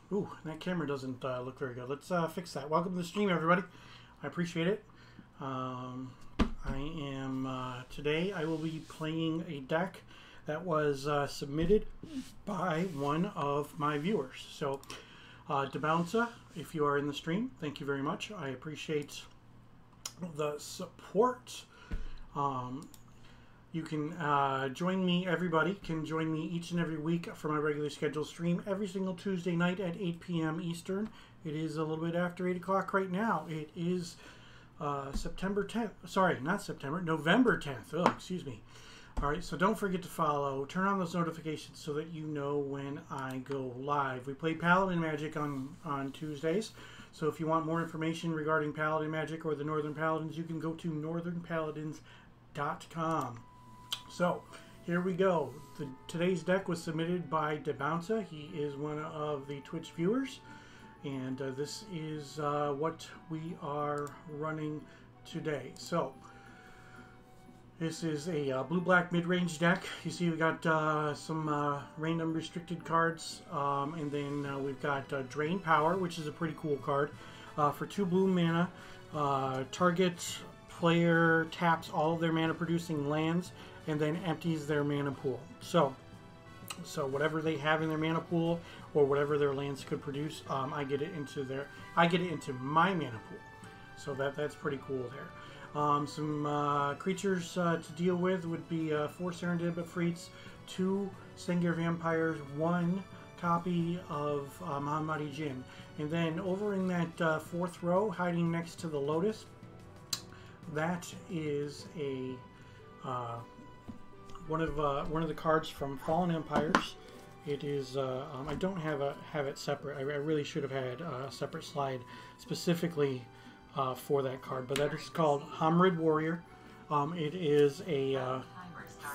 Ooh, that camera doesn't look very good. Let's fix that. Welcome to the stream, everybody. I appreciate it. Today I will be playing a deck that was submitted by one of my viewers. So, Debounce, if you are in the stream, thank you very much. I appreciate the support. You can join me, everybody can join me each and every week for my regular scheduled stream every single Tuesday night at 8 p.m. Eastern. It is a little bit after 8 o'clock right now. It is September 10th. Sorry, not September, November 10th. Oh, excuse me. All right, so don't forget to follow. Turn on those notifications so that you know when I go live. We play Paladin Magic on Tuesdays. So if you want more information regarding Paladin Magic or the Northern Paladins, you can go to northernpaladins.com. So, here we go. Today's deck was submitted by Debounce. He is one of the Twitch viewers. And this is what we are running today. So, this is a blue-black mid-range deck. You see we got some random restricted cards. And then we've got Drain Power, which is a pretty cool card. For 2 blue mana, target player taps all of their mana-producing lands and then empties their mana pool. So whatever they have in their mana pool or whatever their lands could produce, I get it into my mana pool. So that's pretty cool there. Some creatures to deal with would be 4 Serendib Efreets, 2 Sengir Vampires, 1 copy of Mahamati Jinn. And then over in that 4th row, hiding next to the Lotus, that is a one of the cards from Fallen Empires. It is I don't have it separate. I really should have had a separate slide specifically for that card, but that is called Hamrid Warrior. It is a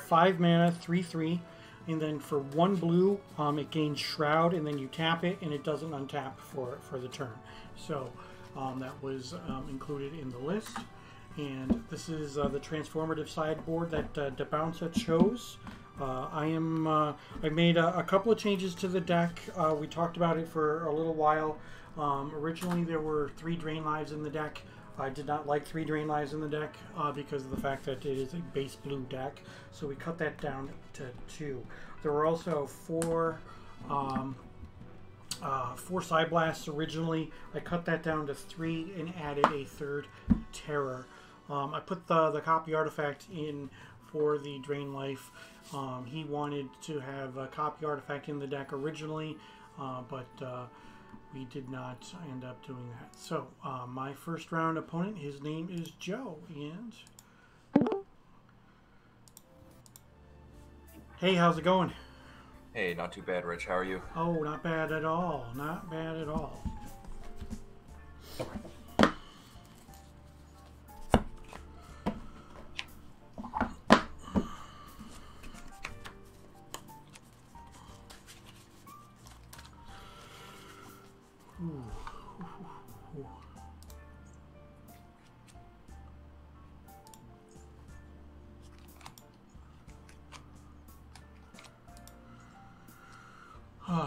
5 mana 3/3 And then for 1 blue, it gains Shroud, and then you tap it, and it doesn't untap for the turn. So that was included in the list. And this is the transformative sideboard that Debounce chose. I made a couple of changes to the deck. We talked about it for a little while. Originally, there were 3 Drain Lives in the deck. I did not like 3 Drain Lives in the deck because of the fact that it is a base blue deck. So we cut that down to 2. There were also 4 Side Blasts originally. I cut that down to 3 and added a 3rd Terror. I put the copy artifact in for the Drain Life. He wanted to have a copy artifact in the deck originally, but we did not end up doing that. So my first round opponent, his name is Joe, and hey, how's it going? Hey, not too bad, Rich. How are you? Oh, not bad at all. Not bad at all.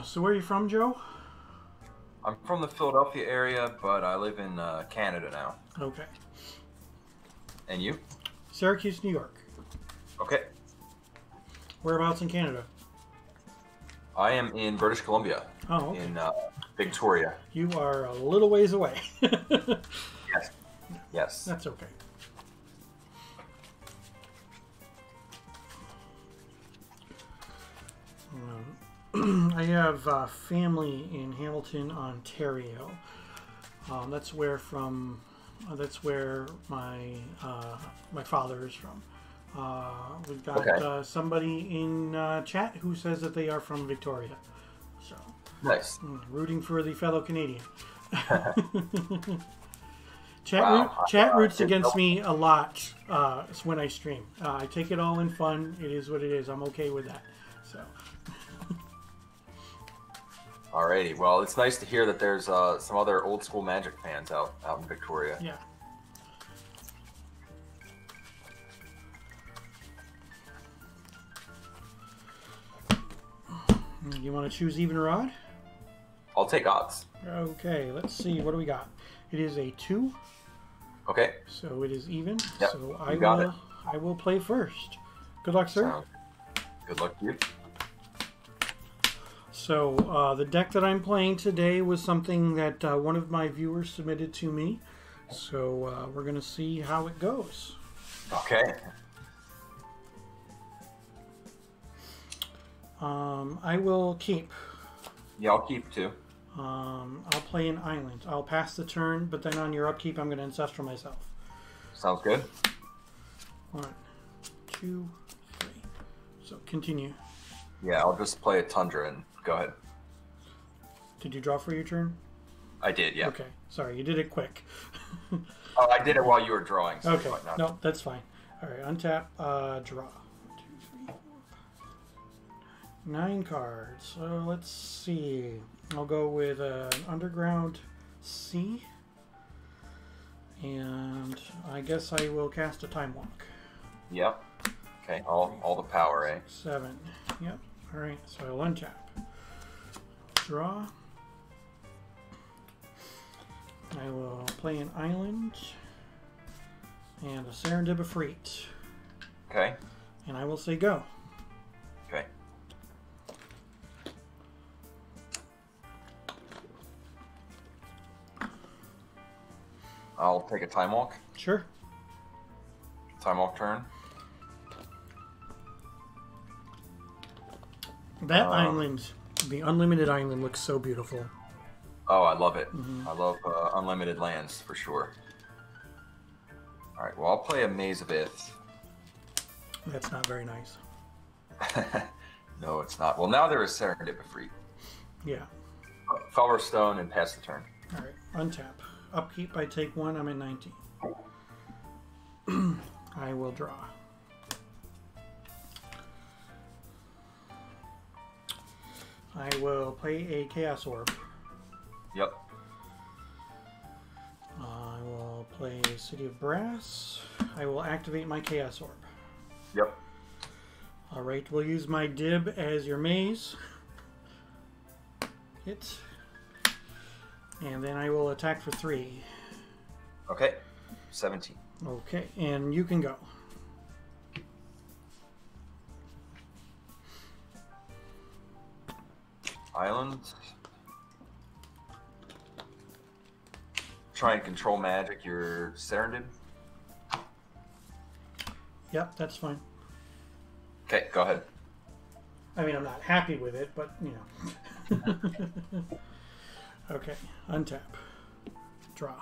So where are you from, Joe? I'm from the Philadelphia area, but I live in Canada now. Okay. And you? Syracuse, New York. Okay. Whereabouts in Canada? I am in British Columbia. Oh, okay. In Victoria. You are a little ways away. Yes. Yes. That's okay. I have family in Hamilton, Ontario. That's where my father is from. We've got somebody in chat who says that they are from Victoria. So nice. Rooting for the fellow Canadian. Wow. Chat roots against me a lot when I stream. I take it all in fun. It is what it is. I'm okay with that. So. Alrighty. Well, it's nice to hear that there's some other old school Magic fans out in Victoria. Yeah. You want to choose even or odd? I'll take odds. Okay, let's see. What do we got? It is a 2. Okay. So it is even. Yep, So I will play first. Good luck, sir. Good luck to you. So the deck that I'm playing today was something that one of my viewers submitted to me. So we're going to see how it goes. Okay. I will keep. Yeah, I'll keep 2. I'll play an island. I'll pass the turn, but then on your upkeep, I'm going to Ancestral myself. Sounds good. 1, 2, 3. So continue. Yeah, I'll just play a Tundra and go ahead. Did you draw for your turn? I did, yeah. Okay. Sorry, you did it quick. Oh, I did it while you were drawing. So okay. No, that's fine. All right, untap, draw. 1, 2, 3, 4, 5, 9 cards. So let's see. I'll go with an Underground Sea. And I guess I will cast a Time Walk. Yep. Okay, all the power, eh? 7. Yep. All right, so I'll untap. Draw. I will play an island and a Serendib Efreet. Okay. And I will say go. Okay. I'll take a Time Walk. Sure. Time Walk turn. That island, the unlimited island, looks so beautiful. Oh, I love it. I love unlimited lands for sure. All right, well, I'll play a Maze of Ith. That's not very nice. No, it's not. Well, now there is Serendip Efreet. Yeah. Fellow Stone and pass the turn. All right, untap. Upkeep, I take 1. I'm at 19. I will draw. I will play a Chaos Orb. Yep. I will play City of Brass. I will activate my Chaos Orb. Yep. Alright, we'll use my Dib as your maze. Hit. And then I will attack for 3. Okay. 17. Okay, and you can go. Island. Try and control magic your Serendib. Yep, that's fine. Okay, go ahead. I mean, I'm not happy with it, but, you know. Okay, untap. Draw.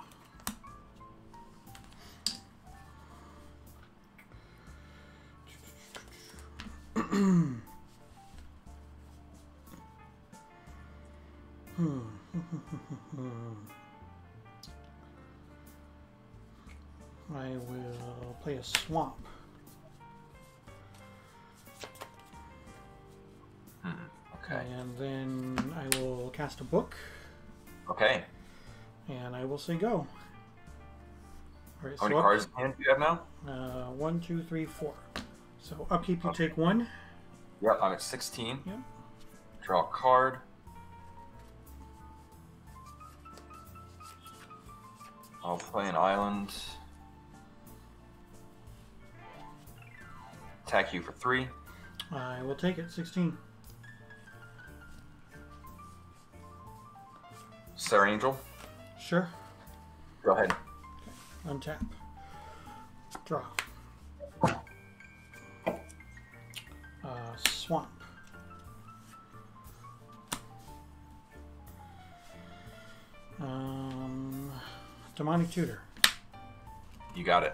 I will play a swamp. Okay. And then I will cast a book. Okay. And I will say go. All right, How many cards in hand do you have now? 1, 2, 3, 4. So upkeep, you take 1. Yep, I'm at 16. Yep. Draw a card. I'll play an island. Attack you for 3. I will take it. 16. Sarah Angel. Sure. Go ahead. Untap. Draw. Swamp. Demonic Tutor. You got it.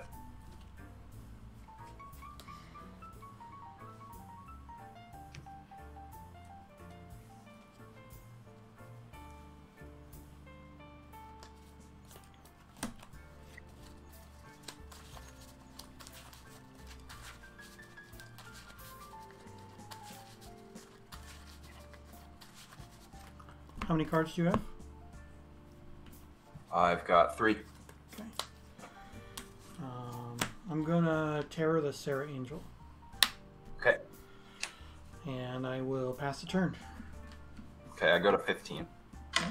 How many cards do you have? I've got 3. Okay. I'm gonna Terror the Sarah Angel. Okay. And I will pass the turn. Okay, I go to 15. Okay.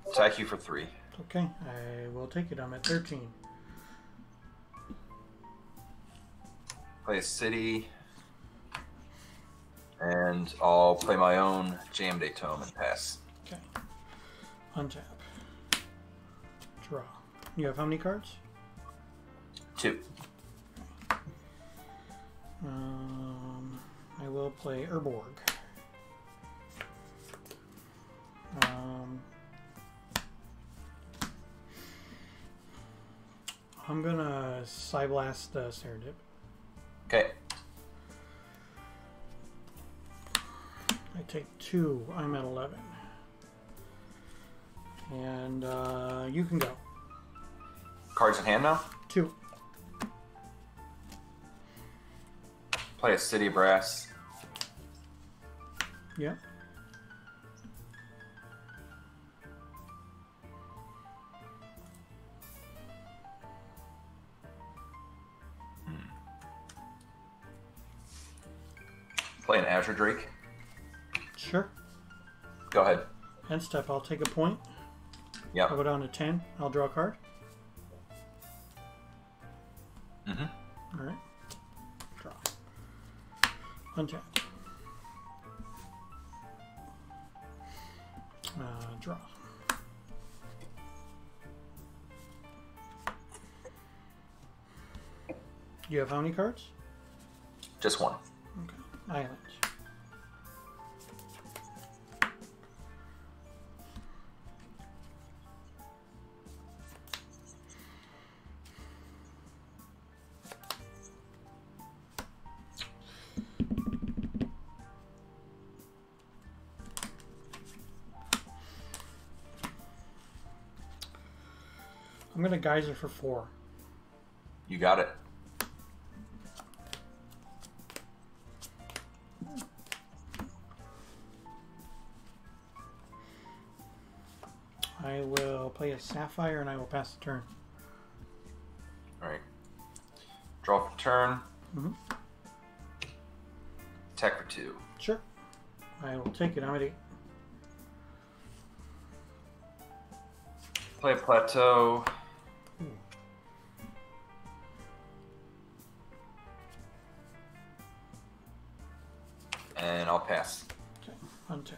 Attack you for 3. Okay, I will take it. I'm at 13. Play a city. And I'll play my own Jam Day Tome and pass. Okay. Untap. Draw. You have how many cards? 2. I will play Urborg. I'm gonna Psyblast Serendip. Okay. I take 2. I'm at 11. And you can go. Cards in hand now. 2. Play a City of Brass. Yep. Play an Azure Drake. Sure. Go ahead. End step, I'll take a point. Yep. I'll go down to 10. I'll draw a card. Mm-hmm. Alright. Draw. Untap. Draw. You have how many cards? Just 1. Okay. Island. I'm going to Geyser for 4. You got it. play a Sapphire, and I will pass the turn. All right. Draw for turn. Mm-hmm. Attack for 2. Sure. I will take it. I'm at 8. Play a plateau. And I'll pass. Okay. Untap.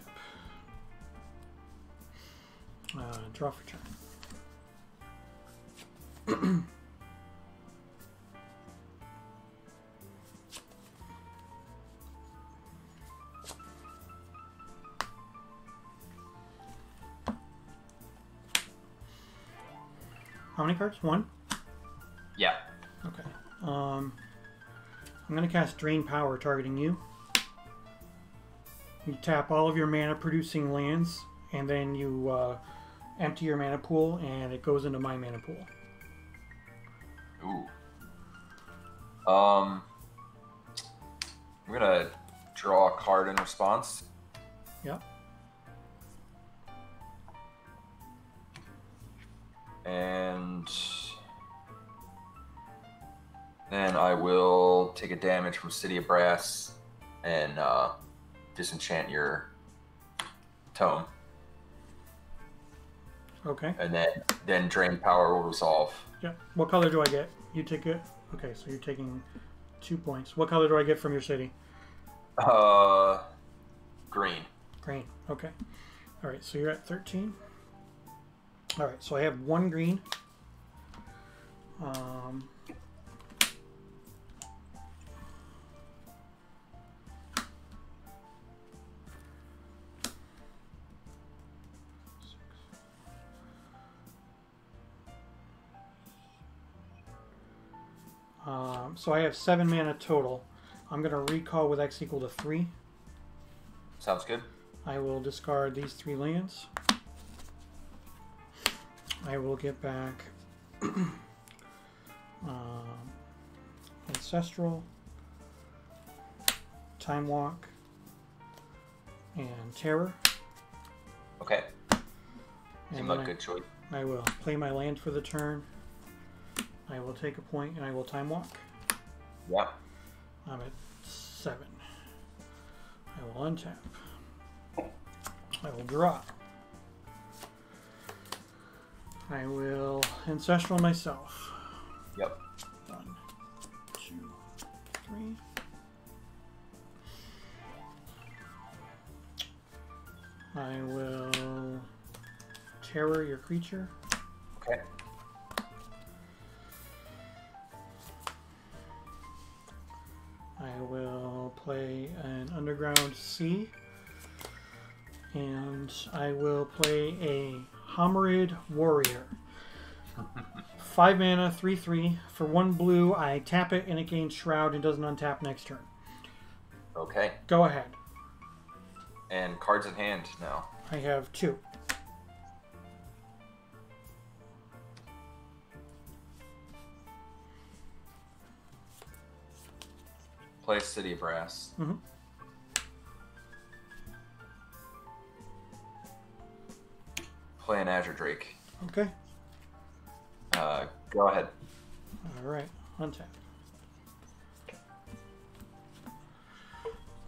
Draw for turn. How many cards? 1? Yeah. Okay. I'm going to cast Drain Power, targeting you. You tap all of your mana producing lands, and then you empty your mana pool, and it goes into my mana pool. Ooh. I'm gonna draw a card in response. Yep. And then I will take a damage from City of Brass and disenchant your tome. Okay. And then Drain Power will resolve. Yeah. What color do I get? You take it? Okay, so you're taking 2 points. What color do I get from your city? Green. Green. Okay. All right, so you're at 13. All right, so I have 1 green. So I have 7 mana total. I'm going to recall with X equal to 3. Sounds good. I will discard these 3 lands. I will get back Ancestral, Time Walk, and Terror. Okay. And Seems like a good choice. I will play my land for the turn. I will take a point and I will Time Walk. Yeah. I'm at 7. I will untap. I will draw. I will Ancestral myself. Yep. 1, 2, 3. I will Terror your creature. Okay. I will play an Underground Sea. And I will play a Homerid Warrior. 5 mana, 3/3. For 1 blue, I tap it and it gains Shroud and doesn't untap next turn. Okay. Go ahead. And cards in hand now. I have 2. Play City of Brass. Mm-hmm. Play an Azure Drake. Okay. Go ahead. All right. Untap.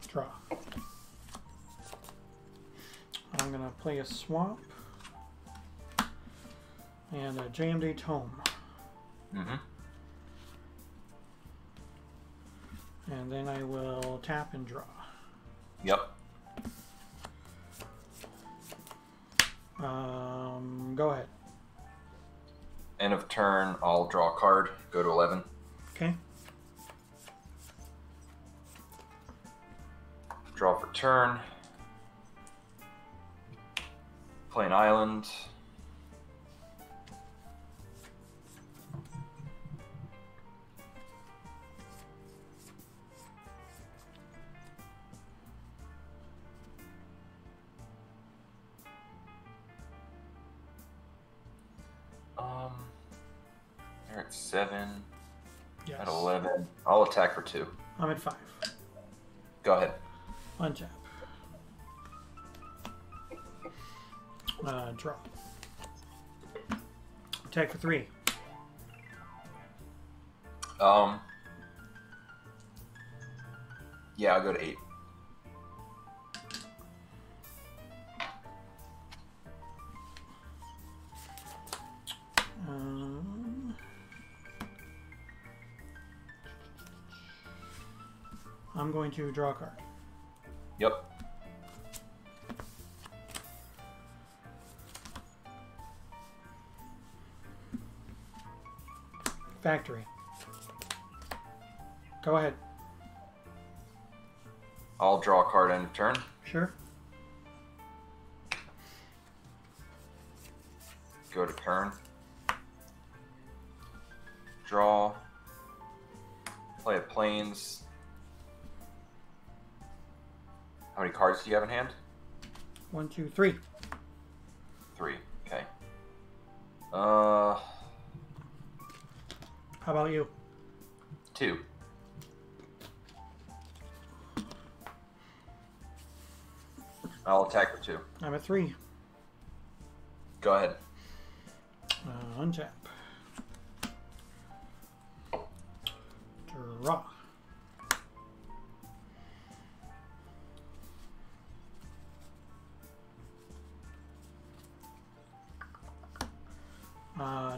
Draw. I'm going to play a Swamp and a JMD Tome. Mm-hmm. And then I will tap and draw. Yep. Go ahead. End of turn, I'll draw a card. Go to 11. Okay. Draw for turn. Play an island. They're at 7. Yes. At 11. I'll attack for 2. I'm at 5. Go ahead. Untap. Draw. Attack for 3. Yeah, I'll go to 8. I'm going to draw a card. Yep. Factory. Go ahead. I'll draw a card end of turn. Sure. Go to turn. Draw. Play a plains. How many cards do you have in hand? 1, 2, 3. 3. Okay. How about you? 2. I'll attack for 2. I'm at 3. Go ahead. Untap. Draw.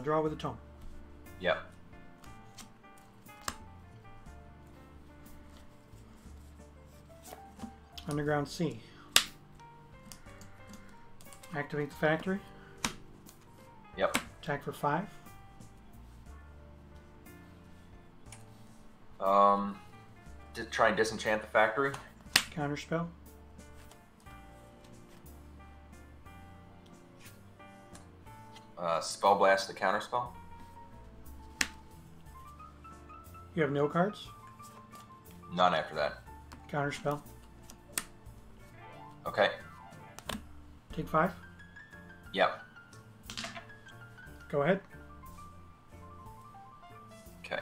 Draw with a tome. Yep. Underground Sea. Activate the factory. Yep. Attack for 5. Try and disenchant the factory. Counterspell. Spell blast the counterspell. You have no cards. None after that. Counterspell. Okay. Take 5. Yep. Go ahead. Okay.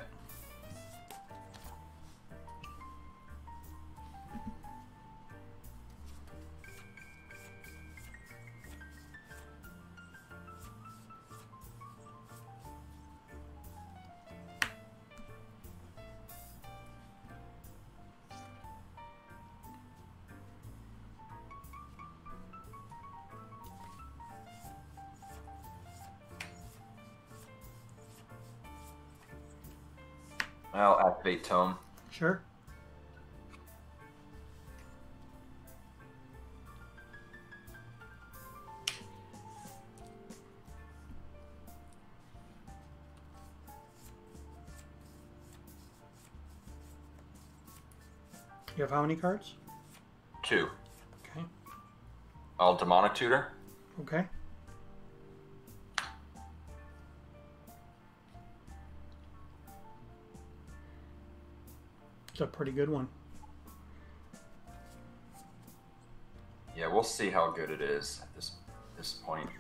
I'll activate Tome. Sure. You have how many cards? 2. Okay. I'll Demonic Tutor. Okay. It's a pretty good one. Yeah, we'll see how good it is at this point.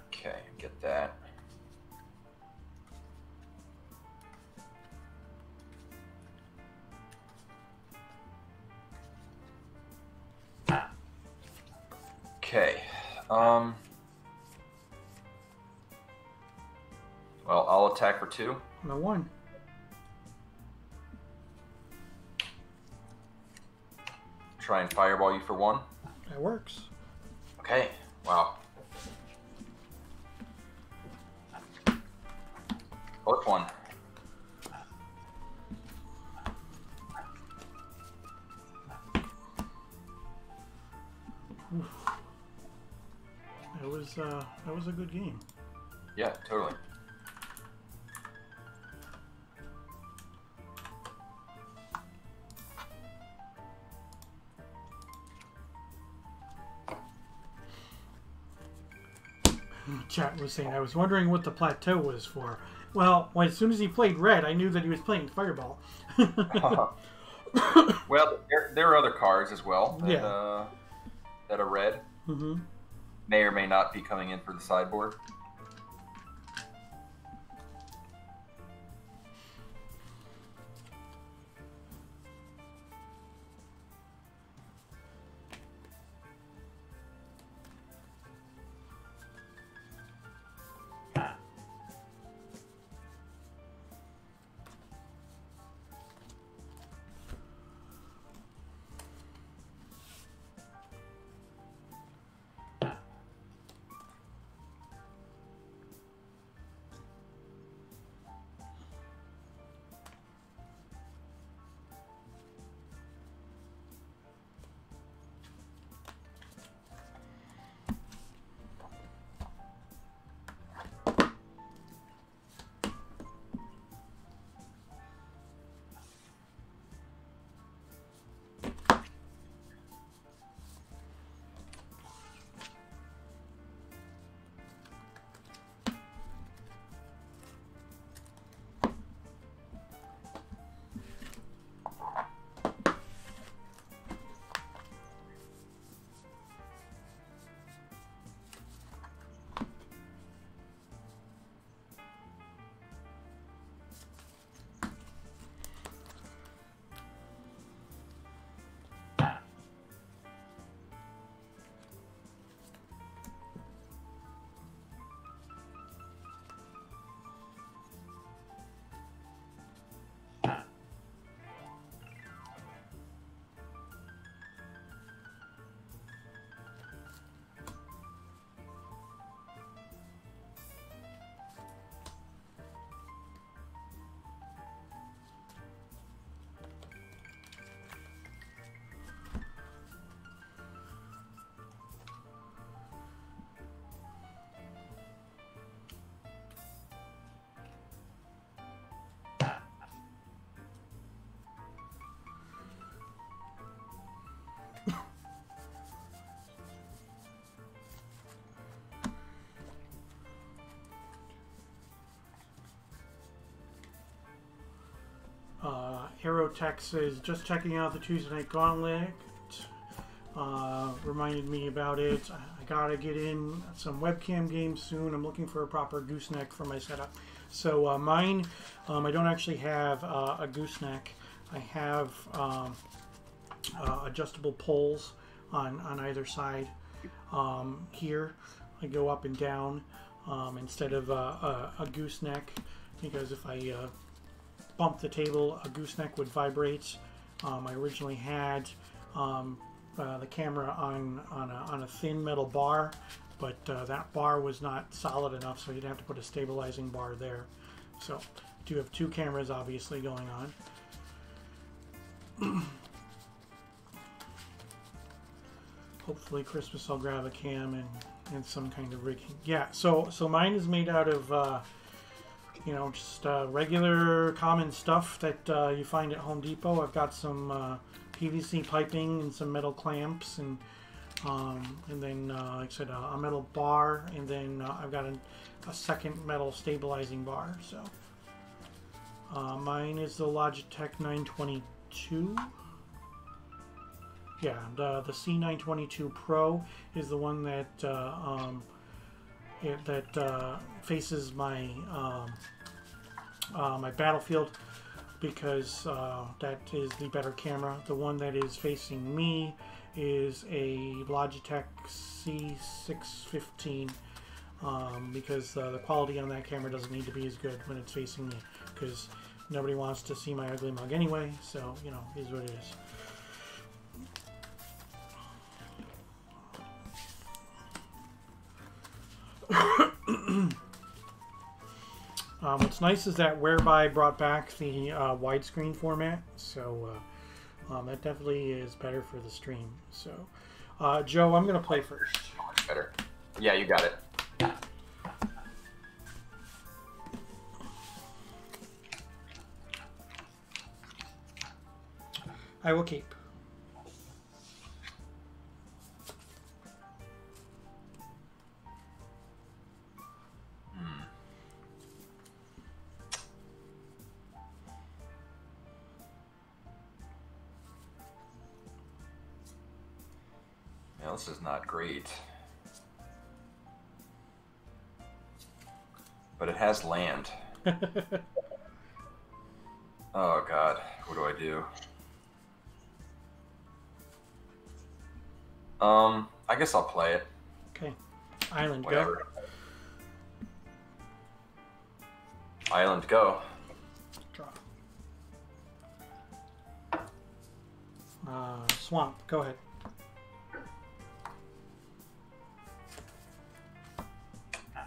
Okay, get that. Okay. Well, I'll attack for 2. No 1. Try and fireball you for 1. That works. Okay. Wow. Both 1. That was a good game. Yeah, totally. Chat was saying, I was wondering what the plateau was for. Well, as soon as he played red, I knew that he was playing Fireball. Well, there are other cards as well that, Yeah. That are red. Mm-hmm. May or may not be coming in for the sideboard. Hero Tech says, just checking out the Tuesday Night Gauntlet. Reminded me about it. I gotta get in some webcam games soon. I'm looking for a proper gooseneck for my setup. So mine, I don't actually have a gooseneck. I have adjustable poles on either side. Here, I go up and down instead of a gooseneck, because if I bump the table, a gooseneck would vibrate. I originally had the camera on a thin metal bar, but that bar was not solid enough, so you'd have to put a stabilizing bar there. So do have two cameras obviously going on. Hopefully Christmas I'll grab a cam and some kind of rigging. Yeah, so mine is made out of you know, just regular common stuff that you find at Home Depot. I've got some PVC piping and some metal clamps, and then like I said, a metal bar, and then I've got a second metal stabilizing bar. So mine is the Logitech 922. Yeah, the C922 Pro is the one that faces my my Battlefield, because that is the better camera. The one that is facing me is a Logitech C615, because the quality on that camera doesn't need to be as good when it's facing me, because nobody wants to see my ugly mug anyway, so, you know, it is what it is. What's nice is that Whereby brought back the widescreen format, so that definitely is better for the stream. So, Joe, I'm going to play first. Much better. Yeah, you got it. I will keep. This is not great, but it has land. Oh god, what do I do? I guess I'll play it. Okay, Island, whatever. Go. Island, go. Draw. Swamp, go ahead.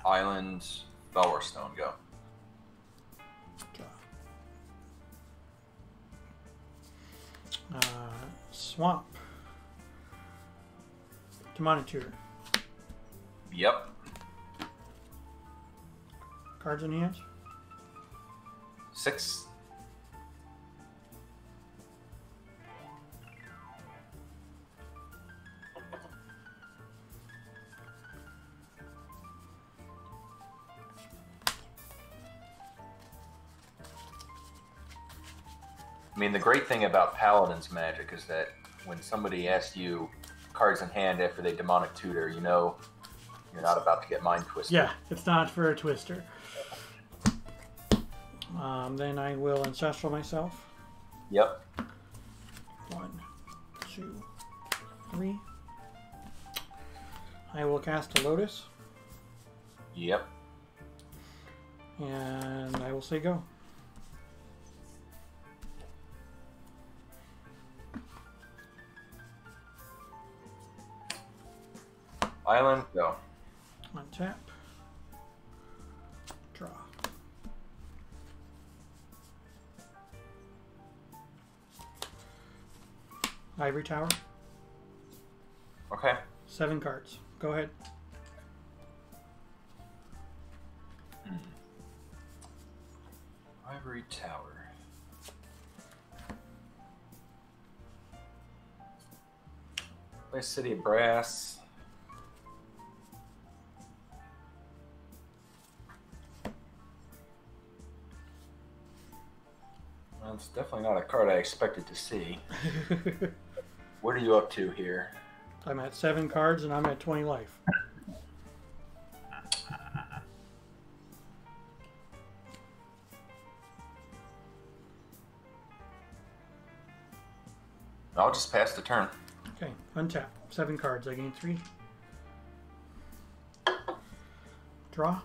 Island, Belwarstone, go. Swamp. Demonic Tutor. Yep. Cards in hand? 6. I mean, the great thing about Paladin's magic is that when somebody asks you cards in hand after they demonic tutor, you know you're not about to get mind twisted. Yeah, it's not for a twister. Then I will ancestral myself. Yep. 1, 2, 3. I will cast a Lotus. Yep. And I will say go. Island, go. Untap. Draw. Ivory Tower. Okay. 7 cards. Go ahead. Ivory Tower. Play City of Brass. That's definitely not a card I expected to see. What are you up to here? I'm at 7 cards and I'm at 20 life. I'll just pass the turn. Okay, untap. 7 cards. I gain 3. Draw.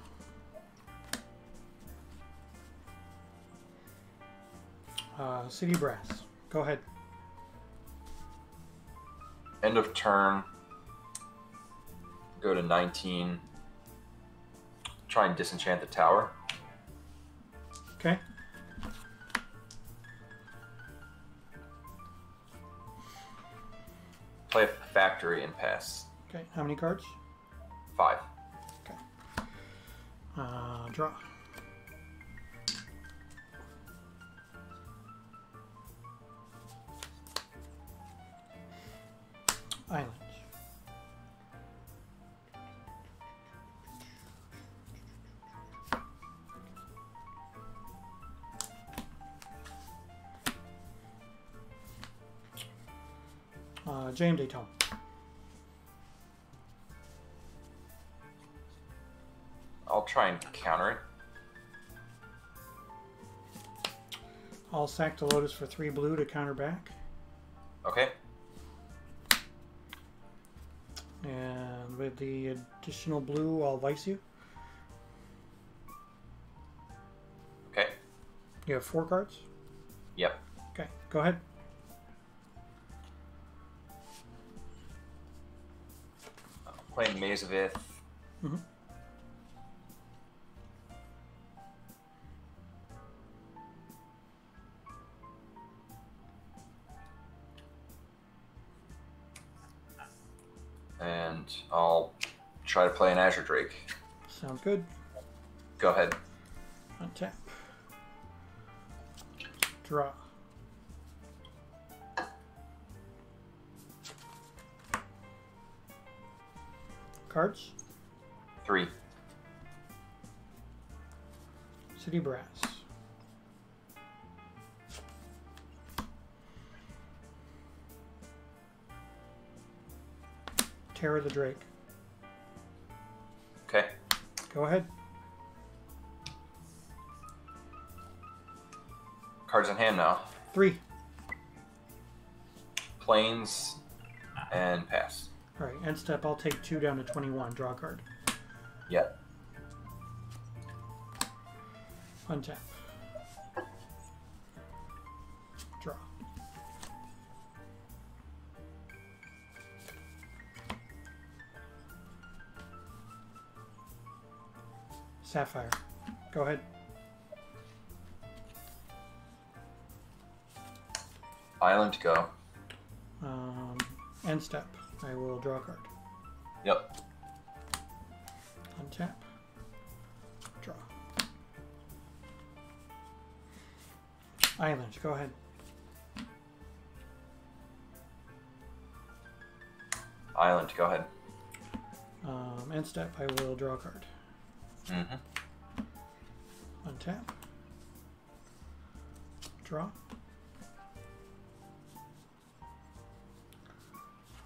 City Brass. Go ahead. End of turn. Go to 19. Try and disenchant the tower. Okay. Play a factory and pass. Okay, how many cards? 5. Okay. Draw. Island. JMD Tone. I'll try and counter it. I'll sack the Lotus for 3 blue to counter back. Okay. And with the additional blue, I'll vice you. Okay. You have 4 cards? Yep. Okay, go ahead. Playing Maze of Ith. Mm-hmm. And I'll try to play an Azure Drake. Sounds good. Go ahead. Untap. Draw. Cards. 3. City Brass. Terror the Drake. Okay. Go ahead. Cards in hand now. 3. Planes and pass. All right, end step. I'll take 2 down to 21. Draw a card. Yep. Untap. Draw. Sapphire. Go ahead. Island to go. End step. I will draw a card. Yep. Untap. Draw. Island. Go ahead. Island, go ahead. End step. I will draw a card. Mm-hmm. Untap. Draw.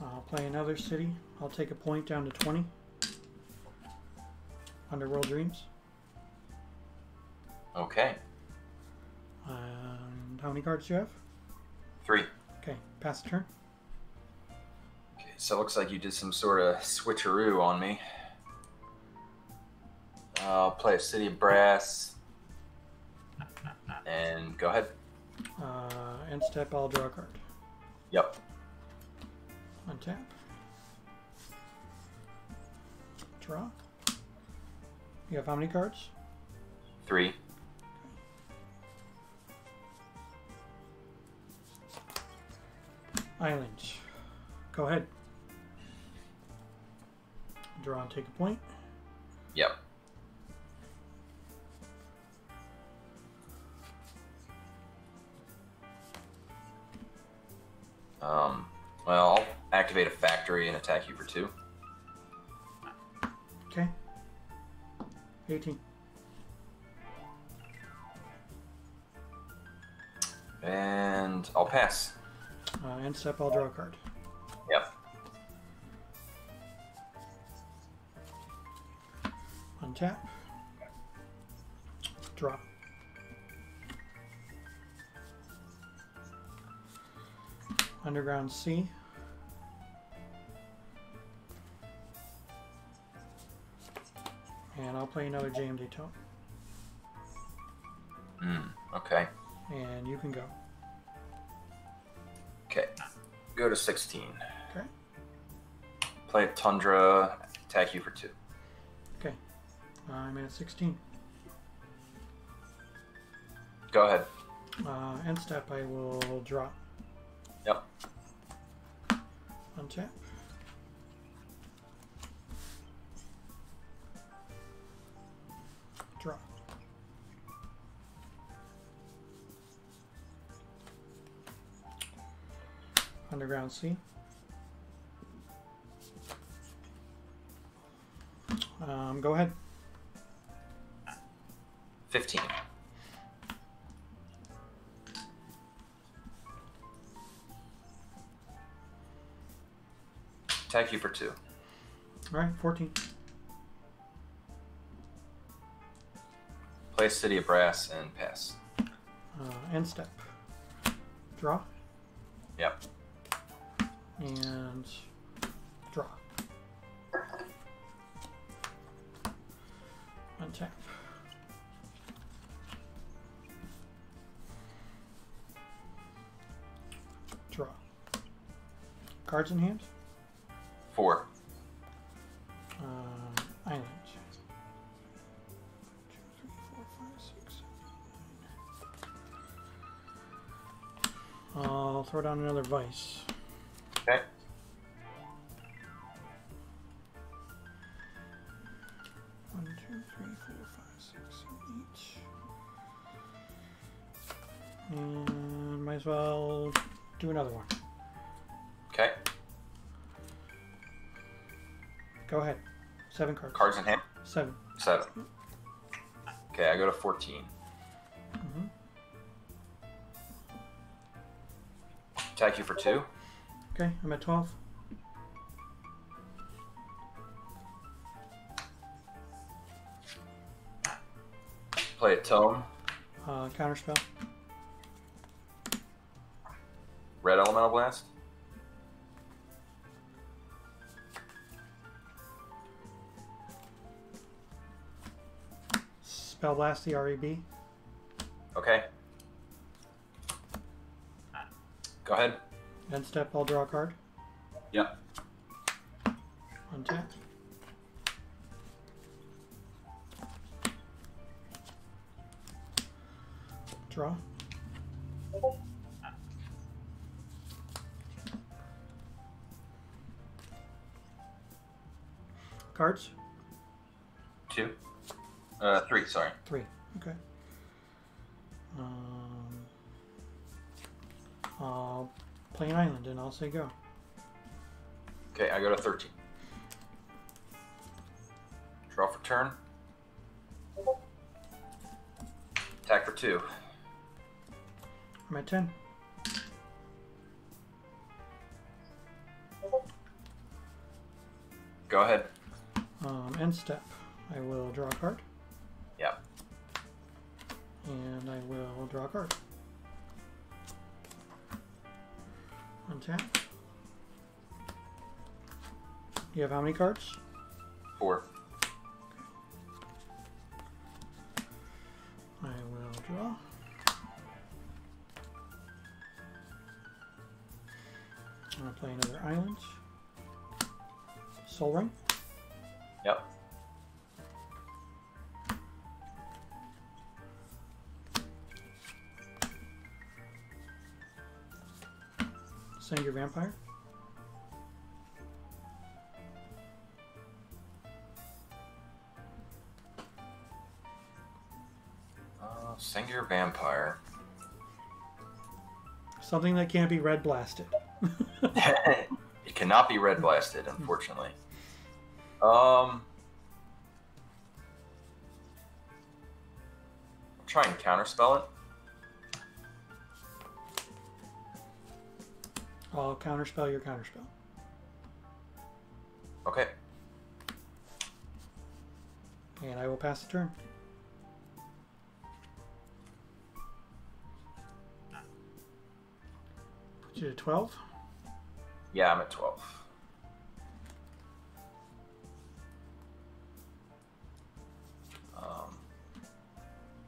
I'll play another city. I'll take a point down to 20. Underworld Dreams. Okay. And how many cards do you have? 3. Okay, pass the turn. Okay, so it looks like you did some sort of switcheroo on me. I'll play a City of Brass. And go ahead. End step, I'll draw a card. Yep. Untap. Draw. You have how many cards? 3. Island. Go ahead. Draw and take a point. Yep. Well, I'll activate a factory and attack you for 2. Okay. 18. And I'll pass. End step, I'll draw a card. Yep. Untap. Draw. Underground Sea. And I'll play another JMD Tone. Okay. And you can go. Okay. Go to 16. Okay. Play a Tundra. Attack you for 2. Okay. I'm at 16. Go ahead. End step, I will draw. Yep. Untap. Draw. Underground Sea. Go ahead. 15. Attack you for 2. All right, 14. Play City of Brass and pass. End step. Draw. Yep. And draw. Untap. Draw. Cards in hand. 4. Island. 2, 3, 4, 5, 6, 7, 8. I'll throw down another Vice. Okay. One, 2, 3, 4, 5, 6, 7, 8. And might as well do another one. Okay. Go ahead. 7 cards. Cards in hand. 7. 7. Okay, I go to 14. Mm-hmm. Attack you for 2. Okay, I'm at 12. Play a Tome. Counterspell. Red Elemental Blast. Spell Blast the REB. Okay. Go ahead. End step, I'll draw a card. Yep. Untap. Draw. Cards? 2. 3, sorry. 3. Okay. I'll play an island and I'll say go. Okay, I go to 13. Draw for turn. Attack for 2. I'm at 10. Go ahead. End step. I will draw a card. Yep. And I will draw a card. Untap. You have how many cards? 4. I will draw. I'm going to play another island. Sol Ring. Yep. Send your vampire. Singular Vampire. Something that can't be red blasted. It cannot be red blasted, unfortunately. I'll try and counterspell it. I'll counterspell your counterspell. Okay. And I will pass the turn. Put you to 12. Yeah, I'm at 12.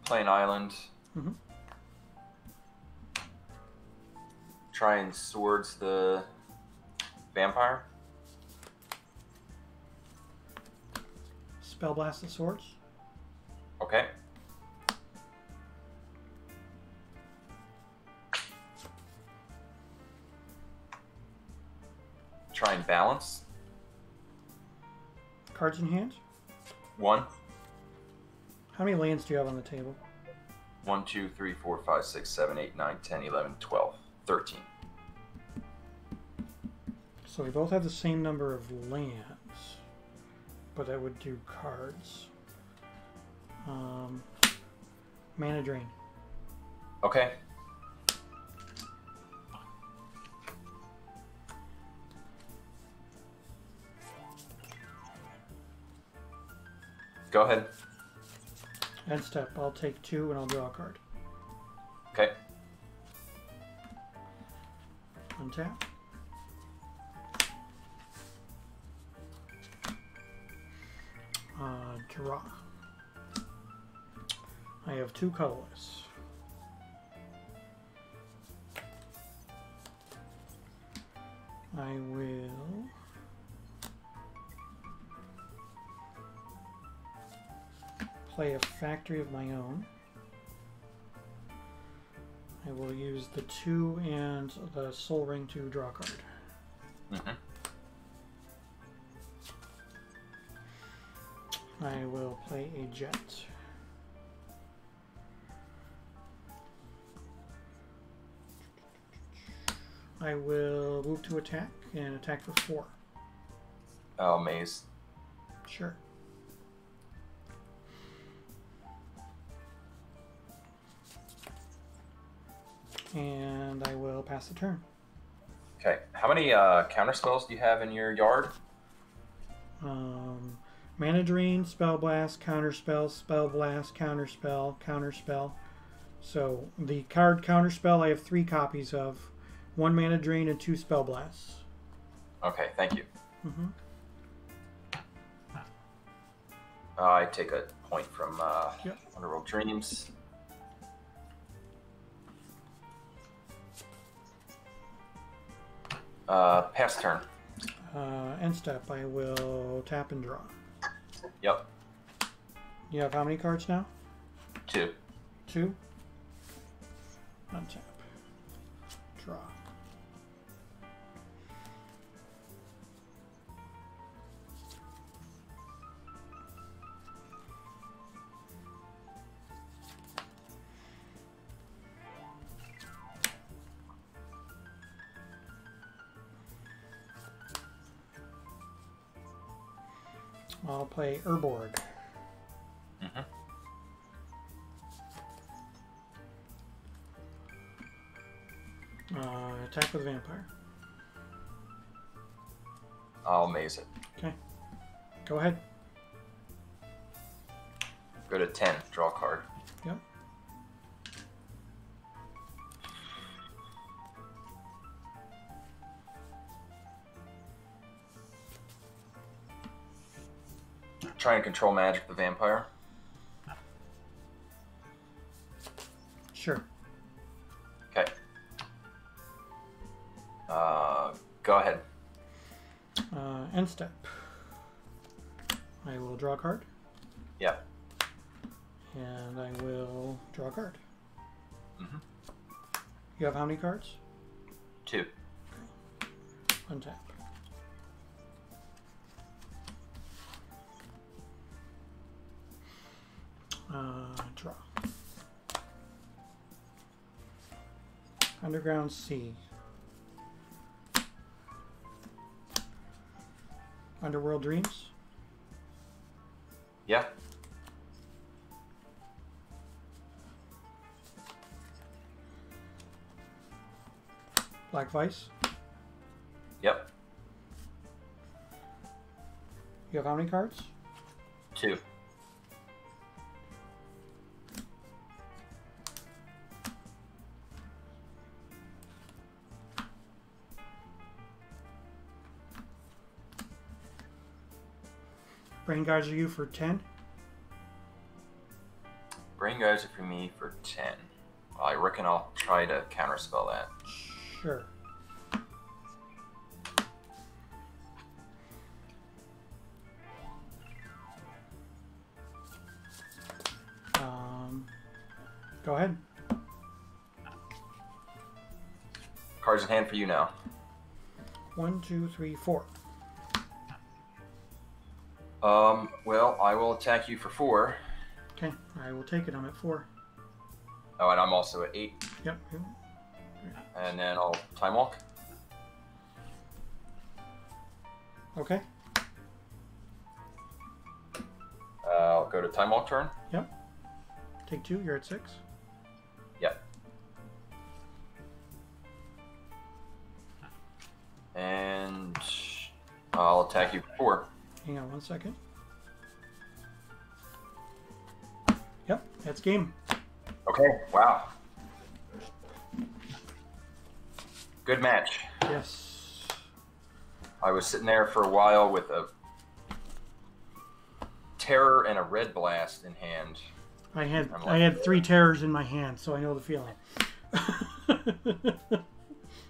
Play an island. Mm-hmm. Try and swords the vampire. Spell blast the swords. Okay. Try and balance. Cards in hand. 1. How many lands do you have on the table? 1, 2, 3, 4, 5, 6, 7, 8, 9, 10, 11, 12, 13. So we both have the same number of lands, but that would do cards. Mana drain. Okay. Go ahead. End step. I'll take 2 and I'll draw a card. Okay. Untap. Draw. I have 2 colorless. I will play a factory of my own. I will use the 2 and the Soul Ring to draw a card. Mm-hmm. I will play a jet. I will move to attack and attack for 4. Oh, maze. Sure. And I will pass the turn. Okay. How many counter spells do you have in your yard? Mana Drain, Spell Blast, Counterspell, Spell Blast, Counterspell, Counterspell. So the card Counterspell I have 3 copies of. 1 Mana Drain and 2 Spell Blasts. Okay, thank you. Mm-hmm. I take a point from Yep. Underworld Dreams. Pass turn. End step, I will tap and draw. Yep. You have how many cards now? 2. 2. Untap. Draw. I'll play Urborg. Mm-hmm. Attack with Vampire. I'll maze it. Okay. Go ahead. Go to 10. Draw a card. Yep. Try and control magic the vampire. Sure. Okay. Go ahead. End step. I will draw a card. Yeah. And I will draw a card. Mm-hmm. You have how many cards? 2. Untap. Draw. Underground Sea. Underworld Dreams. Yeah. Black Vice. Yep. You have how many cards? 2. Brain Geyser you for 10? Brain Geyser for me for 10. Well, I reckon I'll try to counterspell that. Sure. Go ahead. Cards in hand for you now. 1, 2, 3, 4. Well, I will attack you for 4. Okay, I will take it. I'm at 4. Oh, and I'm also at 8. Yep. And then I'll Time Walk. Okay. I'll go to Time Walk turn. Yep. Take 2. You're at 6. Yep. And I'll attack you for 4. Hang on 1 second. Yep, that's game. Okay, wow. Good match. Yes. I was sitting there for a while with a Terror and a Red Blast in hand. I had 3 terrors in my hand, so I know the feeling. I'm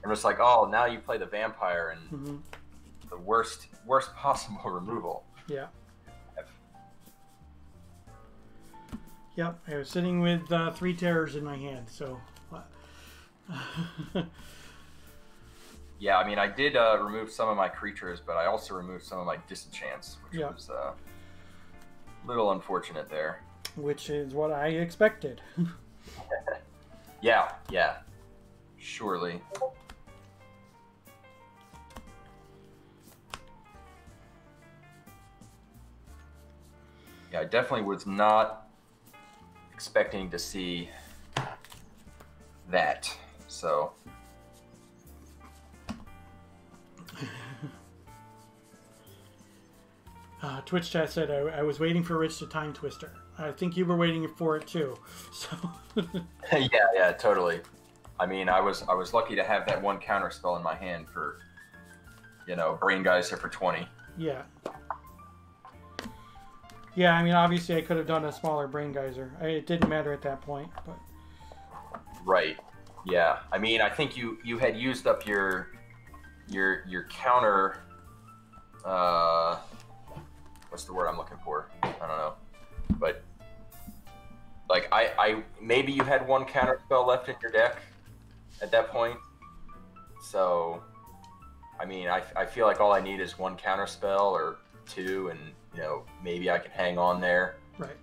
just like, oh, now you play the vampire and the worst possible removal. Yeah. Yep, I was sitting with 3 terrors in my hand, so. Yeah, I mean, I did remove some of my creatures, but I also removed some of my disenchants, which was a little unfortunate there. Which is what I expected. Yeah, surely. Yeah, I definitely was not expecting to see that, so. Twitch chat said I was waiting for Rich to time twister. I think you were waiting for it too. So. yeah, totally. I mean, I was lucky to have that 1 counter spell in my hand for, Brain Geyser for 20. Yeah. Yeah, I mean, obviously I could have done a smaller Brain Geyser. It didn't matter at that point, but. Right. Yeah. I mean, I think you had used up your counter. What's the word I'm looking for? I don't know. But like I maybe you had 1 counter spell left in your deck at that point. So I mean, I feel like all I need is 1 counter spell or 2, and maybe I can hang on there. Right.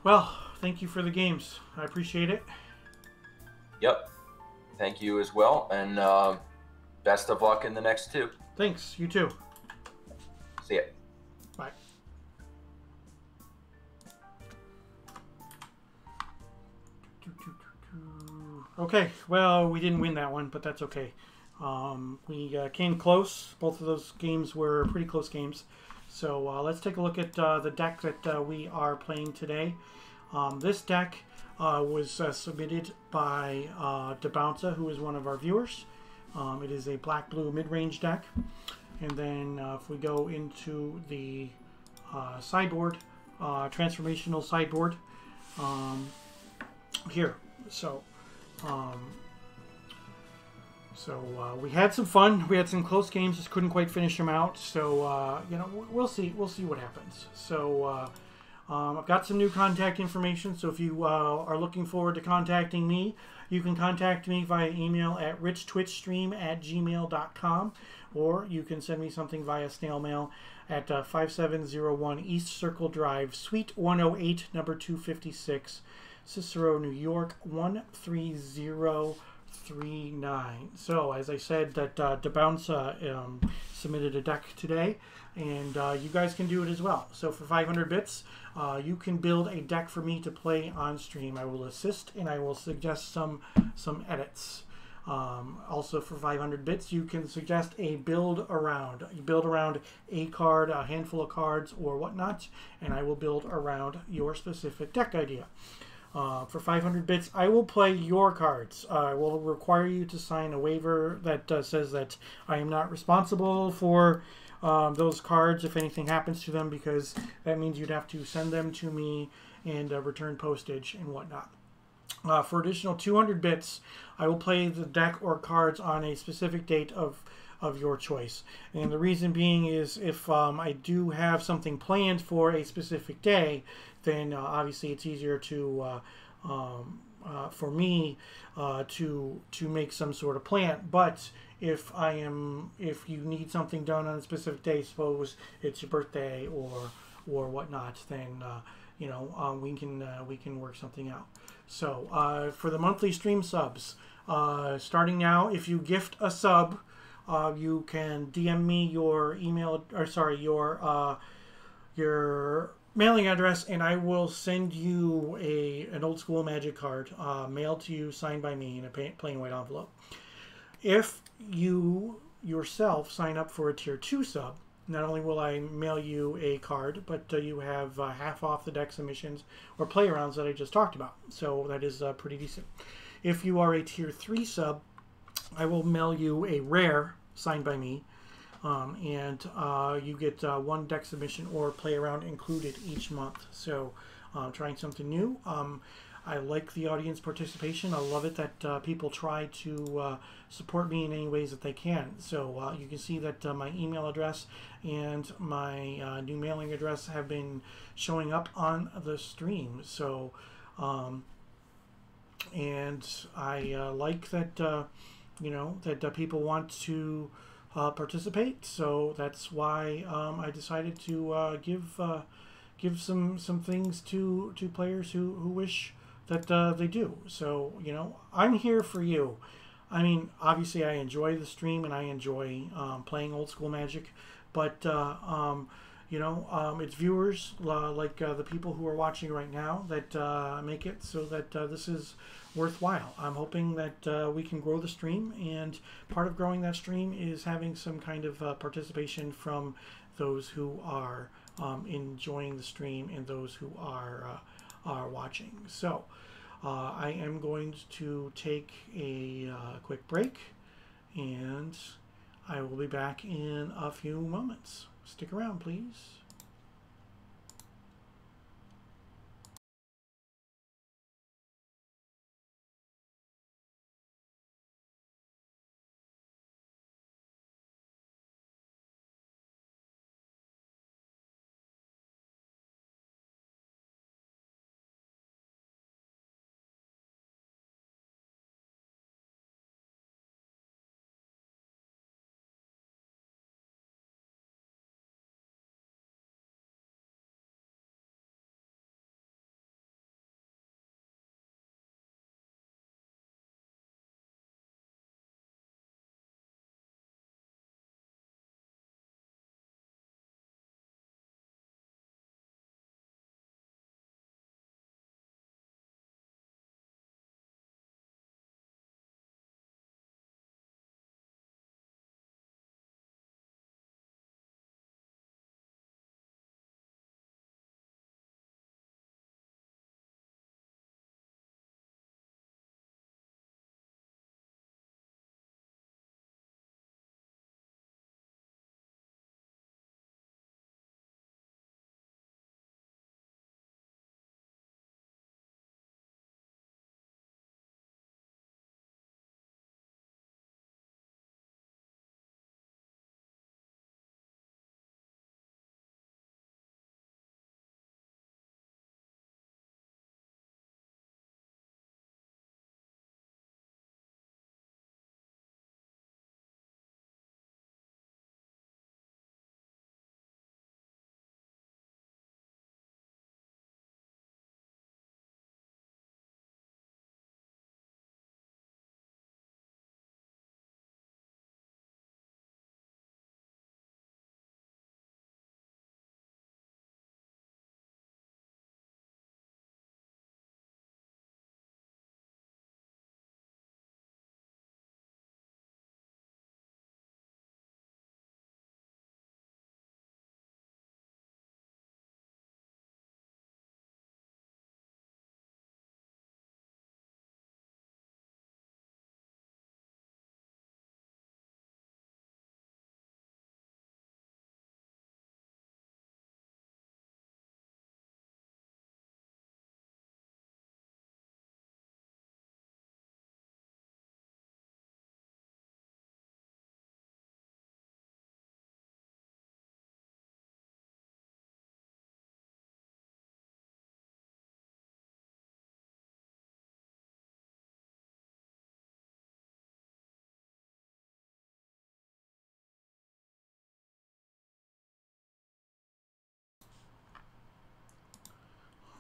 Well, thank you for the games. I appreciate it. Yep. Thank you as well, and best of luck in the next 2. Thanks. You too. See ya. Bye. Okay, well, we didn't win that one, but that's okay. We came close. Both of those games were pretty close games. So let's take a look at the deck that we are playing today. This deck was submitted by Debounce, who is one of our viewers. It is a black-blue mid-range deck. And then if we go into the sideboard, transformational sideboard, here. So we had some fun. We had some close games. Just couldn't quite finish them out. So we'll see. We'll see what happens. So I've got some new contact information. So if you are looking forward to contacting me, you can contact me via email at richtwitchstream@gmail.com, or you can send me something via snail mail at 5701 East Circle Drive, Suite 108, number 256, Cicero, New York 13039. So, as I said, that Debounce submitted a deck today, and you guys can do it as well. So, for 500 bits, you can build a deck for me to play on stream. I will assist, and I will suggest some edits. Also, for 500 bits, you can suggest a build around. You build around a card, a handful of cards, or whatnot, and I will build around your specific deck idea. For 500 bits, I will play your cards. I will require you to sign a waiver that says that I am not responsible for those cards if anything happens to them, because that means you'd have to send them to me and return postage and whatnot. For additional 200 bits, I will play the deck or cards on a specific date of your choice. And the reason being is if I do have something planned for a specific day, then obviously it's easier to for me to make some sort of plan. But if you need something done on a specific day, suppose it's your birthday or whatnot, then we can work something out. So for the monthly stream subs, starting now, if you gift a sub, you can DM me your your mailing address, and I will send you an Old School Magic card mailed to you, signed by me in a plain white envelope. If you yourself sign up for a tier 2 sub, not only will I mail you a card, but you have half off the deck submissions or play arounds that I just talked about. So that is pretty decent. If you are a tier 3 sub, I will mail you a rare signed by me, and you get one deck submission or play around included each month. So trying something new. I like the audience participation. I love it that people try to support me in any ways that they can. So you can see that my email address and my new mailing address have been showing up on the stream. So, and I like that, that people want to participate. So that's why I decided to give some things to players who wish that they do. So, I'm here for you. I mean, obviously I enjoy the stream and I enjoy playing Old School Magic, but it's viewers like the people who are watching right now that make it so that this is worthwhile. I'm hoping that we can grow the stream, and part of growing that stream is having some kind of participation from those who are enjoying the stream and those who are watching. So I am going to take a quick break, and I will be back in a few moments. Stick around, please.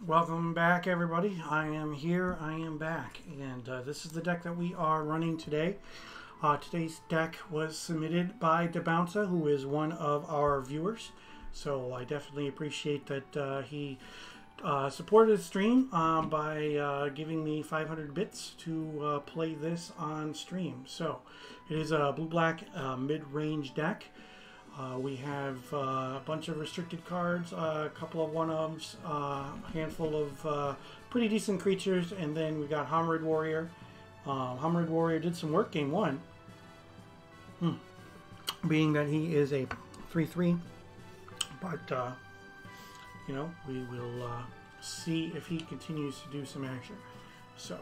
Welcome back, everybody. I am here. I am back. And this is the deck that we are running today. Today's deck was submitted by Debouncer, who is one of our viewers. So I definitely appreciate that he supported the stream by giving me 500 bits to play this on stream. So it is a blue-black mid-range deck. We have a bunch of restricted cards, a couple of one-ofs, a handful of pretty decent creatures, and then we got Hominid Warrior. Hominid Warrior did some work game one, being that he is a 3/3, but you know, we will see if he continues to do some action. So,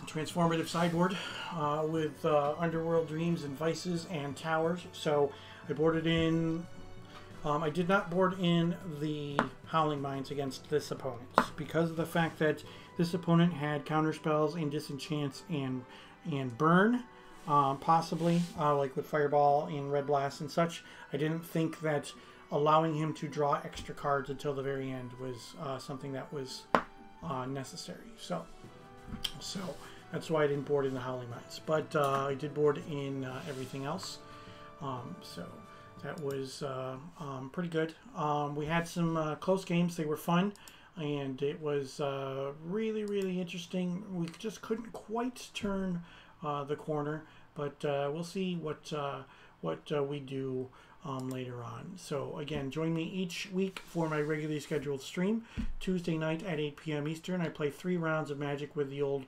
transformative sideboard with Underworld Dreams and Vices and Towers. So I boarded in. I did not board in the Howling Mines against this opponent because of the fact that this opponent had counterspells and disenchants and burn, possibly like with Fireball and Red Blast and such. I didn't think that allowing him to draw extra cards until the very end was something that was necessary. So that's why I didn't board in the Howling Mines. But I did board in everything else. So that was pretty good. We had some close games. They were fun. And it was really, really interesting. We just couldn't quite turn the corner. But we'll see what we do later on. So again, join me each week for my regularly scheduled stream. Tuesday night at 8 p.m. Eastern. I play 3 rounds of Magic with the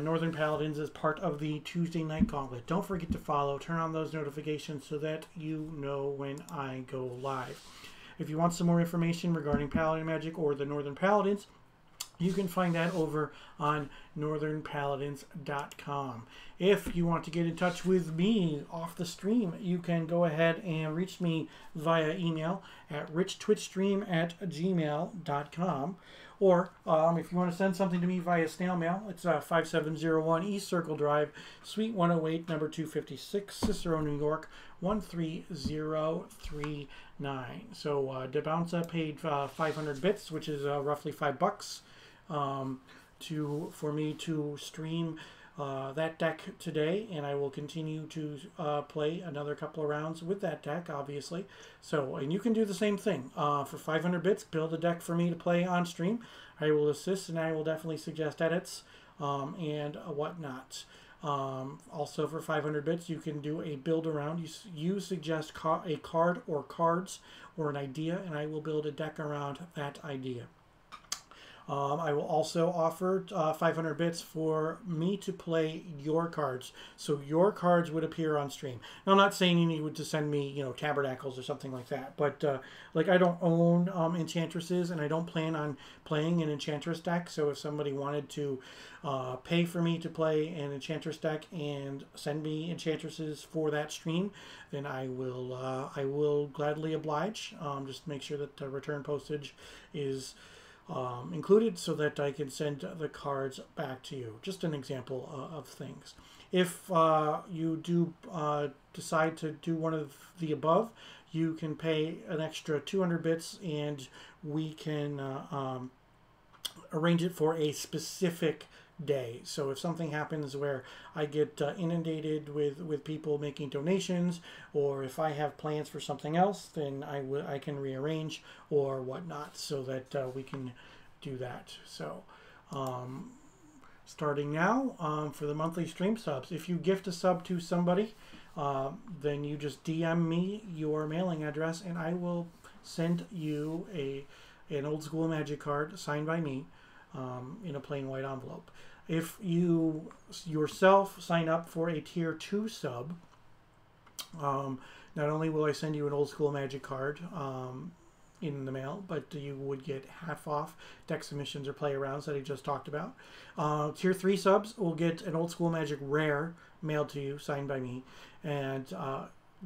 Northern Paladins as part of the Tuesday Night Gauntlet. Don't forget to follow, turn on those notifications so that you know when I go live. If you want some more information regarding Paladin Magic or the Northern Paladins, you can find that over on northernpaladins.com. If you want to get in touch with me off the stream, you can go ahead and reach me via email at richtwitchstream@gmail.com. Or if you want to send something to me via snail mail, it's 5701 East Circle Drive, Suite 108, number 256, Cicero, New York, 13039. So Debouncer paid 500 bits, which is roughly $5, for me to stream that deck today, and I will continue to play another couple of rounds with that deck, obviously. So, and you can do the same thing. For 500 bits, build a deck for me to play on stream. I will assist, and I will definitely suggest edits and whatnot. Also, for 500 bits, you can do a build around. You suggest a card or cards or an idea, and I will build a deck around that idea. I will also offer 500 bits for me to play your cards. So your cards would appear on stream. Now, I'm not saying you need to send me, Tabernacles or something like that. But, I don't own Enchantresses, and I don't plan on playing an Enchantress deck. So if somebody wanted to pay for me to play an Enchantress deck and send me Enchantresses for that stream, then I will gladly oblige. Just make sure that the return postage is included so that I can send the cards back to you. Just an example of things. If you do decide to do one of the above, you can pay an extra 200 bits and we can arrange it for a specific day. So if something happens where I get inundated with people making donations, or if I have plans for something else, then I can rearrange or whatnot so that we can do that. So starting now for the monthly stream subs, if you gift a sub to somebody, then you just DM me your mailing address and I will send you an Old School Magic card signed by me in a plain white envelope. If you yourself sign up for a tier 2 sub, not only will I send you an Old School Magic card in the mail, but you would get half off deck submissions or play arounds that I just talked about. Tier 3 subs will get an Old School Magic rare mailed to you, signed by me, and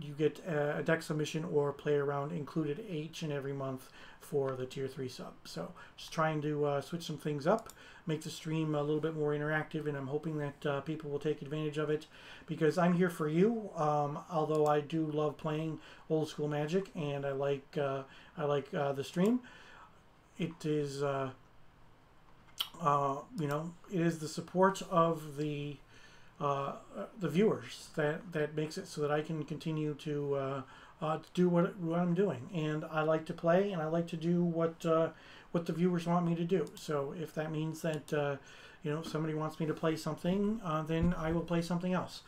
you get a deck submission or play around included each and every month for the tier 3 sub. So just trying to switch some things up, make the stream a little bit more interactive, and I'm hoping that people will take advantage of it, because I'm here for you. Although I do love playing old school Magic, and I like the stream. It is you know, it is the support of the viewers that makes it so that I can continue to do what I'm doing. And I like to play, and I like to do what the viewers want me to do. So if that means that you know, somebody wants me to play something, then I will play something else.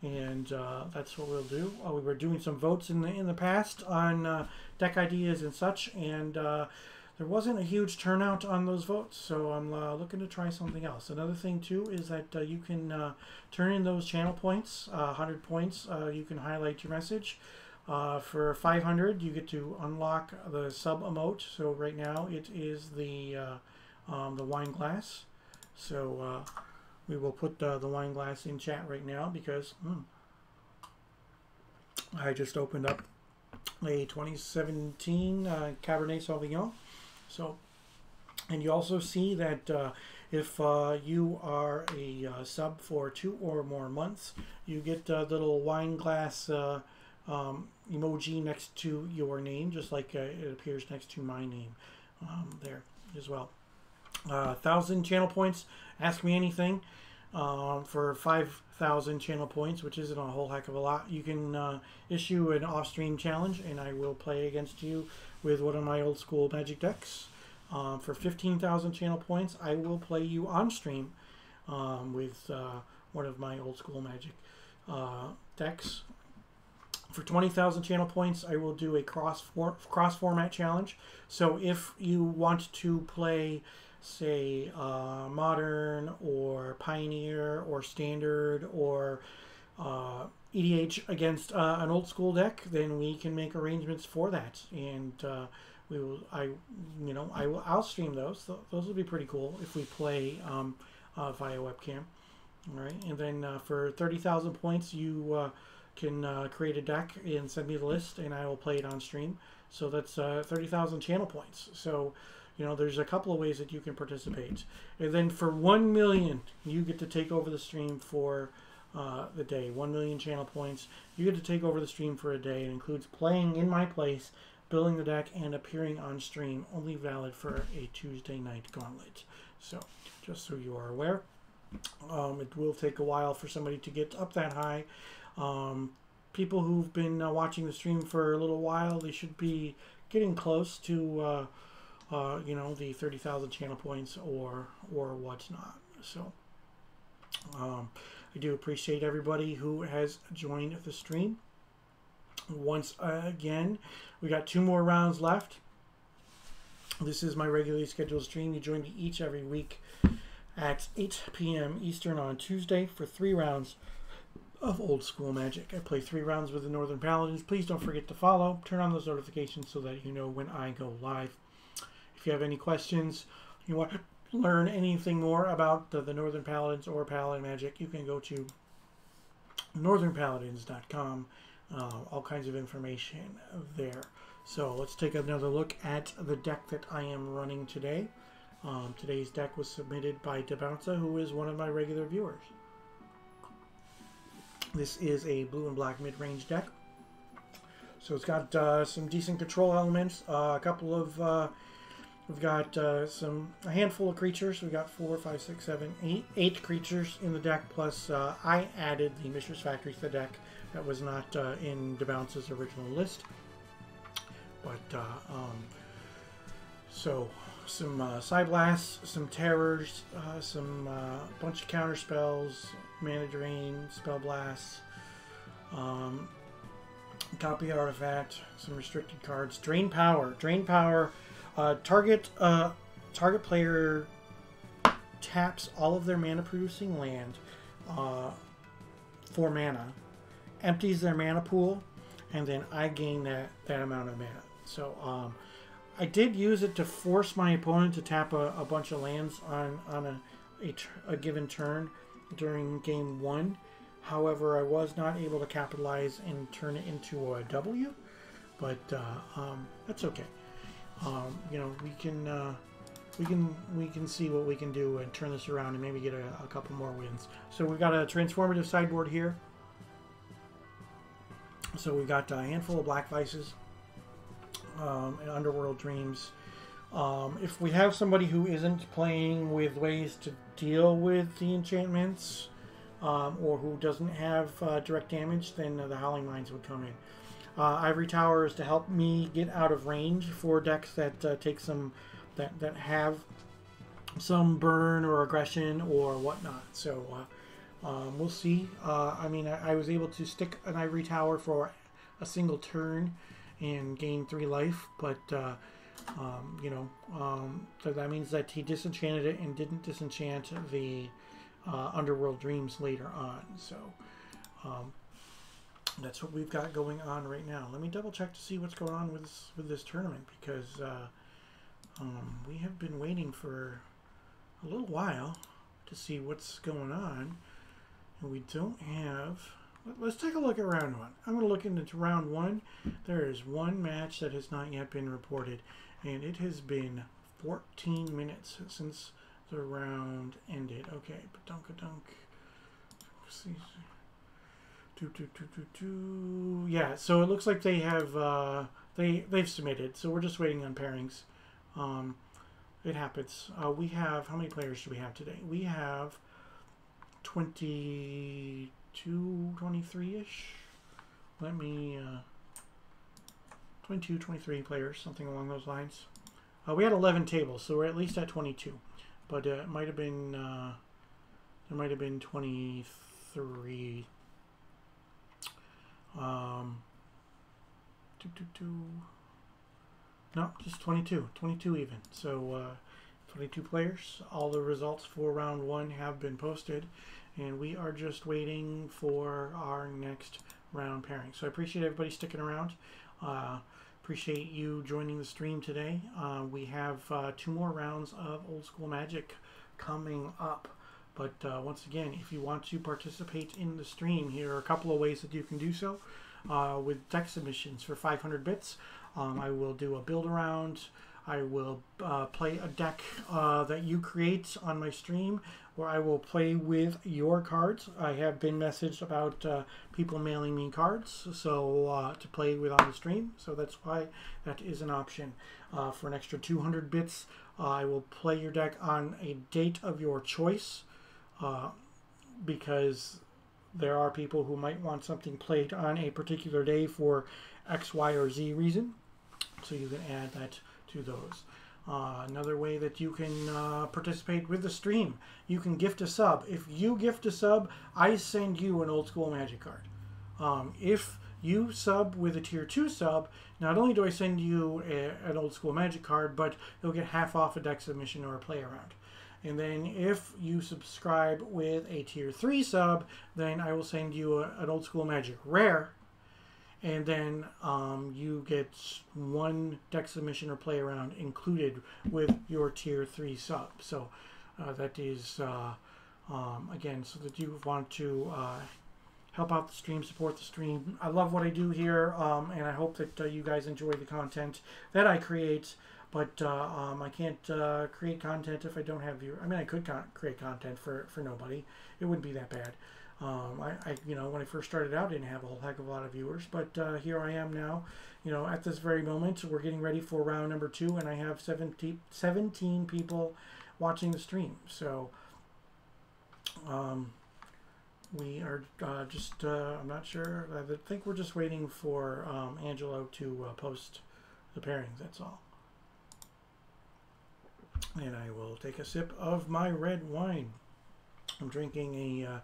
And that's what we'll do. We were doing some votes in the past on deck ideas and such, and there wasn't a huge turnout on those votes, so I'm looking to try something else. Another thing too is that you can turn in those channel points, 100 points. You can highlight your message. For 500, you get to unlock the sub emote. So right now it is the wine glass. So we will put the wine glass in chat right now, because I just opened up a 2017 Cabernet Sauvignon. So, and you also see that if you are a sub for 2 or more months, you get a little wine glass emoji next to your name, just like it appears next to my name there as well. 1,000 channel points. Ask me anything. For 5,000 channel points, which isn't a whole heck of a lot, you can issue an off-stream challenge, and I will play against you with one of my old school Magic decks. For 15,000 channel points, I will play you on stream with one of my old school Magic decks. For 20,000 channel points, I will do a cross format challenge. So if you want to play, say, Modern or Pioneer or Standard or EDH against an old school deck, then we can make arrangements for that, and I'll stream those. Those will be pretty cool if we play via webcam. All right, and then for 30,000 points, you can create a deck and send me the list, and I will play it on stream. So that's 30,000 channel points. So, you know, there's a couple of ways that you can participate. And then for 1 million, you get to take over the stream for the day. 1 million channel points. You get to take over the stream for a day. It includes playing in my place, building the deck, and appearing on stream. Only valid for a Tuesday night gauntlet. So, just so you are aware, it will take a while for somebody to get up that high. People who've been watching the stream for a little while, they should be getting close to you know, the 30,000 channel points or what's not. So I do appreciate everybody who has joined the stream. Once again, we got 2 more rounds left. This is my regularly scheduled stream. You join me each every week at 8 p.m. Eastern on Tuesday for 3 rounds of old school Magic. I play 3 rounds with the Northern Paladins. Please don't forget to follow. Turn on those notifications so that you know when I go live. If you have any questions, you want to learn anything more about the Northern Paladins or Paladin Magic, you can go to northernpaladins.com. All kinds of information there. So let's take another look at the deck that I am running today. Today's deck was submitted by Debounce, who is one of my regular viewers. This is a blue and black mid-range deck. So it's got some decent control elements, a couple of we've got a handful of creatures. We've got 4, 5, 6, 7, 8 creatures in the deck, plus I added the Mishra's Factory to the deck that was not in Debounce's original list. But so some Psyblasts, some Terrors, some bunch of counter spells, Mana Drain, Spell Blasts, Copy Artifact, some restricted cards, Drain Power. Target player taps all of their mana producing land for mana, empties their mana pool, and then I gain that amount of mana. So I did use it to force my opponent to tap a bunch of lands on a given turn during game 1. However, I was not able to capitalize and turn it into a W, but that's okay. You know, we can see what we can do and turn this around and maybe get a couple more wins. So we've got a transformative sideboard here. So we've got a handful of Black Vices, and Underworld Dreams. If we have somebody who isn't playing with ways to deal with the enchantments, or who doesn't have direct damage, then the Howling Mines would come in. Ivory Tower is to help me get out of range for decks that take some that have some burn or aggression or whatnot. So we'll see. I mean, I was able to stick an Ivory Tower for a single turn and gain 3 life, but you know, so that means that he disenchanted it and didn't disenchant the Underworld Dreams later on. So that's what we've got going on right now. Let me double check to see what's going on with this tournament, because we have been waiting for a little while to see what's going on, and we don't have. Let's take a look at round 1. I'm going to look into round 1. There is one match that has not yet been reported, and it has been 14 minutes since the round ended. Okay, badunk. See. Yeah, so it looks like they have they've submitted. So we're just waiting on pairings. It happens. We have, how many players do we have today? We have 22, 23-ish. Let me 22, 23 players, something along those lines. We had 11 tables, so we're at least at 22. But it might have been there might have been 23. No, just 22 even. So 22 players. All the results for round 1 have been posted, and we are just waiting for our next round pairing. So I appreciate everybody sticking around. Appreciate you joining the stream today. We have 2 more rounds of Old School Magic coming up. But once again, if you want to participate in the stream, here are a couple of ways that you can do so. With deck submissions for 500 bits, I will do a build around. I will play a deck that you create on my stream, where I will play with your cards. I have been messaged about people mailing me cards, so to play with on the stream. So that's why that is an option. For an extra 200 bits, I will play your deck on a date of your choice. Because there are people who might want something played on a particular day for X, Y, or Z reason. So you can add that to those. Another way that you can participate with the stream, you can gift a sub. If you gift a sub, I send you an Old School Magic card. If you sub with a tier 2 sub, not only do I send you an Old School Magic card, but you'll get half off a deck submission or a play around. And then if you subscribe with a tier 3 sub, then I will send you an Old School Magic rare. And then you get 1 deck submission or play around included with your tier 3 sub. So that is, again, so that you want to help out the stream, support the stream. I love what I do here, and I hope that you guys enjoy the content that I create. But I can't create content if I don't have viewers. I mean, I could create content for nobody. It wouldn't be that bad. You know, when I first started out, I didn't have a whole heck of a lot of viewers. But here I am now. You know, at this very moment, we're getting ready for round number 2, and I have 17 people watching the stream. So we are just, I'm not sure. I think we're just waiting for Angelo to post the pairings. That's all. And I will take a sip of my red wine. I'm drinking a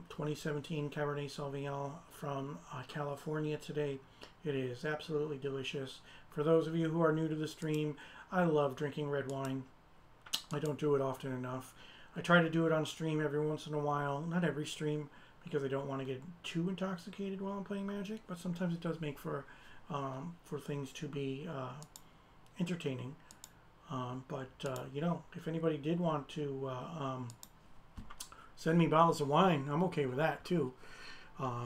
2017 Cabernet Sauvignon from California today. It is absolutely delicious. For those of you who are new to the stream, I love drinking red wine. I don't do it often enough. I try to do it on stream every once in a while. Not every stream, because I don't want to get too intoxicated while I'm playing Magic, but sometimes it does make for things to be entertaining. But you know, if anybody did want to Send me bottles of wine. I'm okay with that too.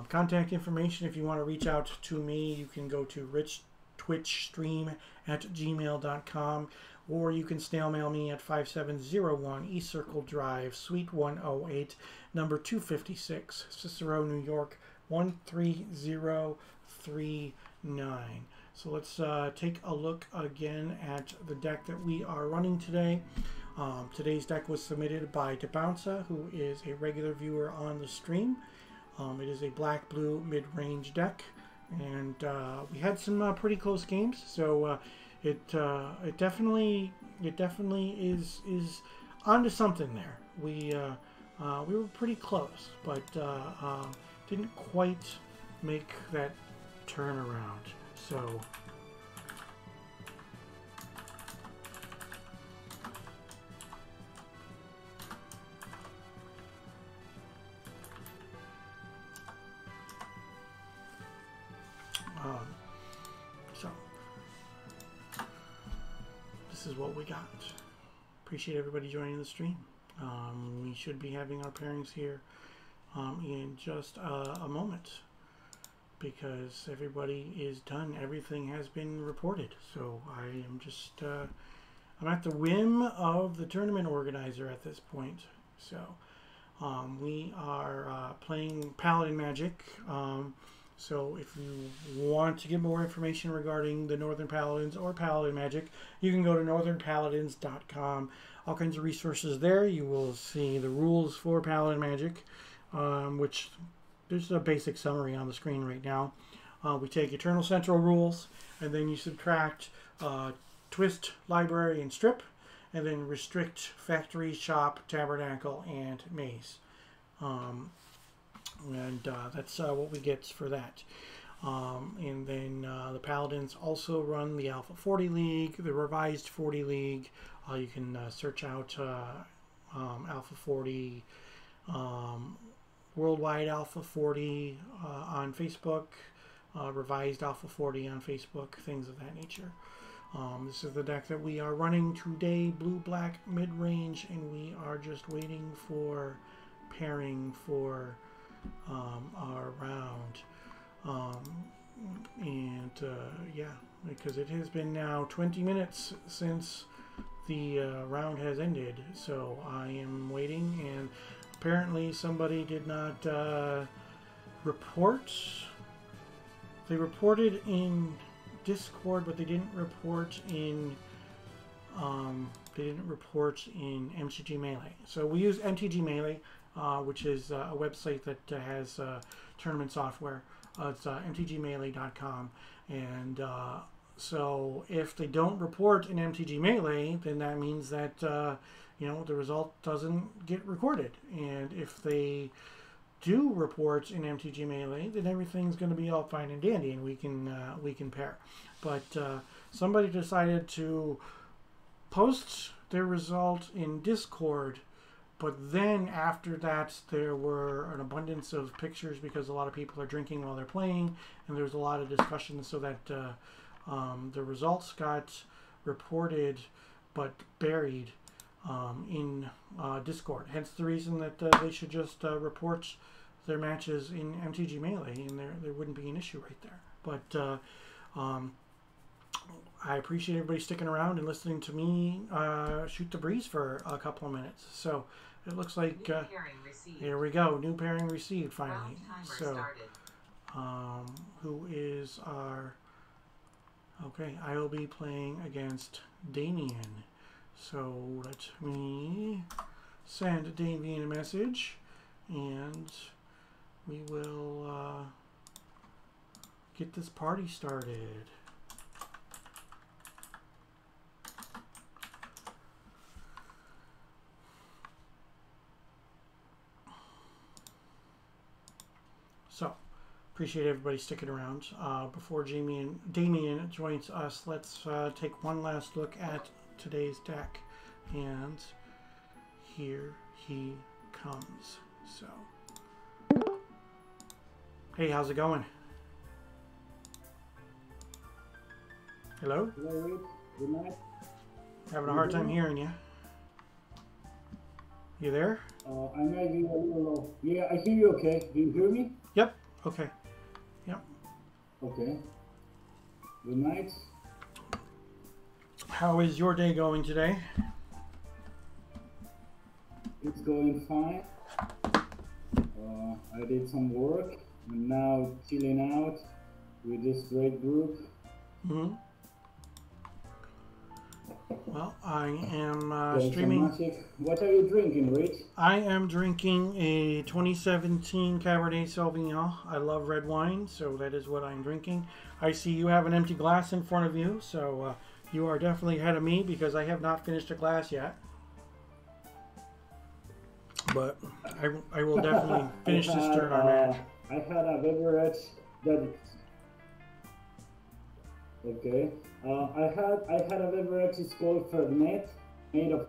Contact information, if you want to reach out to me, you can go to richtwitchstream@gmail.com, or you can snail mail me at 5701 East Circle Drive, Suite 108, number 256, Cicero, New York 13039. So let's take a look again at the deck that we are running today. Today's deck was submitted by Debounce, who is a regular viewer on the stream. It is a black-blue mid-range deck, and we had some pretty close games. So it definitely is onto something there. We were pretty close, but didn't quite make that turnaround. So. This is what we got. Appreciate everybody joining the stream. We should be having our pairings here in just a moment, because everybody is done. Everything has been reported. So I am just I'm at the whim of the tournament organizer at this point. So we are playing Paladin Magic. So if you want to get more information regarding the Northern Paladins or Paladin Magic, you can go to northernpaladins.com. All kinds of resources there. You will see the rules for Paladin Magic, which there's a basic summary on the screen right now. We take Eternal Central rules, and then you subtract Twist, Library, and Strip, and then restrict Factory, Shop, Tabernacle, and Maze. And that's what we get for that. And then the Paladins also run the Alpha 40 League, the revised 40 League. You can search out Alpha 40, Worldwide Alpha 40 on Facebook, revised Alpha 40 on Facebook, things of that nature. This is the deck that we are running today, blue-black mid-range, and we are just waiting for pairing for our round. Yeah, because it has been now 20 minutes since the round has ended, so I am waiting, and apparently somebody did not report. They reported in Discord, but they didn't report in MTG Melee. So we use MTG Melee, which is a website that has tournament software. It's mtgmelee.com, and so if they don't report in MTG Melee, then that means that the result doesn't get recorded. And if they do report in MTG Melee, then everything's going to be all fine and dandy, and we can pair. But somebody decided to post their result in Discord. But then after that, there were an abundance of pictures because a lot of people are drinking while they're playing, and there was a lot of discussion, so that the results got reported but buried in Discord. Hence the reason that they should just report their matches in MTG Melee, and there wouldn't be an issue right there. But I appreciate everybody sticking around and listening to me shoot the breeze for a couple of minutes. So it looks like here we go. New pairing received finally. So who is our... Okay, I will be playing against Damien. So let me send Damien a message, and we will get this party started. So, appreciate everybody sticking around. Before Damien joins us, let's take one last look at today's deck, and here he comes. So, hey, how's it going? Hello? Hello, good night. Having a hard time hearing you. You there? I might be a little low. Yeah, I hear you okay. Do you hear me? Yep. Okay. Yep. Okay. Good night. How is your day going today? It's going fine. I did some work. I'm now chilling out with this great group. Mm-hmm. Well, I am Playing streaming. some magic. What are you drinking, Rich? I am drinking a 2017 Cabernet Sauvignon. I love red wine, so that is what I'm drinking. I see you have an empty glass in front of you, so you are definitely ahead of me because I have not finished a glass yet. But I will definitely finish this during our match. I had a beverage that. Okay. I had a beverage. It's called Fernet, made of.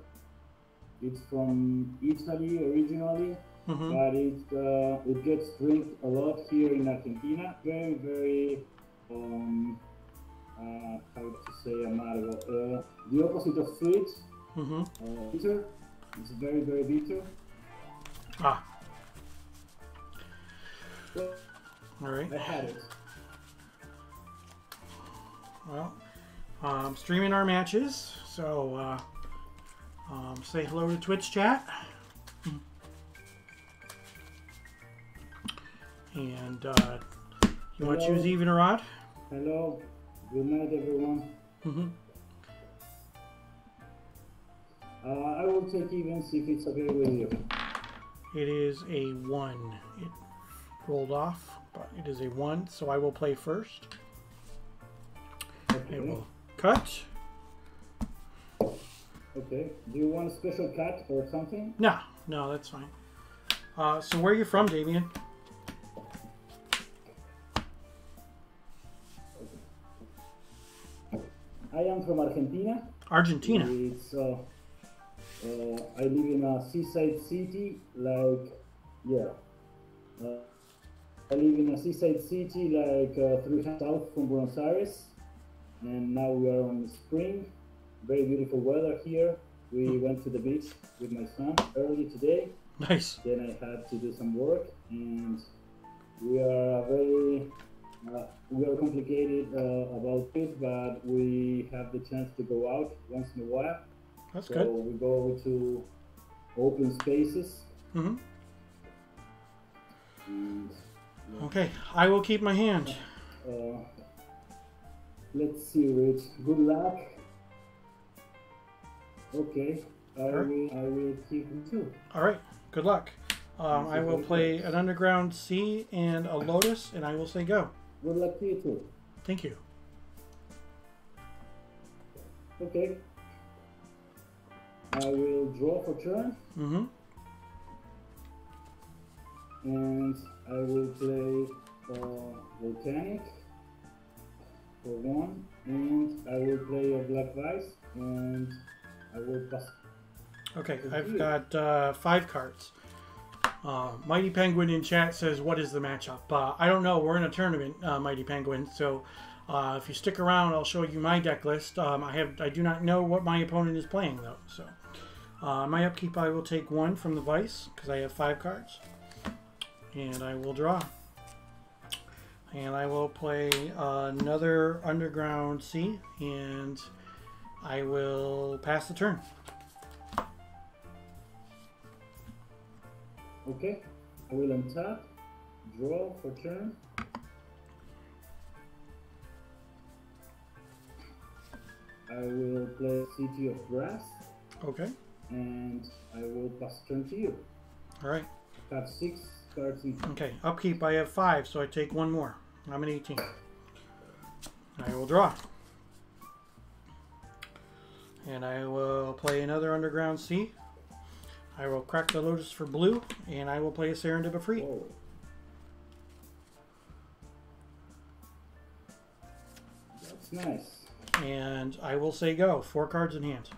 It's from Italy originally, but it gets drink a lot here in Argentina. Very very how to say amargo. The opposite of sweet. Bitter. It's very very bitter. Ah. All right. I had it. Well, streaming our matches, so say hello to Twitch chat. And you want to choose even or odd? Hello. Good night, everyone. I will take evens if it's okay with you. It is a 1. It rolled off, but it is a 1, so I will play first. Okay. I will cut. Okay. Do you want a special cut or something? No, that's fine. So where are you from, Damien? I am from Argentina. Argentina. It's I live in a seaside city, like I live in a seaside city like 3 hours south from Buenos Aires, and now we are on spring. Very beautiful weather here. We went to the beach with my son early today. Nice. Then I had to do some work, and we are complicated about it, but we have the chance to go out once in a while. That's so good. We go to open spaces. And, Okay, I will keep my hand. Let's see, Rich. Good luck. Okay, I will keep you too. All right, good luck. I will play an Underground Sea and a Lotus, and I will say go. Good luck to you too. Thank you. Okay. I will draw for turn. And I will play Volcanic for 1, and I will play a Black Vice, and I will pass. Okay, I've got 5 cards. Mighty Penguin in chat says, "What is the matchup?" I don't know. We're in a tournament, Mighty Penguin. So if you stick around, I'll show you my deck list. I do not know what my opponent is playing though. So my upkeep, I will take 1 from the Vice because I have 5 cards, and I will draw. And I will play another Underground Sea, and I will pass the turn. Okay, I will untap, draw for turn. I will play City of Brass. Okay. And I will pass turn to you. All right. Have 6 cards in. Okay, upkeep, I have 5, so I take 1 more. I'm at 18. I will draw. And I will play another Underground Sea. I will crack the Lotus for blue, and I will play a Serendib of Free. Whoa. That's nice. And I will say go. 4 cards in hand.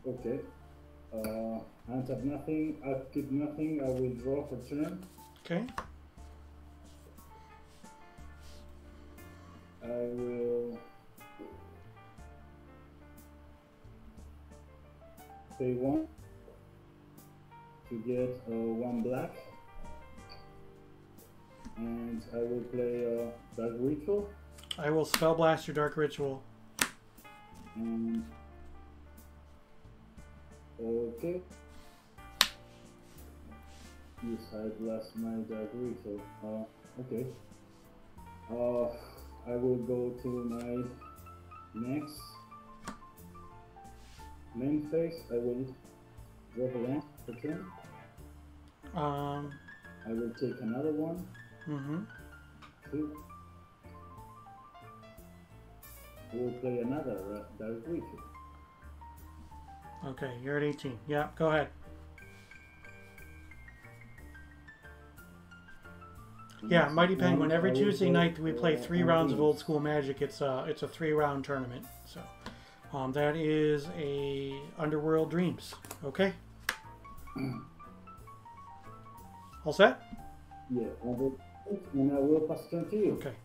Okay. Hands up nothing, upkeep nothing, I will draw for turn. Okay. I will pay 1 to get 1 black. And I will play Dark Ritual. I will spell blast your Dark Ritual. Okay. Yes, I blast my Dark Ritual. Okay. I will go to my next main phase. I will drop a land per turn. I will take another one. 2. I will play another Dark Ritual. Okay, you're at 18. Yeah, go ahead. Yeah, Mighty Penguin. Every Tuesday night we play 3 rounds of Old School Magic. It's a 3-round tournament. So that is a Underworld Dreams. Okay. All set? Yeah, and I will pass turn to you. Okay.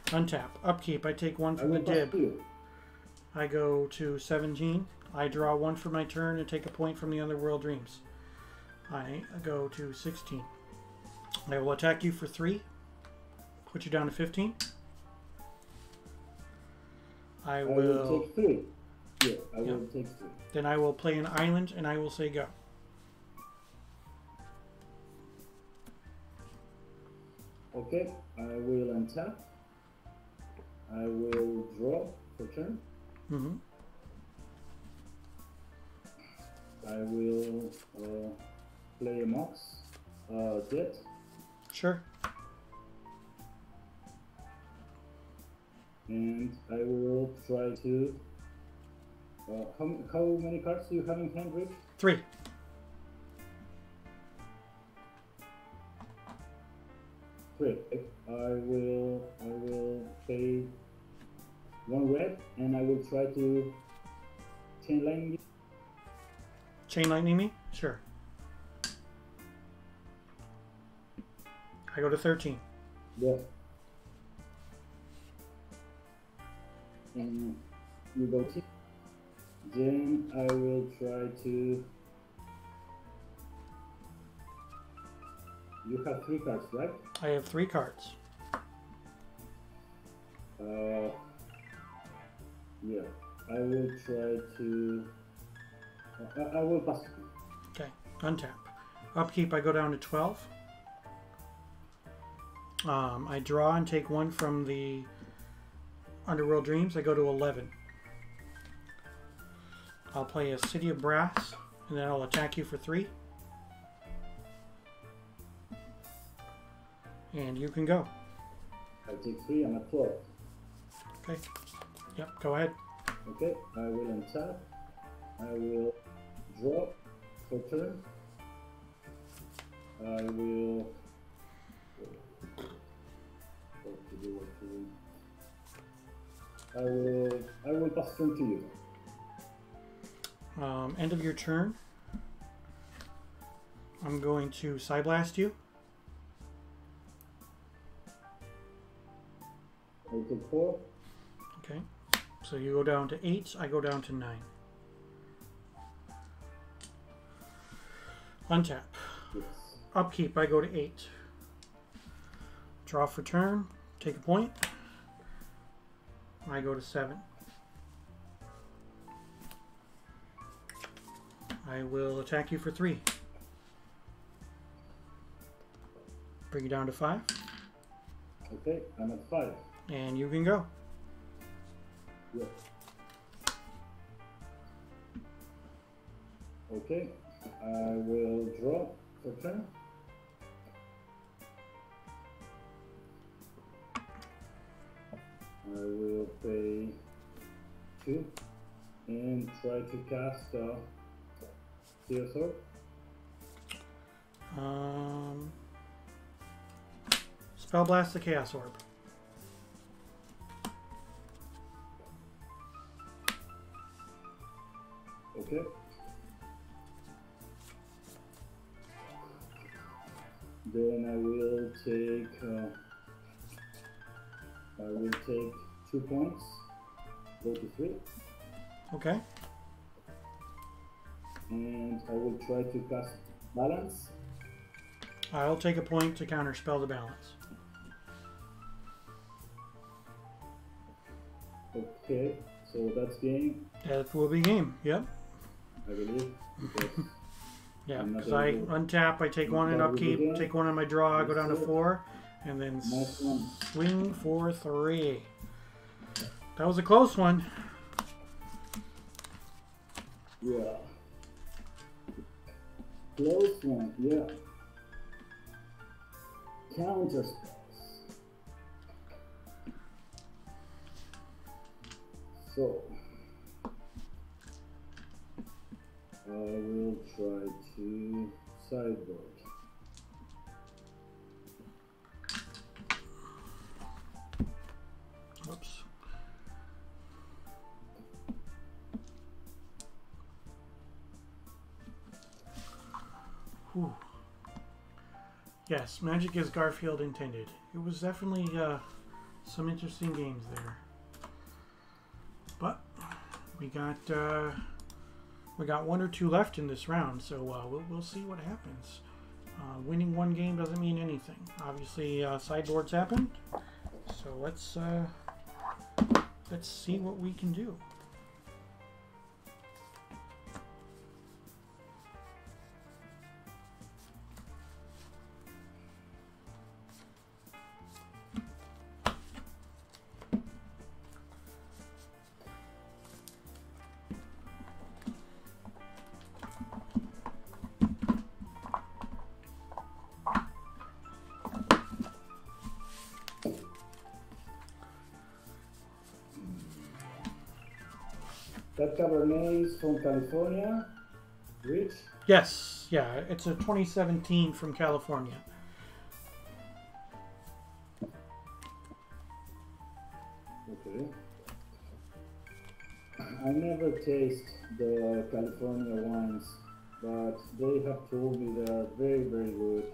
Untap. Upkeep. I take 1 from the dib. I go to 17. I draw 1 for my turn and take a point from the Underworld Dreams. I go to 16. I will attack you for 3. Put you down to 15. I will take 3. Yeah, I will take 3. Then I will play an island and I will say go. Okay, I will untap. I will draw for turn. I will play a Mox. Jet. Sure. And I will try to. How many cards do you have in hand, Rick? 3. Great. I will pay 1 red, and I will try to chain lightning you. Chain lightning me? Sure. I go to 13. Yeah. And you go to. Then I will try to. You have 3 cards, right? I have 3 cards. Yeah. I will try to. I will pass. Okay. Untap. Upkeep. I go down to 12. I draw and take 1 from the Underworld Dreams. I go to 11. I'll play a City of Brass, and then I'll attack you for 3. And you can go. I take 3. I'm at 12. Okay. Yep. Go ahead. Okay. I will untap. I will draw for turn. I will. I will pass turn to you. End of your turn. I'm going to Psyblast you. I take 4. Okay. So you go down to 8. I go down to 9. Untap. Yes. Upkeep. I go to 8. Draw for turn. Take a point. I go to 7. I will attack you for 3. Bring you down to 5. Okay, I'm at 5. And you can go. Yes. Okay, I will draw for turn. I will pay 2 and try to cast Chaos Orb. Spell Blast the Chaos Orb. Okay. Then I will take 2 points. Go to 3. Okay. and I will try to cast balance. I'll take a point to counterspell the balance. Okay, so that's game. That will be game. Yep. I believe. Because Yeah, I'm not because I able to- untap, I take one in That will be upkeep, game. take one on my draw, go down to That's it. 4, and then Nice one. swing for 3. That was a close one. Yeah. Close one, yeah. Counter spells. So I will try to sideboard. Whoops. Whew. Yes, Magic as Garfield intended. It was definitely some interesting games there. But we got one or two left in this round, so we'll see what happens. Winning one game doesn't mean anything. Obviously, sideboards happen, so let's see what we can do. That Cabernet is from California. Rich? Yes, yeah, it's a 2017 from California. Okay. I never taste the California wines, but they have told me they are very, very good.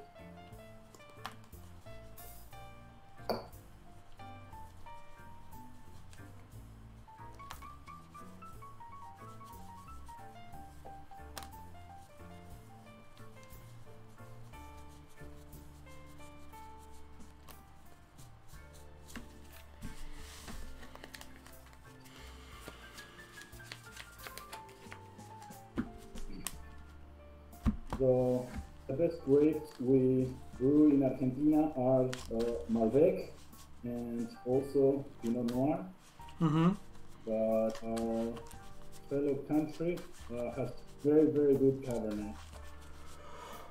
The best grapes we brew in Argentina are Malbec and also Pinot Noir. Mm-hmm. But our fellow country has very, very good Cabernet.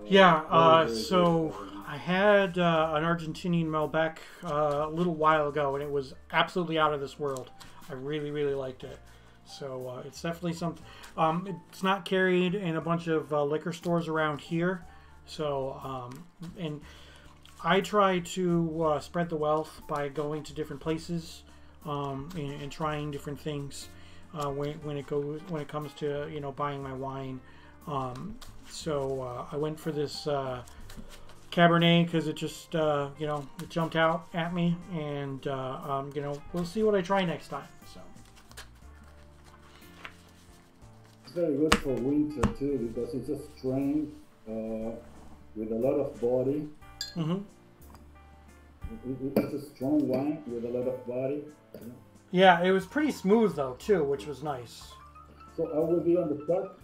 Yeah, very, very so good Cabernet. I had an Argentinian Malbec a little while ago, and it was absolutely out of this world. I really, really liked it. So it's definitely something. It's not carried in a bunch of liquor stores around here. So, and I try to spread the wealth by going to different places and trying different things when it comes to buying my wine. So I went for this Cabernet because it just it jumped out at me, and we'll see what I try next time. So. It's very good for winter too because it's a strain with a lot of body. Mm-hmm. It's a strong wine with a lot of body. Yeah, it was pretty smooth though too, which was nice. So I will be on the start.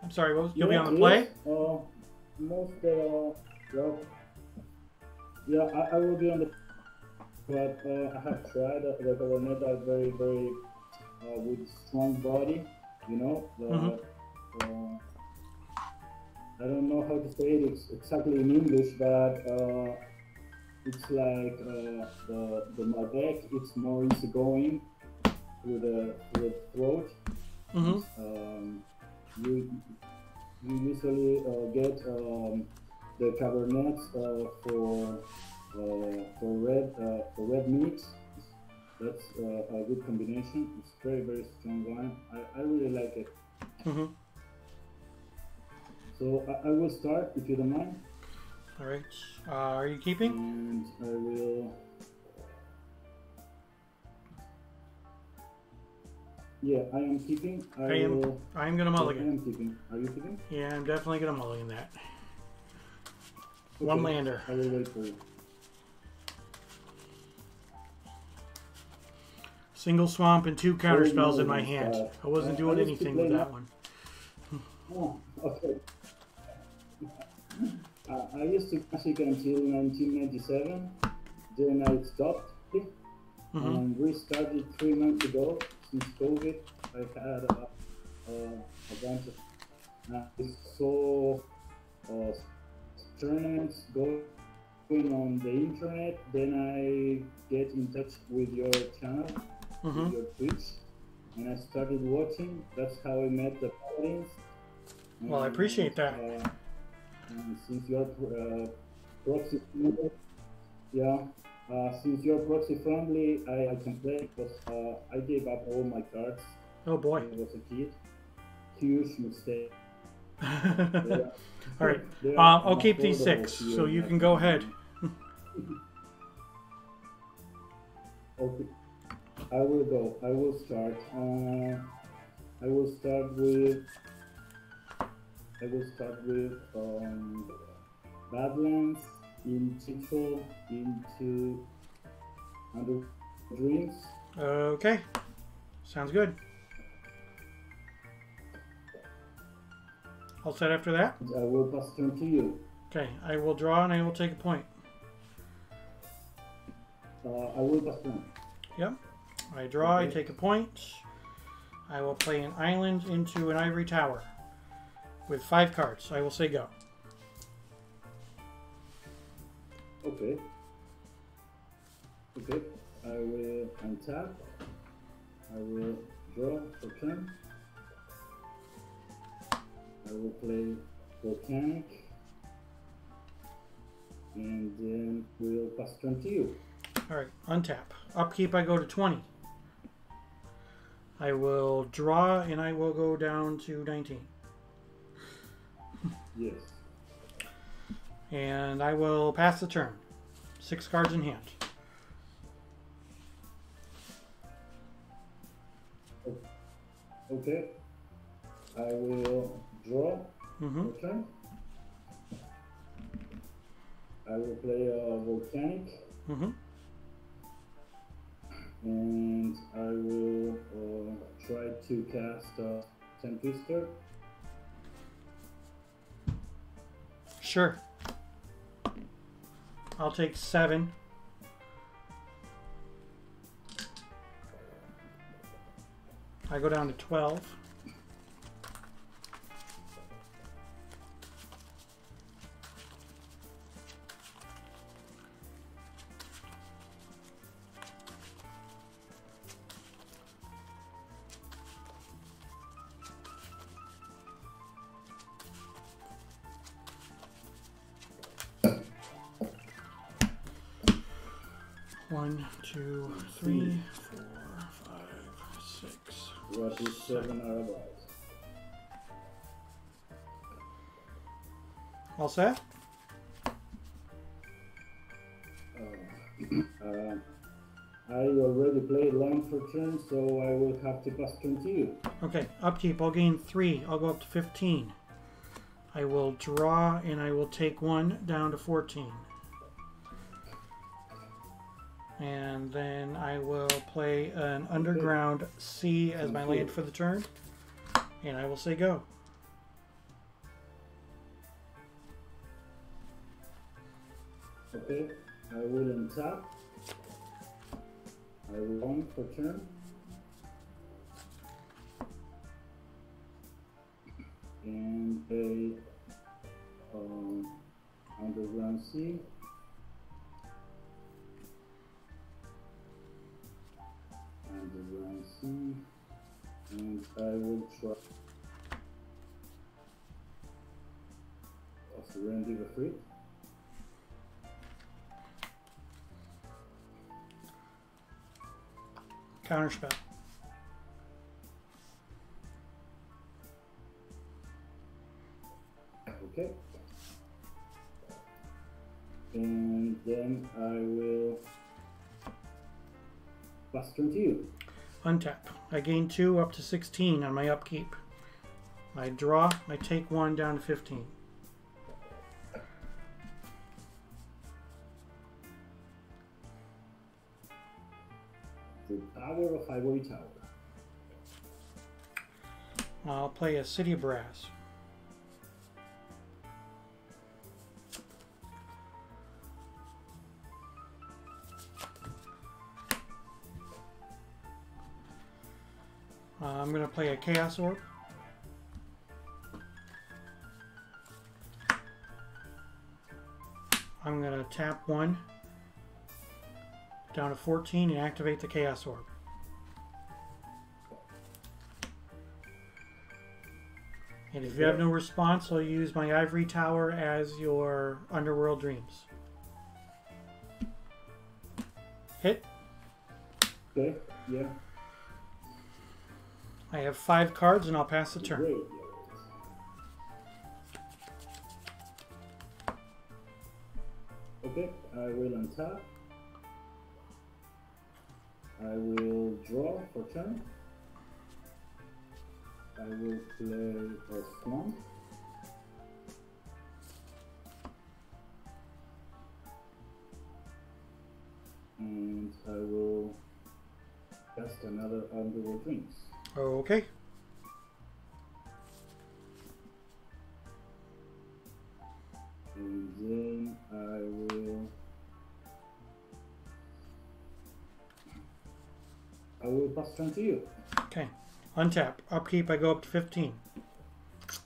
I'm sorry, you'll be on the play? I will be on the. But I have tried the Cabernet are very, very with strong body. I don't know how to say it exactly in English, but it's like the Malbec. It's more easygoing with the throat. Mm-hmm. You usually get the Cabernets for red meat. That's a good combination. It's very, very strong wine. I really like it. Mm-hmm. So I will start, if you don't mind. All right. Are you keeping? And I will. Yeah, I am keeping. I am gonna I mulligan. am keeping. Are you keeping? Yeah, I'm definitely gonna mulligan that. Okay. One lander. I will wait for you. Single swamp and 2 counter Oh, spells no, in my it's hand. bad. I wasn't I doing used to anything play with that one. Oh, okay. I used to Classic until 1997. Then I stopped and restarted 3 months ago. Since COVID, I had a bunch of I saw tournaments going on the internet. Then I get in touch with your channel, with your Twitch, and I started watching. That's how I met the Paladins. Well, I appreciate that. And since you're proxy friendly, yeah, since you're proxy friendly, I can play because I gave up all my cards Oh boy. when I was a kid. Huge mistake. All right. I'll keep these 6, so you can go ahead. Okay. I will go. I will start. I will start with. Badlands, in Chicho, into Under Dreams. Okay. Sounds good. All set after that? I will pass turn to you. Okay. I will draw and I will take a point. I will pass turn. Yep. I draw, I take a point. I will play an island into an ivory tower with 5 cards. I will say go. Okay. Okay. I will untap. I will draw for turn. I will play Volcanic. And then we'll pass turn to you. Alright, untap. Upkeep, I go to 20. I will draw and I will go down to 19. Yes. And I will pass the turn. 6 cards in hand. Okay. I will draw for turn. I will play a Volcanic. And I will try to cast a Tempester. Sure. I'll take 7. I go down to 12. One, two, three, 4, 5, 6. What is 7 are about? All set? I already played land for turn, so I will have to pass turn to you. Okay, upkeep. I'll gain 3. I'll go up to 15. I will draw and I will take 1 down to 14. And then I will play an Underground Sea as my land for the turn. And I will say go. Okay, I will untap. I will on for turn. And play Underground Sea. Underground Sea. And I will try of Randy the Free. Counterspell. Okay. And then I will pass turn to you. Untap. I gain 2 up to 16 on my upkeep. I draw, I take 1 down to 15. The Power of Ivory Tower. I'll play a City of Brass. I'm going to play a Chaos Orb. I'm going to tap 1 down to 14 and activate the Chaos Orb. And if you have no response, I'll use my Ivory Tower as your Underworld Dreams. Hit. Okay, yeah. I have 5 cards and I'll pass the turn. Great. Okay, I will untap. I will draw for turn. I will play a Swamp. And I will cast another Underworld Dreams. Okay. And then I will pass turn to you. Okay. Untap. Upkeep, I go up to 15.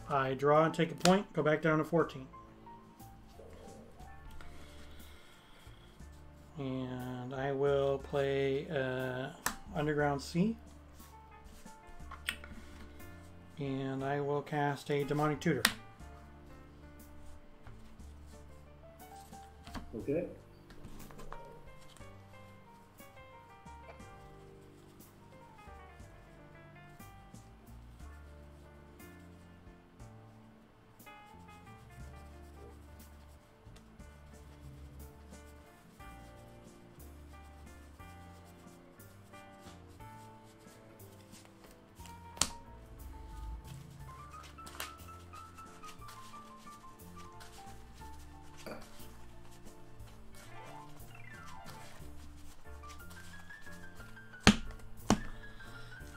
I draw and take a point, go back down to 14. And I will play Underground Sea. And I will cast a Demonic Tutor. Okay.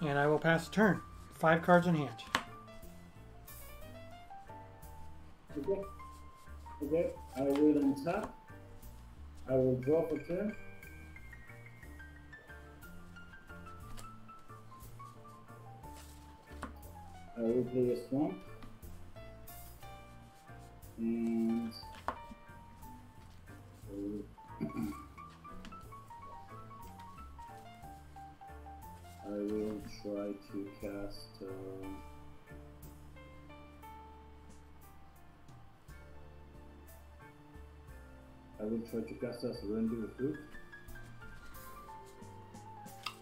And I will pass the turn. 5 cards in hand. Okay. Okay. I will untap. I will draw for turn. I will play a Swamp. And I will try to cast a Surrender of Fruit.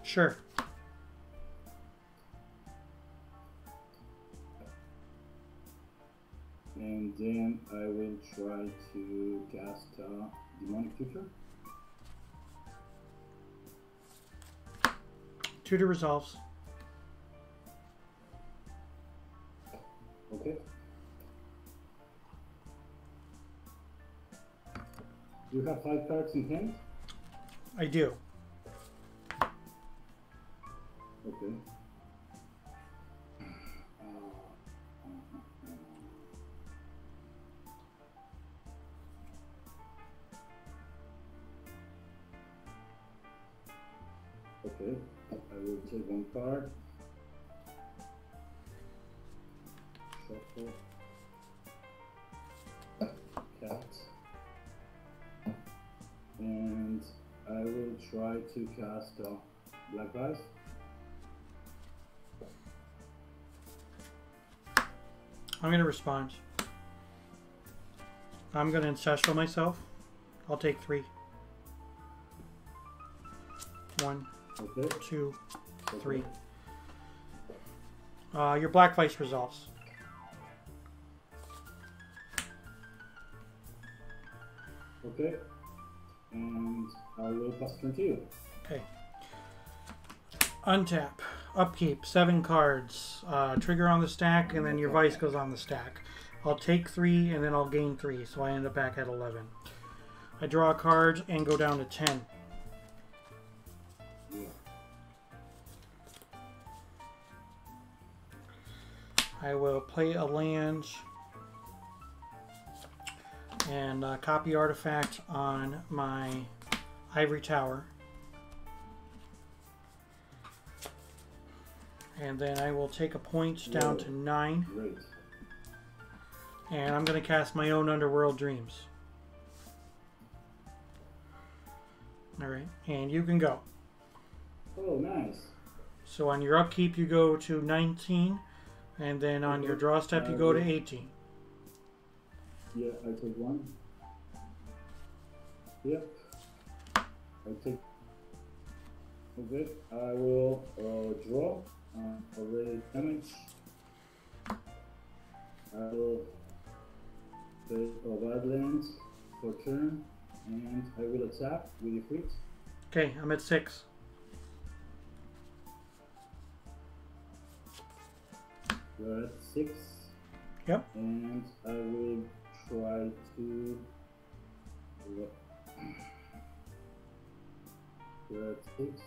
Sure. And then I will try to cast Demonic Tutor. Tutor resolves. Okay. You have 5 cards in hand? I do. Okay. Okay, I will take 1 card. Shuffle. Cat. And I will try to cast Black Eyes. I'm going to respond. I'm going to Ancestral myself. I'll take 3. 1, Okay. 2, 3. Your Black Vice resolves. Okay. And I will pass turn to you. Okay. Untap. upkeep, 7 cards. Trigger on the stack, and then your Vice goes on the stack. I'll take 3, and then I'll gain 3, so I end up back at 11. I draw a card and go down to 10. I will play a land and copy artifact on my Ivory Tower. And then I will take a point down to 9. Great. And I'm going to cast my own Underworld Dreams. Alright, and you can go. Oh, nice. So on your upkeep you go to 19, and then on your draw step you go to 18. Yeah, I take 1. Yep. I take... Okay, I will draw. Already damage. I will take a Wildlands for turn, and I will attack with the crit. Okay, I'm at 6. You're at 6. Yep. And I will try to... You're at 6.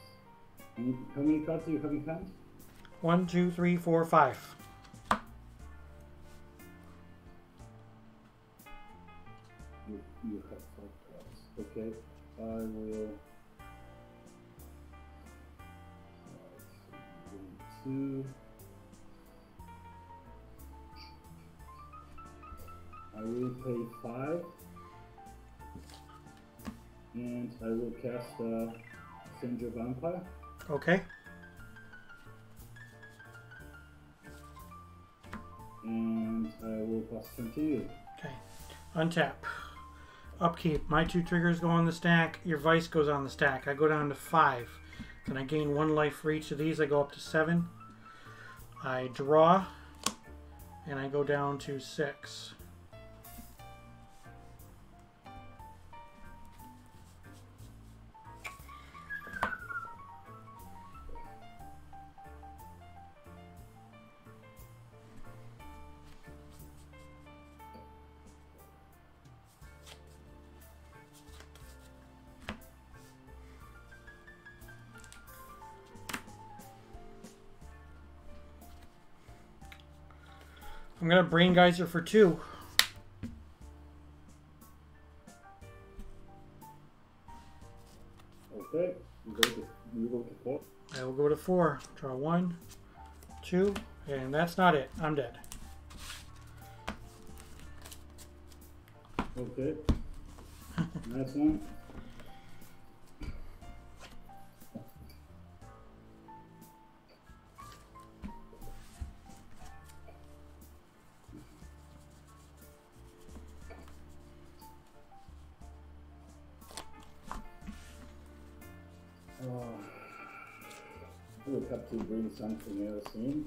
How many cards do you have in hand? 1, 2, 3, 4, 5. You have 5 cards. Okay, I will... 2. I will pay 5. And I will cast Stranger Vampire. Okay. And I will pass turn to you. Okay. Untap. Upkeep. My 2 triggers go on the stack. Your Vice goes on the stack. I go down to 5. Then I gain 1 life for each of these. I go up to 7. I draw. And I go down to 6. I'm going to Brain Geyser for 2. Okay, you go to 4. I will go to 4. Draw 1, 2, and that's not it. I'm dead. Okay. Nice one. I would have to bring something else in.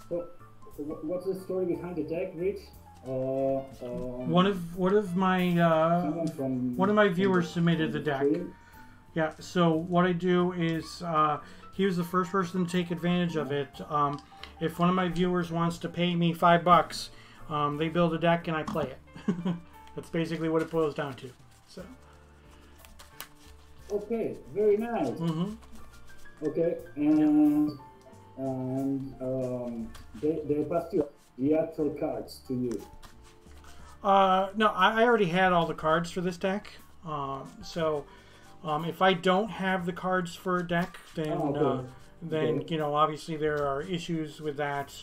So, what's the story behind the deck, Rich? One of my viewers submitted the deck. Yeah. So what I do is he was the first person to take advantage of it. If one of my viewers wants to pay me $5, they build a deck and I play it. That's basically what it boils down to. So. Okay. Very nice. Mm-hmm. Okay, and they pass you the actual cards to you. No, I already had all the cards for this deck. If I don't have the cards for a deck, then you know, obviously there are issues with that.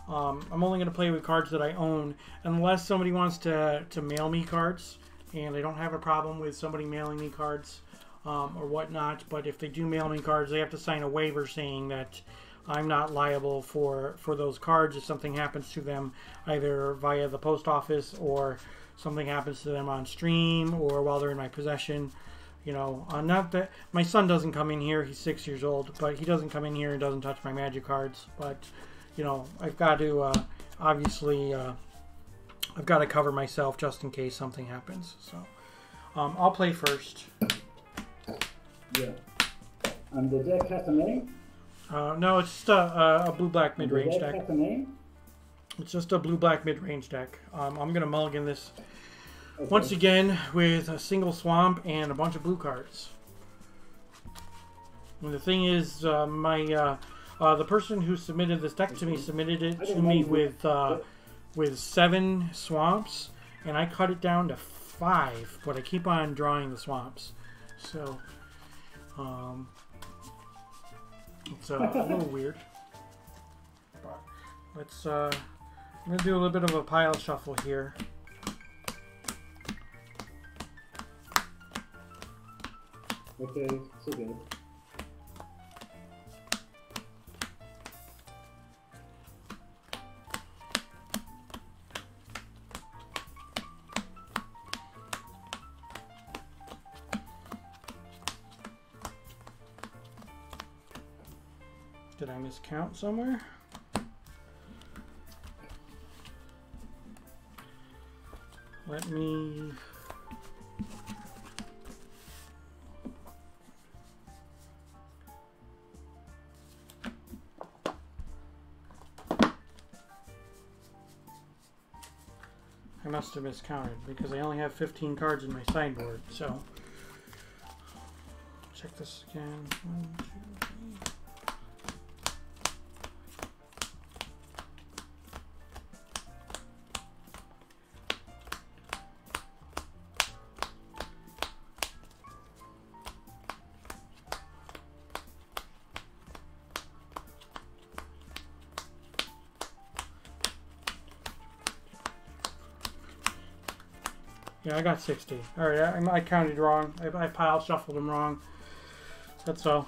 I'm only going to play with cards that I own, unless somebody wants to mail me cards, and I don't have a problem with somebody mailing me cards or whatnot. But if they do mail me cards, they have to sign a waiver saying that I'm not liable for those cards if something happens to them, either via the post office or something happens to them on stream or while they're in my possession. You know, not that my son doesn't come in here. He's 6 years old, but he doesn't come in here and doesn't touch my Magic cards. But you know, I've got to obviously I've got to cover myself just in case something happens. So I'll play first. Yeah. And the deck has a name? No, it's just a blue-black mid-range deck. Has a name? It's just a blue-black mid-range deck. I'm going to mulligan this once again with a single swamp and a bunch of blue cards. And the thing is, the person who submitted this deck to me submitted it to me with 7 swamps, and I cut it down to 5, but I keep on drawing the swamps. So, it's a little weird. But let's, I'm going to do a little bit of a pile shuffle here. Okay, so good. Did I miscount somewhere? Let me... I must have miscounted because I only have 15 cards in my sideboard, so... Check this again. 1, 2, 3... Yeah, I got 60. Alright, I counted wrong. I pile shuffled them wrong. That's all.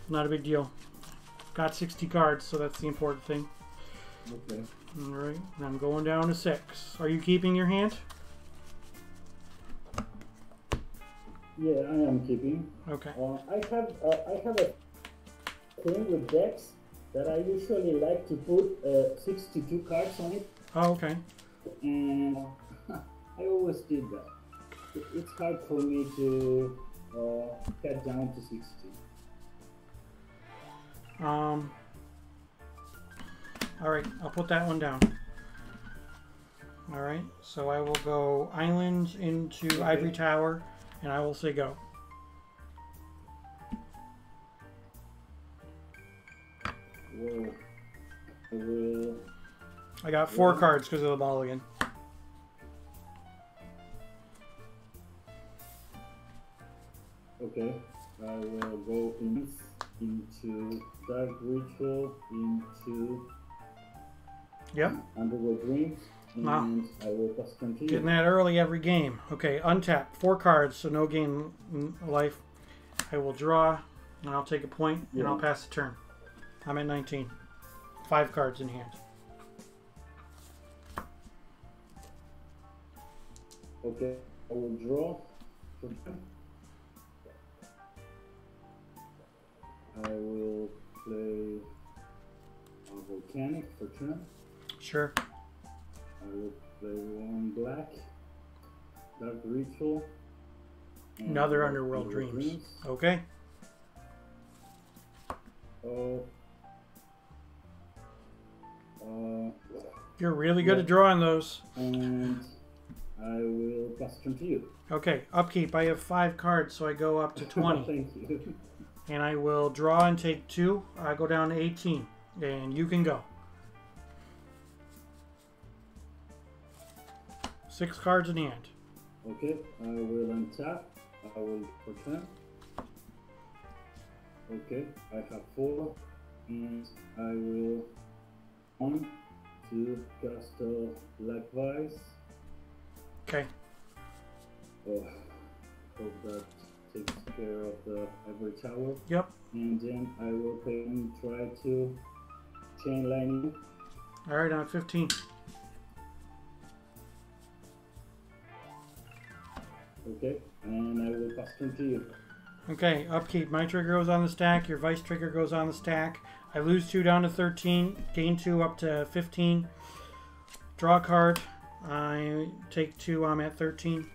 Not a big deal. Got 60 cards, so that's the important thing. Okay. Alright, and I'm going down to 6. Are you keeping your hand? Yeah, I am keeping. Okay. I have a thing with decks that I usually like to put 62 cards on it. Oh, okay. And I always did that. It's hard for me to cut down to 60. Alright, I'll put that one down. Alright, so I will go islands into Ivory Tower, and I will say go. Whoa. I will... I got 4 cards because of the mulligan. Okay, I will go into Dark Ritual, into Underworld Dreams, and I will pass turn to you. Getting that early every game. Okay, untap. 4 cards, so no gain life. I will draw, and I'll take a point, and I'll pass the turn. I'm at 19. 5 cards in hand. Okay, I will draw. I will play a Volcanic for turn. Sure. I will play 1 black, Dark Ritual. Another Underworld Dreams. Okay. You're really good at drawing those. And I will pass turn to you. Okay, upkeep. I have 5 cards, so I go up to 20. Thank you. And I will draw and take 2. I go down to 18. And you can go. 6 cards in hand. Okay, I will untap. I will return. Okay, I have 4, and I will 1 to cast likewise. Okay. Oh, hope that takes care of the ivory tower. Yep. And then I will pay and try to chain lightning. All right, I'm at 15. Okay, and I will pass turn to you. Okay, upkeep. My trigger goes on the stack. Your vice trigger goes on the stack. I lose 2 down to 13. Gain 2 up to 15. Draw a card. I take 2. I'm at 13.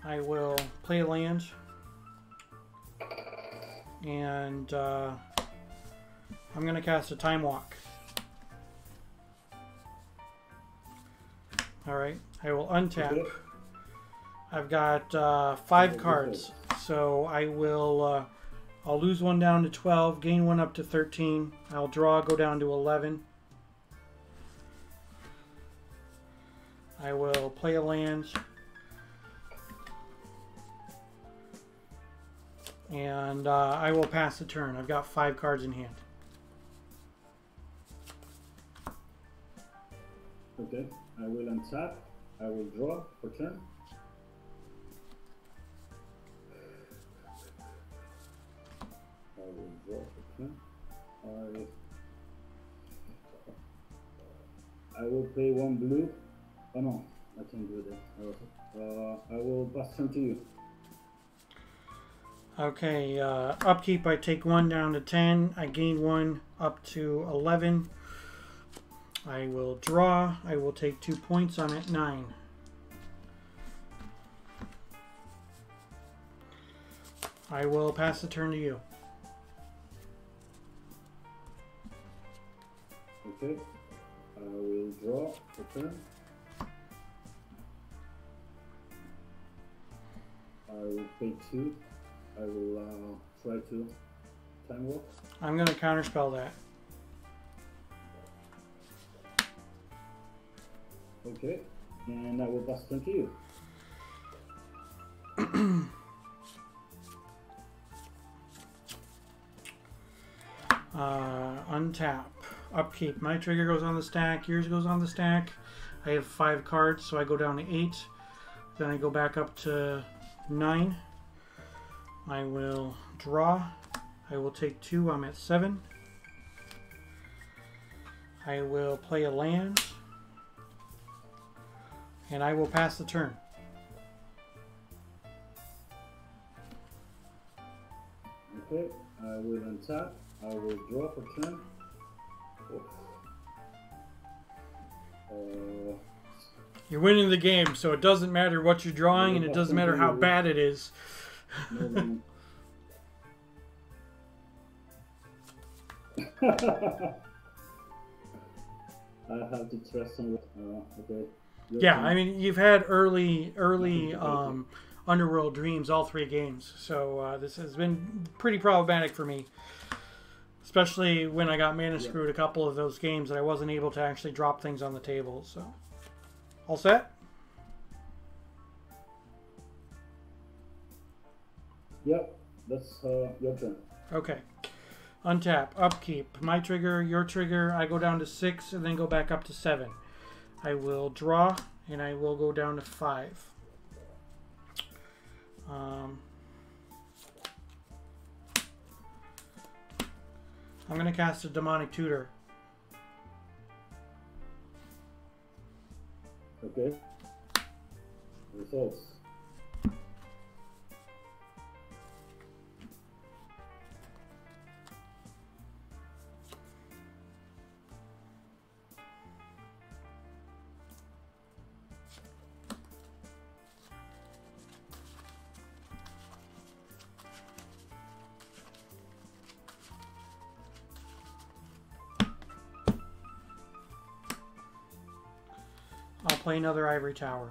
I will play a land. And I'm going to cast a Time Walk. Alright, I will untap. Okay. I've got 5 cards, so I will, I'll lose 1 down to 12, gain 1 up to 13. I'll draw, go down to 11. I will play a land. And I will pass the turn. I've got 5 cards in hand. Okay, I will untap. I will draw for turn. I will draw for turn. I will pay 1 blue. Oh no, I can't do that. I will pass turn to you. Okay, upkeep, I take 1 down to 10. I gain 1 up to 11. I will draw. I will take 2 points. I'm at 9. I will pass the turn to you. Okay, I will draw for turn. I will pay 2. I will try to time walk. I'm going to counterspell that. Okay, and I will pass turn to you. Untap. Upkeep. My trigger goes on the stack. Yours goes on the stack. I have 5 cards, so I go down to 8. Then I go back up to 9. I will draw. I will take 2. I'm at 7. I will play a land. And I will pass the turn. Okay, I will untap. I will draw for turn. You're winning the game, so it doesn't matter what you're drawing, and it doesn't matter how bad it is. No, I have to trust on. Okay. Yeah, I mean, you've had early Underworld Dreams all 3 games, so this has been pretty problematic for me. Especially when I got mana screwed a couple of those games that I wasn't able to actually drop things on the table. So, all set? Yep, that's your turn. Okay. Untap, upkeep. My trigger, your trigger. I go down to 6 and then go back up to 7. I will draw and I will go down to 5. I'm going to cast a Demonic Tutor. Okay. Results. I'll play another Ivory Tower.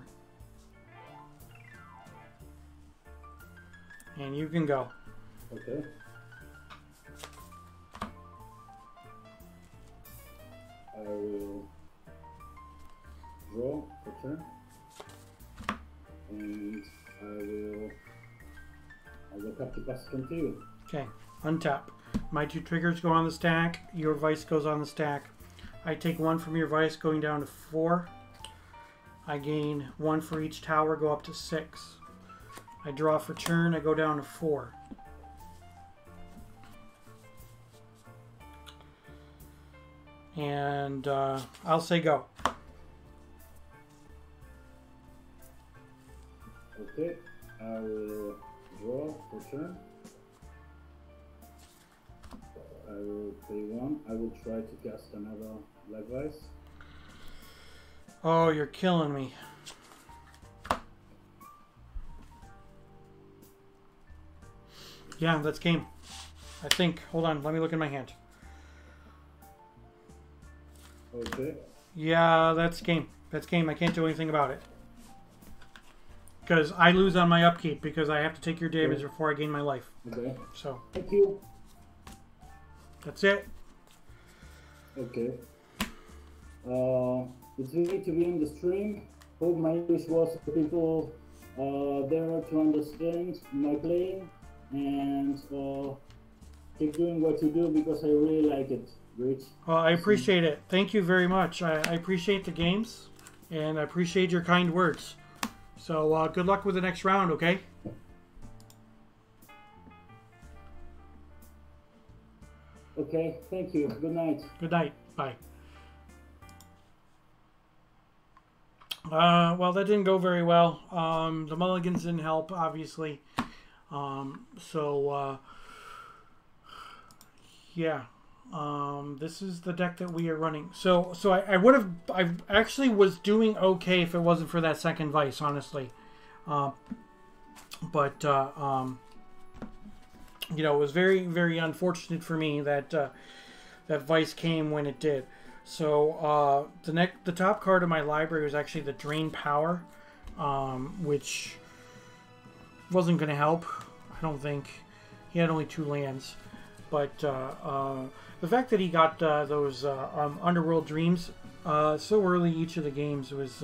And you can go. Okay. I will draw. for turn. And I will cast continue. Okay, untap. My 2 triggers go on the stack. Your Vice goes on the stack. I take 1 from your Vice, going down to 4. I gain 1 for each tower, go up to 6. I draw for turn, I go down to 4. And I'll say go. Okay, I will draw for turn. I will pay 1. I will try to cast another Black Vice. Oh, you're killing me. Yeah, that's game. I think. Hold on, let me look in my hand. Okay. Yeah, that's game. That's game. I can't do anything about it. Because I lose on my upkeep because I have to take your damage before I gain my life. Okay. So. Thank you. That's it. Okay. It's great to be in the stream. Hope my English was for people there to understand my playing, and keep doing what you do because I really like it, Rich. Well, I appreciate it. Thank you very much. I appreciate the games, and I appreciate your kind words. So good luck with the next round, okay? Okay, thank you. Good night. Good night. Bye. Well, that didn't go very well. The mulligans didn't help, obviously. Yeah. This is the deck that we are running. So I actually was doing okay if it wasn't for that second Vice, honestly. You know, it was very, very unfortunate for me that that Vice came when it did. So the top card of my library was actually the Drain Power, which wasn't going to help. I don't think. He had only 2 lands, but the fact that he got those Underworld Dreams so early each of the games was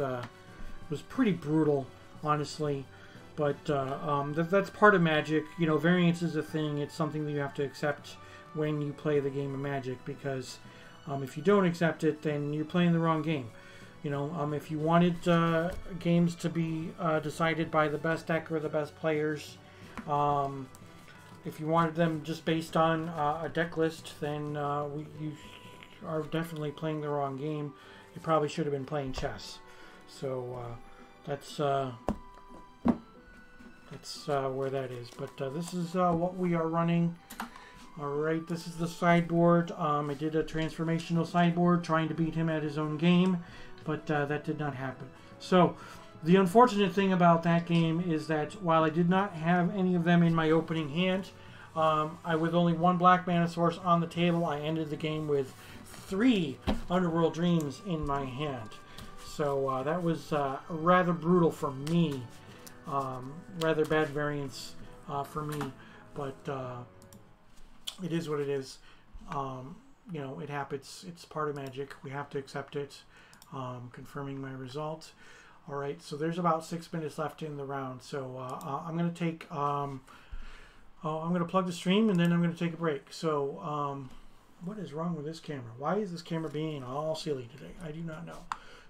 pretty brutal, honestly. But that's part of Magic. You know, variance is a thing. It's something that you have to accept when you play the game of Magic, because if you don't accept it, then you're playing the wrong game. You know, if you wanted games to be decided by the best deck or the best players, if you wanted them just based on a deck list, then you are definitely playing the wrong game. You probably should have been playing chess. So that's where that is. But this is what we are running. Alright, this is the sideboard. I did a transformational sideboard trying to beat him at his own game, but that did not happen. So, the unfortunate thing about that game is that while I did not have any of them in my opening hand, with only 1 black mana source on the table, I ended the game with 3 Underworld Dreams in my hand. So that was rather brutal for me. Rather bad variance for me, but it is what it is. You know, it happens. It's part of Magic. We have to accept it. Confirming my result. All right, so there's about 6 minutes left in the round. So I'm going to take. I'm going to plug the stream and then I'm going to take a break. So what is wrong with this camera? Why is this camera being all silly today? I do not know.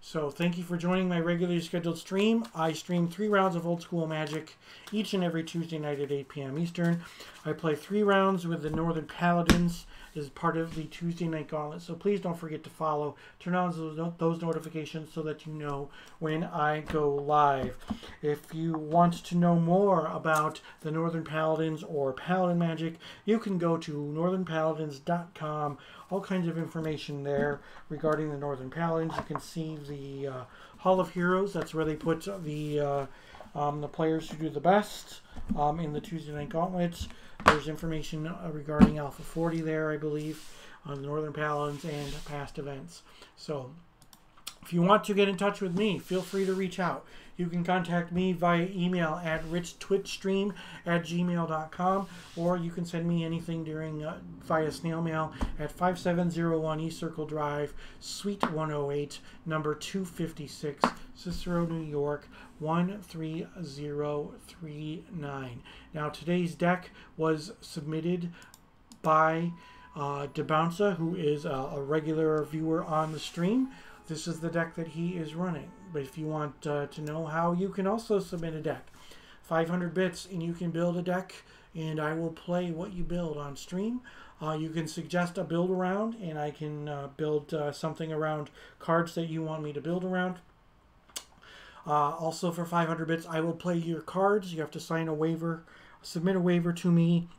So thank you for joining my regularly scheduled stream. I stream 3 rounds of Old School Magic each and every Tuesday night at 8 p.m. Eastern. I play 3 rounds with the Northern Paladins as part of the Tuesday Night Gauntlet. So please don't forget to follow. Turn on those notifications so that you know when I go live. If you want to know more about the Northern Paladins or Paladin Magic, you can go to northernpaladins.com. All kinds of information there regarding the Northern Paladins. You can see the Hall of Heroes. That's where they put the players who do the best in the Tuesday Night Gauntlets. There's information regarding Alpha 40 there, I believe, on the Northern Paladins and past events. So if you want to get in touch with me, feel free to reach out. You can contact me via email at richtwitchstream@gmail.com, or you can send me anything during via snail mail at 5701 East Circle Drive, Suite 108, number 256, Cicero, New York 13039. Now, today's deck was submitted by Debouncer, who is a regular viewer on the stream. This is the deck that he is running. But if you want to know how you can also submit a deck, 500 bits and you can build a deck, and I will play what you build on stream. You can suggest a build around, and I can build something around cards that you want me to build around. Also, for 500 bits, I will play your cards. You have to sign a waiver, submit a waiver to me,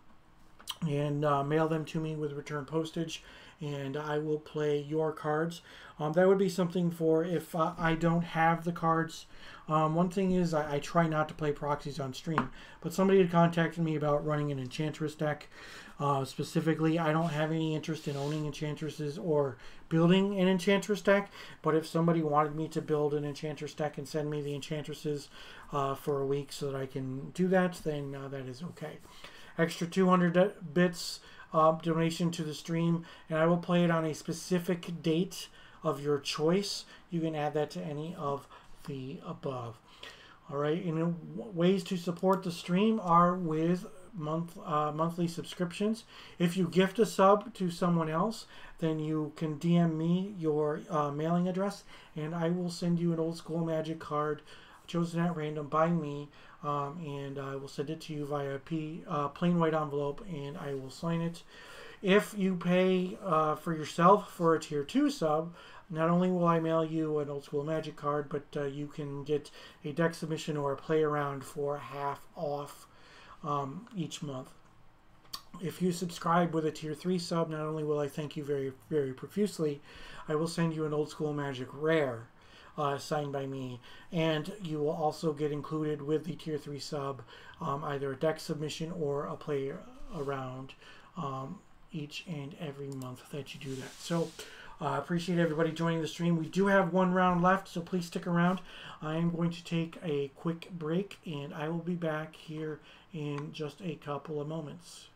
and mail them to me with return postage, and I will play your cards. That would be something for if I don't have the cards. One thing is I try not to play proxies on stream, but somebody had contacted me about running an Enchantress deck. Specifically, I don't have any interest in owning Enchantresses or building an Enchantress deck, but if somebody wanted me to build an Enchantress deck and send me the Enchantresses for a week so that I can do that, then that is okay. Extra 200 bits donation to the stream, and I will play it on a specific date of your choice. You can add that to any of the above. All right, and ways to support the stream are with monthly subscriptions. If you gift a sub to someone else, then you can DM me your mailing address, and I will send you an Old School Magic card chosen at random by me, and I will send it to you via a plain white envelope, and I will sign it. If you pay for yourself for a tier 2 sub, not only will I mail you an Old School Magic card, but you can get a deck submission or a play around for half off each month. If you subscribe with a tier 3 sub, not only will I thank you very, very profusely, I will send you an Old School Magic rare signed by me, and you will also get included with the tier 3 sub either a deck submission or a play around each and every month that you do that. So I appreciate everybody joining the stream. We do have one round left, so please stick around. I am going to take a quick break, and I will be back here in just a couple of moments.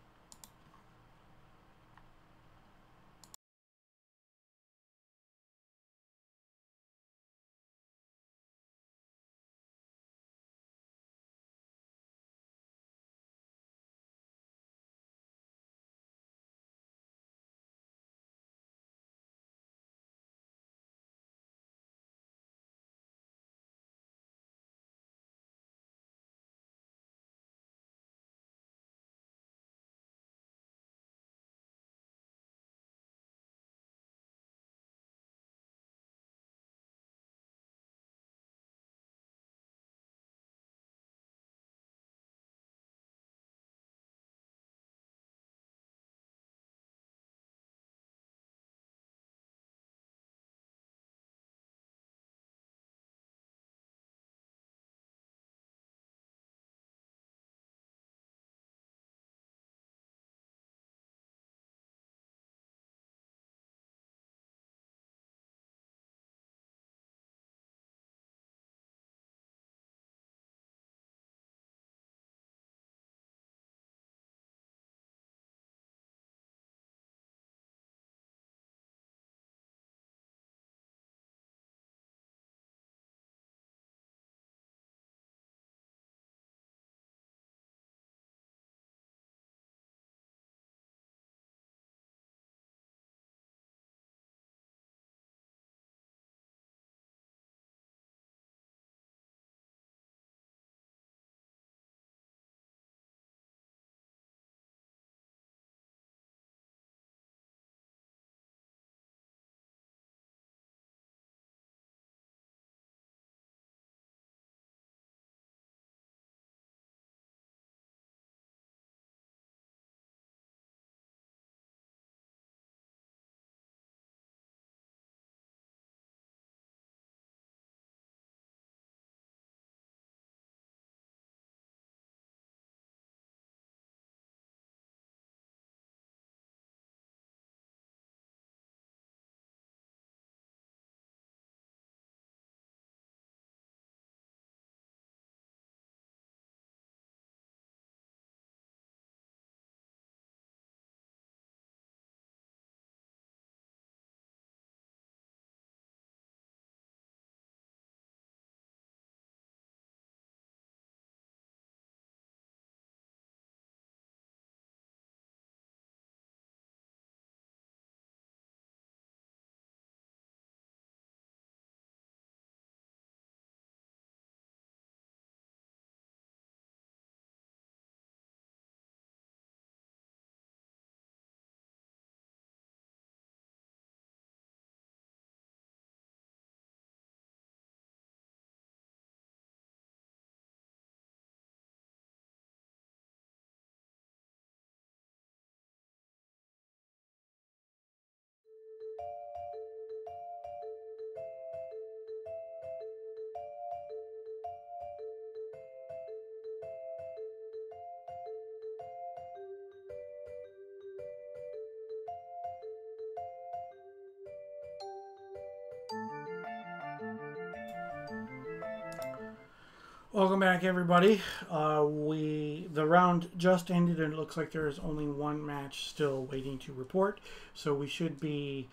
Welcome back, everybody. The round just ended, and it looks like there is only one match still waiting to report. So we should be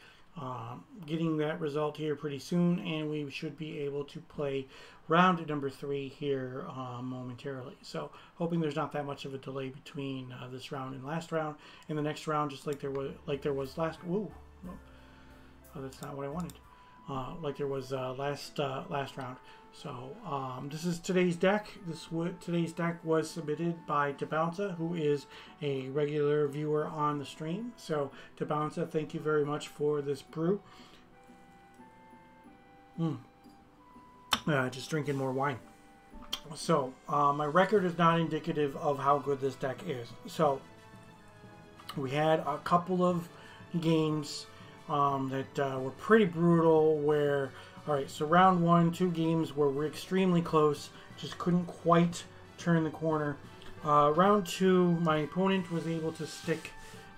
getting that result here pretty soon, and we should be able to play round number 3 here momentarily. So hoping there's not that much of a delay between this round and last round. In the next round, just like there was last. Ooh, oh, that's not what I wanted. Like there was last round. So this is today's deck. Today's deck was submitted by Debounce, who is a regular viewer on the stream. So Debounce, thank you very much for this brew. Just drinking more wine. So my record is not indicative of how good this deck is. So we had a couple of games that were pretty brutal where, all right, so round 1, 2 games where we're extremely close, just couldn't quite turn the corner. Round 2, my opponent was able to stick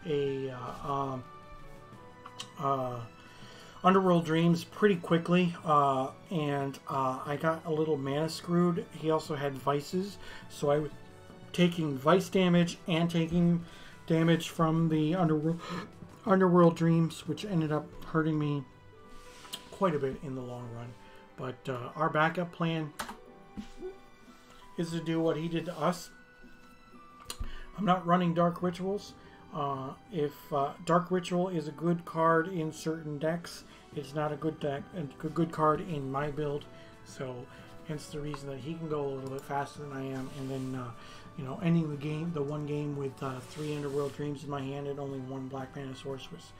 a Underworld Dreams pretty quickly, and I got a little mana screwed. He also had Vices, so I was taking Vice damage and taking damage from the Underworld Dreams, which ended up hurting me quite a bit in the long run. But our backup plan is to do what he did to us. I'm not running Dark Rituals. If Dark Ritual is a good card in certain decks, it's not a good card in my build. So hence the reason that he can go a little bit faster than I am, and then you know, ending the one game with 3 Underworld Dreams in my hand and only 1 black mana source was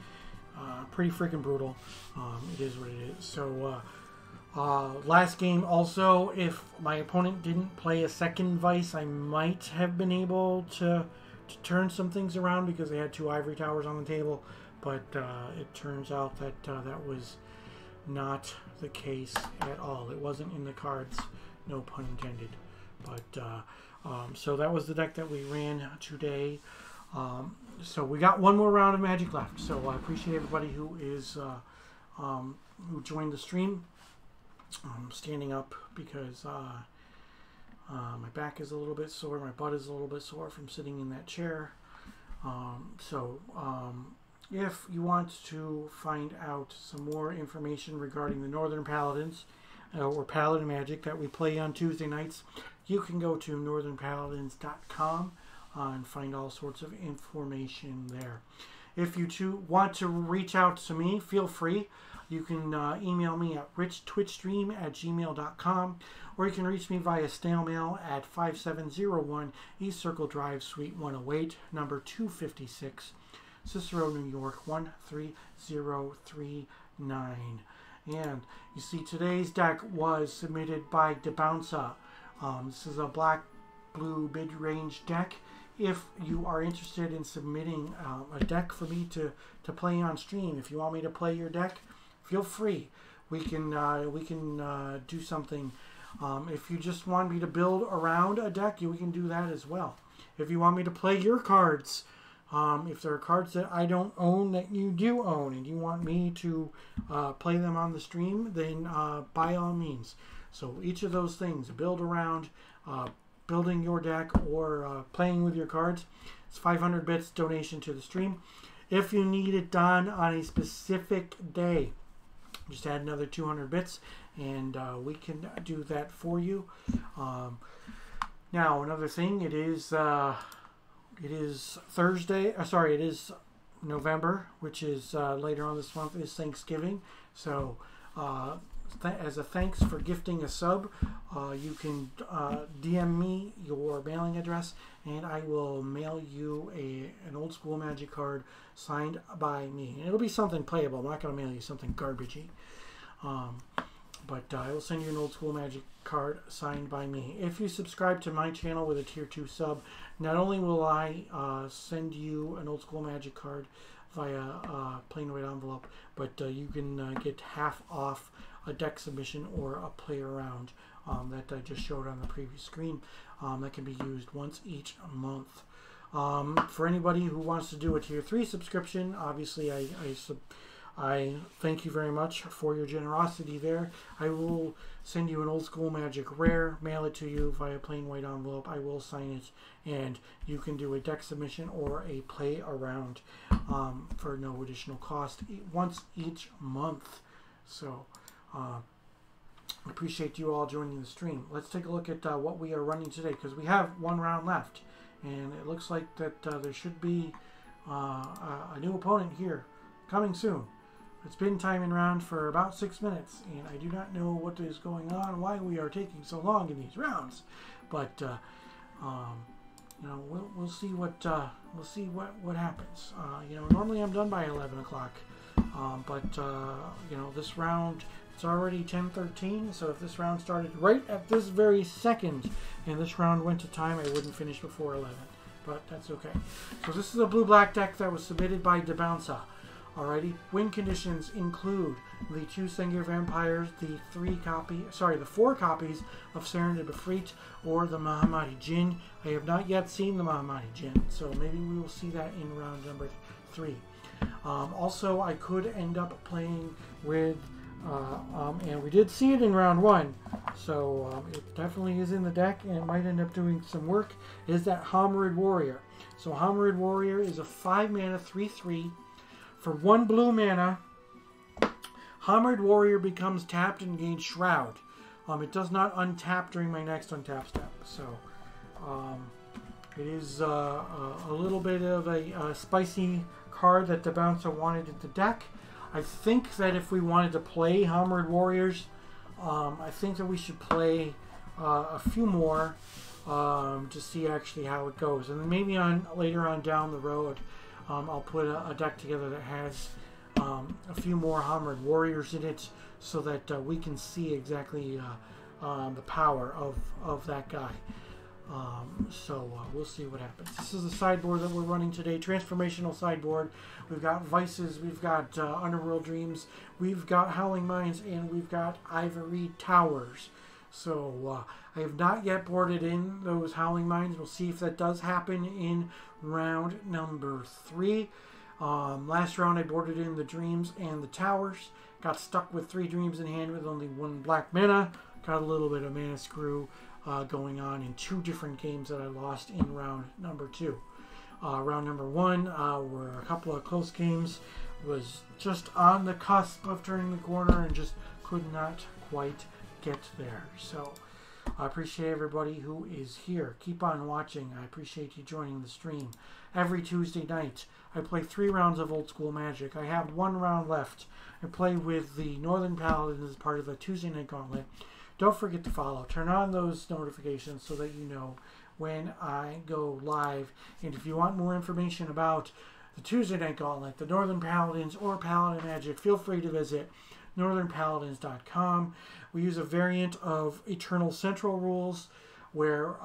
pretty freaking brutal. It is what it is. So last game also, if my opponent didn't play a second Vice, I might have been able to turn some things around because they had 2 Ivory Towers on the table, but it turns out that that was not the case at all. It wasn't in the cards, no pun intended. But so that was the deck that we ran today. So we got one more round of Magic left. So I appreciate everybody who is who joined the stream. I'm standing up because my back is a little bit sore, my butt is a little bit sore from sitting in that chair. If you want to find out some more information regarding the Northern Paladins or Paladin Magic that we play on Tuesday nights, you can go to northernpaladins.com and find all sorts of information there. If you too want to reach out to me, feel free. You can email me at richtwitchstream@gmail.com, or you can reach me via snail mail at 5701 East Circle Drive, Suite 108, number 256, Cicero, New York 13039. And you see, today's deck was submitted by Debounce. This is a black-blue mid-range deck. If you are interested in submitting a deck for me to play on stream, if you want me to play your deck, feel free. We can do something. If you just want me to build around a deck, we can do that as well. If you want me to play your cards, if there are cards that I don't own that you do own, and you want me to play them on the stream, then by all means. So each of those things, build around, building your deck, or playing with your cards, it's 500 bits donation to the stream. If you need it done on a specific day, just add another 200 bits, and we can do that for you. Now, another thing, it is Thursday. Sorry, it is November, which is later on this month is Thanksgiving. So, as a thanks for gifting a sub, you can DM me your mailing address, and I will mail you an Old School Magic card signed by me. And it'll be something playable. I'm not going to mail you something garbagey. But I will send you an Old School Magic card signed by me. If you subscribe to my channel with a Tier 2 sub, not only will I send you an Old School Magic card via plain white envelope, but you can get half off a deck submission or a play around that I just showed on the previous screen that can be used once each month. For anybody who wants to do a Tier 3 subscription, obviously I thank you very much for your generosity there. I will send you an Old School Magic rare, mail it to you via plain white envelope. I will sign it, and you can do a deck submission or a play around for no additional cost once each month. So I appreciate you all joining the stream. Let's take a look at what we are running today, because we have one round left, and it looks like that there should be a new opponent here coming soon. It's been timing round for about 6 minutes, and I do not know what is going on, why we are taking so long in these rounds. But you know, we'll see what happens. You know, normally I'm done by 11 o'clock, but you know, this round it's already 10:13. So if this round started right at this very second, and this round went to time, I wouldn't finish before 11. But that's okay. So this is a blue-black deck that was submitted by Debounce. Alrighty, win conditions include the 2 Sengir Vampires, the 4 copies of Serendib Efreet, or the Mahamati Jinn. I have not yet seen the Mahamati Jinn, so maybe we will see that in round number 3. Also, I could end up playing with, and we did see it in round 1, so it definitely is in the deck, and it might end up doing some work, is that Homerid Warrior. So Homerid Warrior is a 5-mana 3/3. For 1 blue mana, Homerid Warrior becomes tapped and gains Shroud. It does not untap during my next untap step. So it is a little bit of a spicy card that Debounce wanted in the deck. I think that if we wanted to play Homerid Warriors, I think that we should play a few more to see actually how it goes. And then maybe later on down the road, I'll put a deck together that has a few more Homerid Warriors in it, so that we can see exactly the power of that guy. So we'll see what happens. This is the sideboard that we're running today, transformational sideboard. We've got Vices, we've got Underworld Dreams, we've got Howling Mines, and we've got Ivory Towers. So I have not yet boarded in those Howling Mines. We'll see if that does happen in round number 3. Last round I boarded in the Dreams and the Towers. Got stuck with 3 Dreams in hand with only 1 black mana. Got a little bit of mana screw going on in 2 different games that I lost in round number 2. Round number 1 were a couple of close games. Was just on the cusp of turning the corner and just could not quite get there. So I appreciate everybody who is here. Keep on watching. I appreciate you joining the stream. Every Tuesday night I play 3 rounds of Old School Magic. I have 1 round left. I play with the Northern Paladins as part of the Tuesday Night Gauntlet. Don't forget to follow. Turn on those notifications so that you know when I go live. And if you want more information about the Tuesday Night Gauntlet, the Northern Paladins, or Paladin Magic, feel free to visit northernpaladins.com. We use a variant of Eternal Central rules where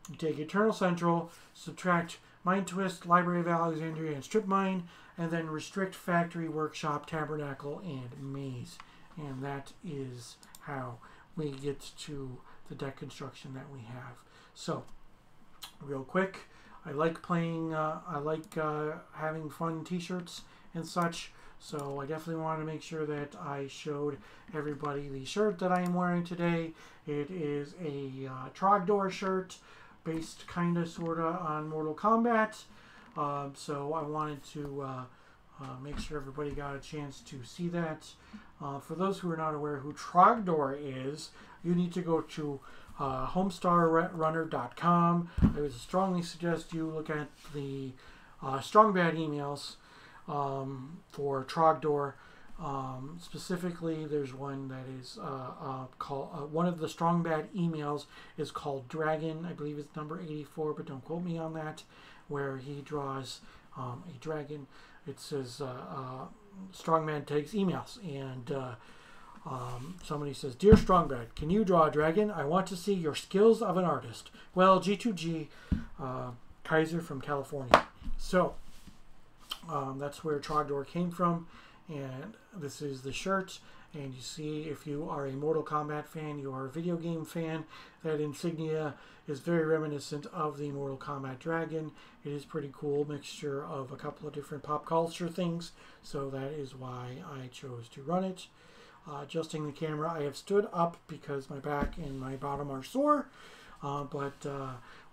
you take Eternal Central, subtract Mind Twist, Library of Alexandria, and Strip Mine, and then restrict Factory, Workshop, Tabernacle, and Maze. And that is how we get to the deck construction that we have. So, real quick, I like playing, I like having fun t-shirts and such. So I definitely want to make sure that I showed everybody the shirt that I am wearing today. It is a Trogdor shirt based kind of sort of on Mortal Kombat. So I wanted to make sure everybody got a chance to see that. For those who are not aware who Trogdor is, you need to go to homestarrunner.com. I would strongly suggest you look at the Strong Bad emails for Trogdor. Specifically, there's one that is called, one of the Strong Bad emails is called Dragon. I believe it's number 84, but don't quote me on that, where he draws a dragon. It says Strongman takes emails, and somebody says, "Dear Strongbad, can you draw a dragon? I want to see your skills of an artist." Well, G2G, Kaiser from California. So that's where Trogdor came from, and this is the shirt. And you see, if you are a Mortal Kombat fan, you are a video game fan, that insignia is very reminiscent of the Mortal Kombat dragon. It is pretty cool mixture of a couple of different pop culture things, so that is why I chose to run it. Adjusting the camera, I have stood up because my back and my bottom are sore, but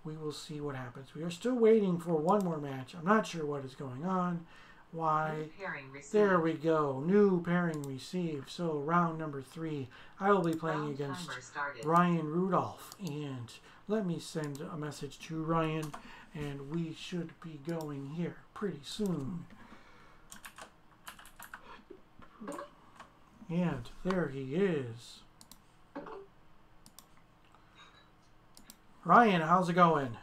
we will see what happens. We are still waiting for one more match. I'm not sure what is going on. Why? There we go. New pairing received. So round number 3, I will be playing against Ryan Rudolph. And let me send a message to Ryan, and we should be going here pretty soon. And there he is. Ryan, how's it going?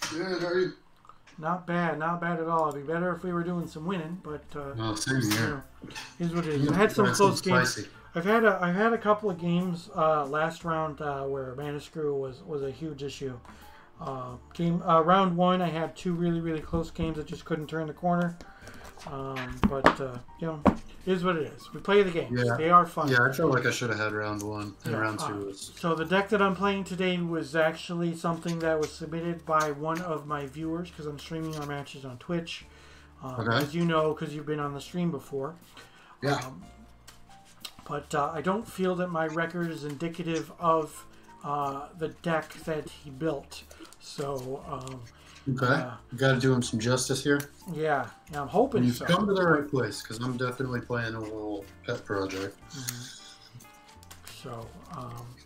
Good, how are you? Not bad at all. It'd be better if we were doing some winning, but Same here. you know, is what it is. I had some close games. I've had a couple of games last round where Mana Screw was a huge issue. Round 1, I had 2 really close games that just couldn't turn the corner. But you know, it is what it is. We play the games. Yeah. They are fun. Yeah, I felt like I should have had round 1 and Yeah, round 2 was. So the deck that I'm playing today was actually something that was submitted by one of my viewers, because I'm streaming our matches on Twitch. Okay. As you know, because you've been on the stream before. Yeah. But I don't feel that my record is indicative of the deck that he built. So, Okay. You got to do him some justice here. yeah, I'm hoping You've so. come to the right place because I'm definitely playing a little pet project. So, I'm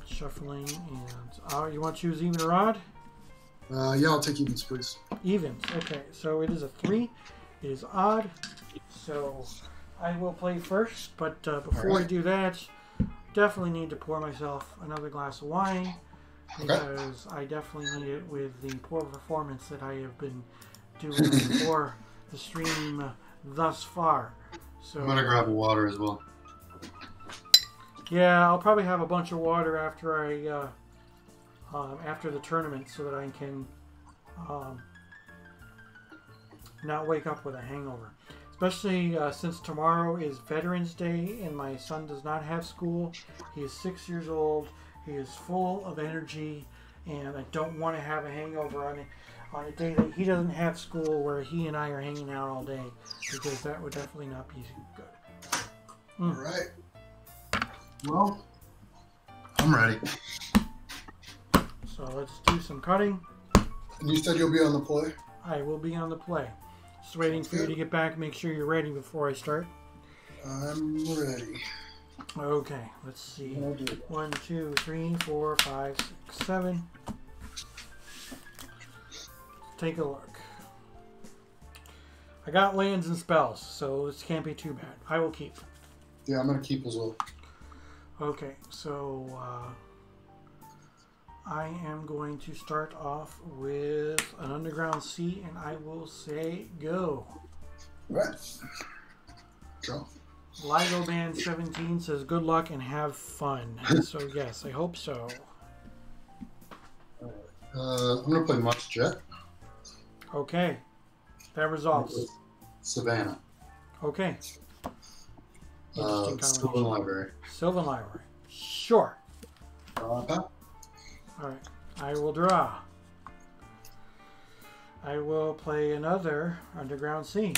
shuffling, and you want to choose even or odd? Yeah, I'll take evens, please. Evens. Okay, so it is a 3. It is odd. So I will play first, but before I do that, definitely need to pour myself another glass of wine, because I definitely need it with the poor performance that I have been doing for the stream thus far. So I'm gonna grab a water as well. yeah, I'll probably have a bunch of water after I after the tournament, so that I can not wake up with a hangover. Especially since tomorrow is Veterans Day and my son does not have school. He is 6 years old. He is full of energy, and I don't want to have a hangover on a day that he doesn't have school, where he and I are hanging out all day, because that would definitely not be good. All right. Well, I'm ready. So let's do some cutting. And you said you'll be on the play? I will be on the play. Just waiting for you to get back. Make sure you're ready before I start. I'm ready. Okay, let's see. 1, 2, 3, 4, 5, 6, 7. Take a look. I got lands and spells, so this can't be too bad. I will keep. Yeah, I'm gonna keep as well. Okay, so I am going to start off with an Underground Sea, and I will say go. Right. Go. Ligo Band 17 says good luck and have fun. So yes, I hope so. I'm gonna play Much Jet. Okay, that resolves. Savannah. Okay. Interesting Sylvan combination. Library. Sylvan Library. Sure. Pat? Alright. I will draw. I will play another Underground Sea.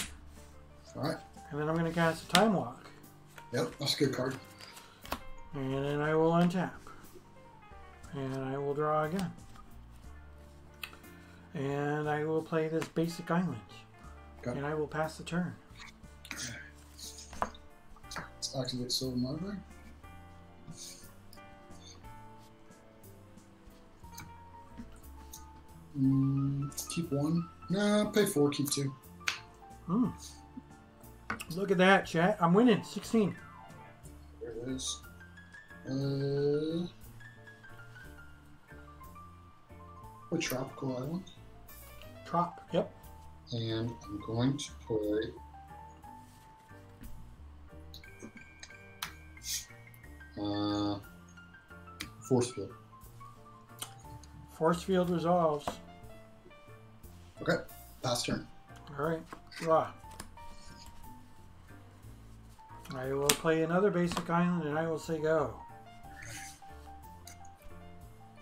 Alright. And then I'm going to cast a Time Walk. Yep, that's a good card. And then I will untap. And I will draw again. And I will play this basic island. Okay. And I will pass the turn. Let's activate Sylvan Library. Keep 1. Nah, pay 4, keep 2. Look at that, chat. I'm winning. 16. There it is. Play Tropical Island. Trop. Yep. And I'm going to play Force Field. Force Field resolves. Okay, pass turn. Alright. Draw. I will play another basic island and I will say go.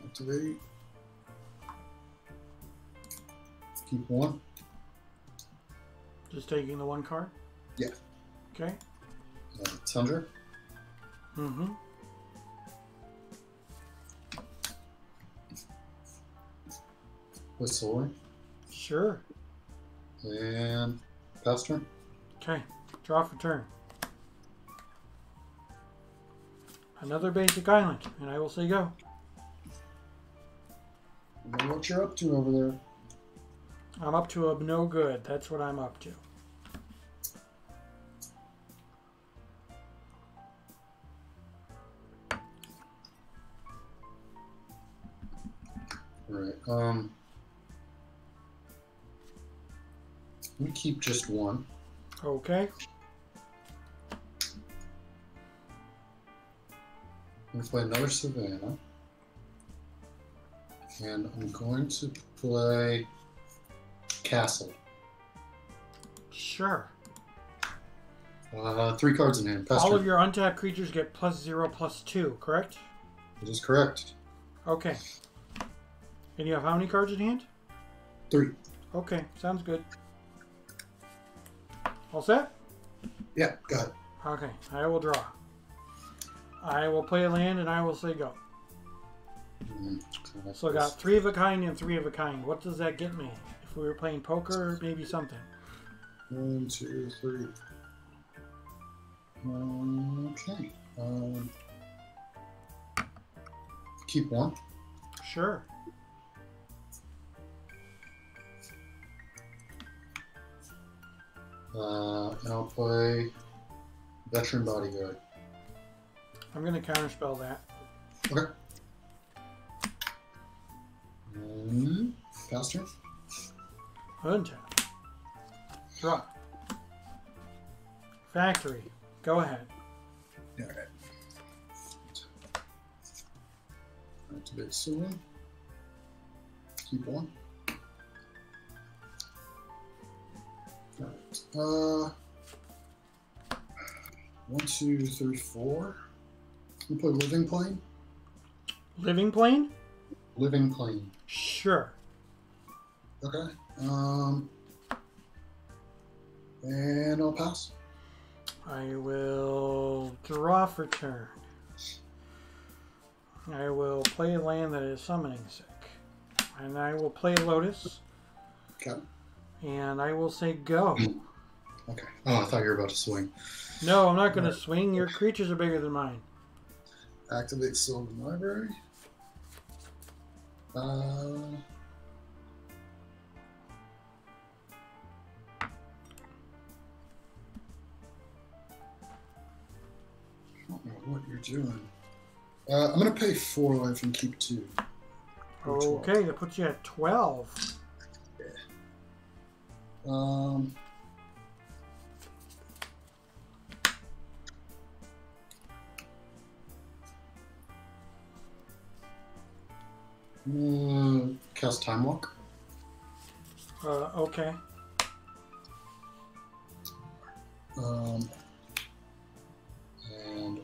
Activate. Keep one. Just taking the one card? Yeah. Okay. Tundra. Mm-hmm. Whistling. Sure. And pass turn. Okay. Draw for turn. Another basic island, and I will say go. I don't know what you're up to over there. I'm up to a no good. That's what I'm up to. Right. We keep just one. Okay. I'm going to play another Savannah. And I'm going to play Castle. Sure. 3 cards in hand. Pass All turn. of your untapped creatures get +0/+2, correct? It is correct. Okay. And you have how many cards in hand? 3. Okay, sounds good. All set? Yeah, got it. Okay, I will draw. I will play a land and I will say go. So I got 3 of a kind and 3 of a kind. What does that get me? If we were playing poker, maybe something. 1, 2, 3. Okay. Keep one. Sure. And I'll play Veteran Bodyguard. I'm going to counterspell that. Okay. Pass turn. Untap. Draw. Factory. Go ahead. Alright. Activate Sylvan. Keep one. Alright. 1, 2, 3, 4. We play Living Plane. Living plane? Living Plane. Sure. Okay. And I'll pass. I will draw for turn. I will play a land that is summoning sick. And I will play Lotus. Okay. And I will say go. Okay. Oh, I thought you were about to swing. No, I'm not going to swing. Your creatures are bigger than mine. Activate Sylvan Library. I don't know what you're doing. I'm going to pay 4 life and keep 2. Okay, that puts you at 12. Cast Time Walk. Okay. And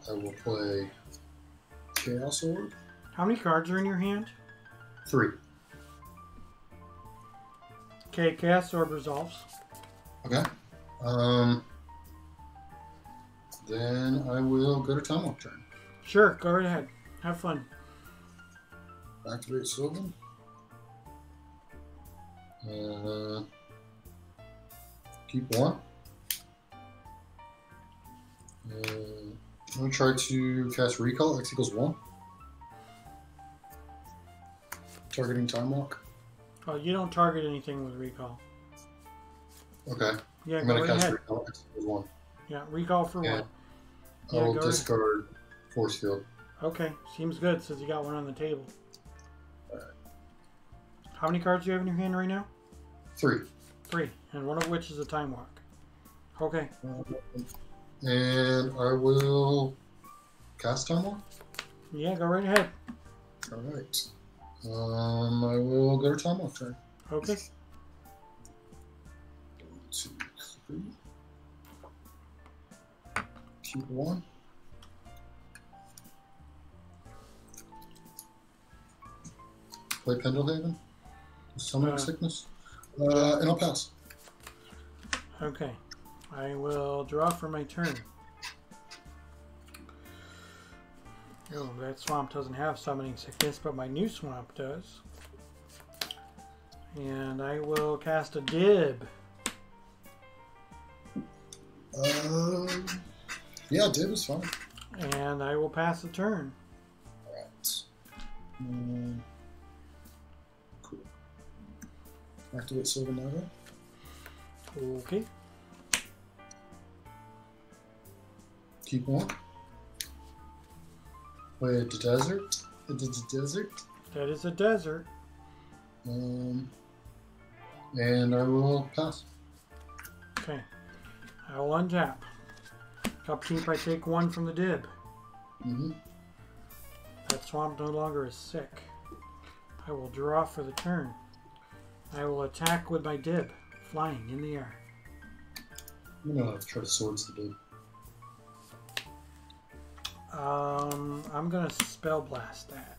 I will play Chaos Orb. How many cards are in your hand? 3. Okay, Chaos Orb resolves. Okay. Then I will go to Time Walk turn. Sure, go right ahead. Have fun. Activate Sylvan. Keep one. I'm going to try to cast Recall. X equals 1. Targeting Time Walk. Oh, you don't target anything with recall. Okay. Yeah, I'm go going right to cast ahead. Recall. X equals 1. Yeah, recall for Yeah. what? Yeah, I'll go ahead. discard Force Field. Okay, seems good since you got one on the table. Alright. How many cards do you have in your hand right now? 3. 3, and one of which is a Time Walk. Okay, And I will cast Time Walk. yeah, go right ahead. Alright. I will go to Time Walk turn. Okay, 1, 2, 3. Keep 1. Play Pendelhaven. Summoning Sickness. And I'll pass. Okay. I will draw for my turn. Oh, that swamp doesn't have Summoning Sickness, but my new swamp does. And I will cast a Dib. Yeah, Dib is fine. And I will pass the turn. Alright. Cool. Activate Silver Nova. Okay. Keep 1. Play the desert. It's a desert. That is a desert. And I will pass. Okay. I will untap. Upkeep, I take 1 from the Dib. Mm-hmm. That swamp no longer is sick. I will draw for the turn. I will attack with my Dib, flying in the air. I'm gonna try to swords the Dib. I'm gonna Spell Blast that.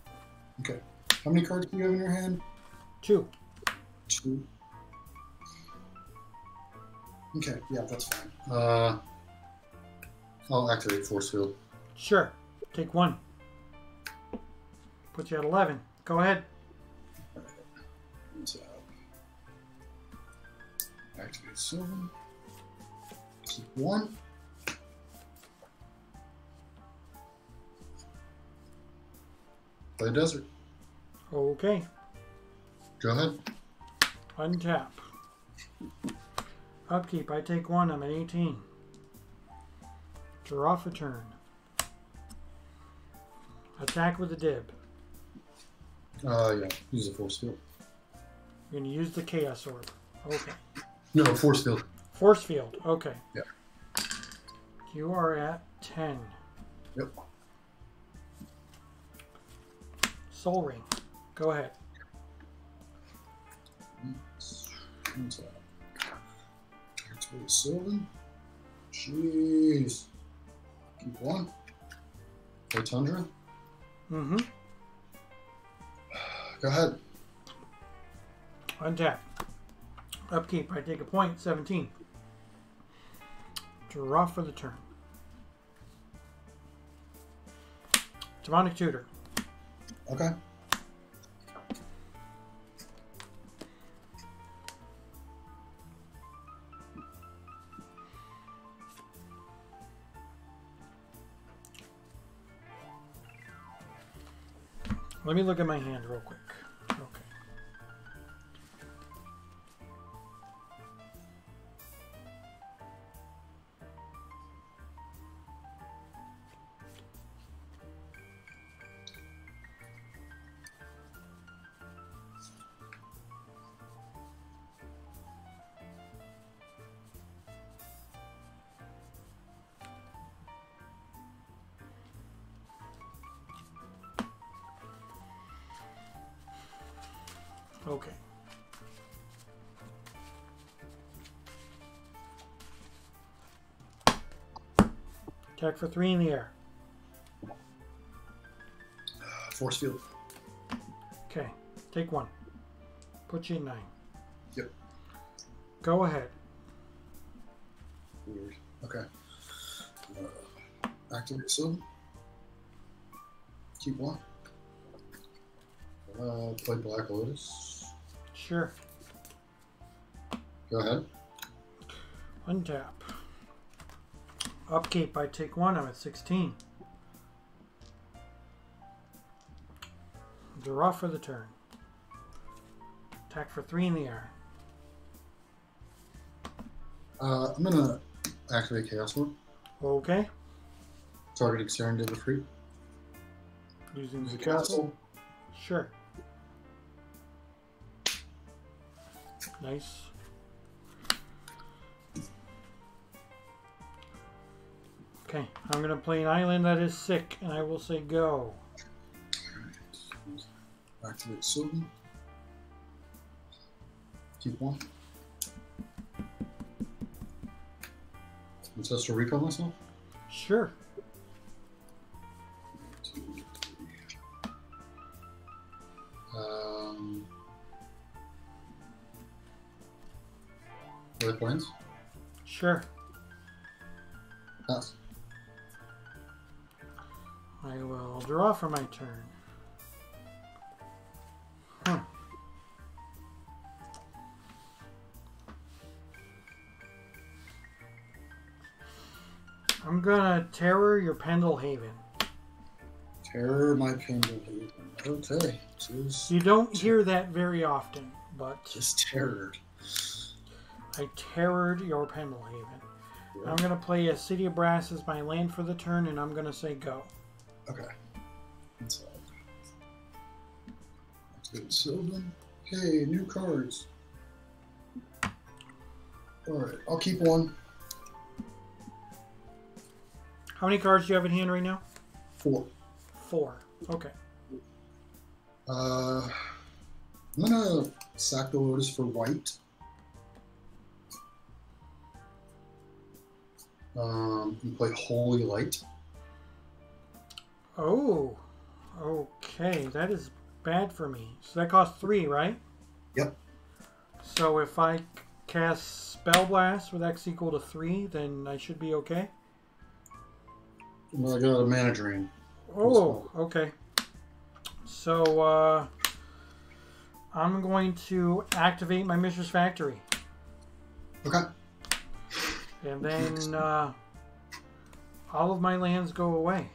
Okay. How many cards do you have in your hand? 2. 2. Okay, yeah, that's fine. I'll activate Force Field. Sure. Take 1. Put you at 11. Go ahead. So, activate Silver. Keep 1. Play Desert. Okay. Go ahead. Untap. Upkeep, I take 1. I'm at 18. Draw for turn. Attack with the Dib. Yeah. Use a Force Field. You're going to use the Chaos Orb. Okay. No, Force Field. Force Field. Okay. Yeah. You are at 10. Yep. Soul Ring. Go ahead. Activate Sylvan. Jeez. Keep 1. Play Tundra. Mm-hmm. Go ahead. Untap. Upkeep, I take a point. 17. Draw for the turn. Demonic Tutor. Okay. Let me look at my hand real quick. Okay. Okay. Attack for 3 in the air. Force Field. Okay. Take 1. Put you in 9. Yep. Go ahead. Weird. Okay. Activate Sylvan. Keep 1. Play Black Lotus. Sure. Go ahead. Untap. Upkeep, I take 1. I'm at 16. Draw for the turn. Attack for 3 in the air. I'm gonna activate Chaos Orb. Okay. Targeting Saren to the free. Using Use the the castle. Sure. Nice. Okay, I'm going to play an island that is sick, and I will say go. Alright. Activate Sylvan. Keep 1. Ancestral Recall myself. Sure. 2, 3. Other points? Sure. Pass. I will draw for my turn. Huh. I'm gonna terror your Pendelhaven. Terror my Pendelhaven. Okay. You don't hear that very often, but Just terrored. I terrored your Pendelhaven. Yeah. I'm gonna play a City of Brass as my land for the turn, and I'm gonna say go. Okay. Inside. Activate Sylvan. Hey, new cards. Alright, I'll keep one. How many cards do you have in hand right now? 4. 4. Okay. I'm gonna sack the Lotus for white. And play Holy Light. Oh, okay. That is bad for me. So that costs 3, right? Yep. So if I cast Spell Blast with X equal to 3, then I should be okay? Well, I got a mana drain. Oh, okay. So, I'm going to activate my Mishra's Factory. Okay. And then, all of my lands go away.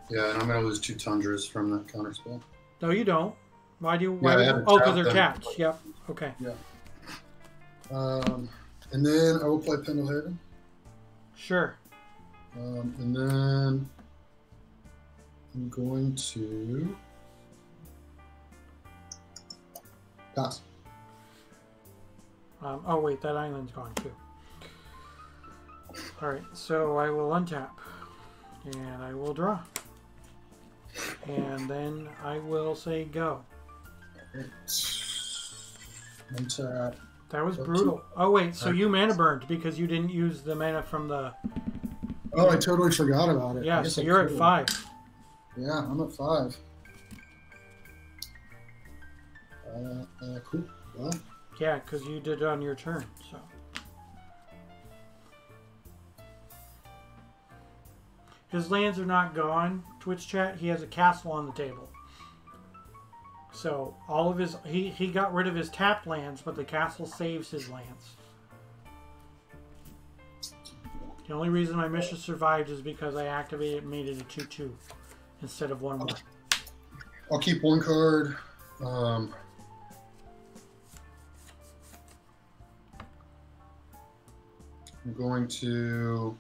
Yeah, and I'm going to lose 2 Tundras from that counterspell. No, you don't. Why do you? Oh, because they're tapped. Yep. Okay. Yeah. And then I will play Pendelhaven. Sure. And then I'm going to pass. Oh wait, that island's gone too. All right, so I will untap, and I will draw, and then I will say go. Untap. That was brutal. Oh wait, so you mana burned because you didn't use the mana from the. Oh, I totally forgot about it. Yeah, so you're at 5. Yeah, I'm at 5. Cool. Well. Yeah, because you did it on your turn. So. His lands are not gone. Twitch chat. He has a castle on the table. So all of his he got rid of his tapped lands, but the castle saves his lands. The only reason my mission survived is because I activated and made it a 2/2 instead of 1/1. I'll keep 1 card. I'm going to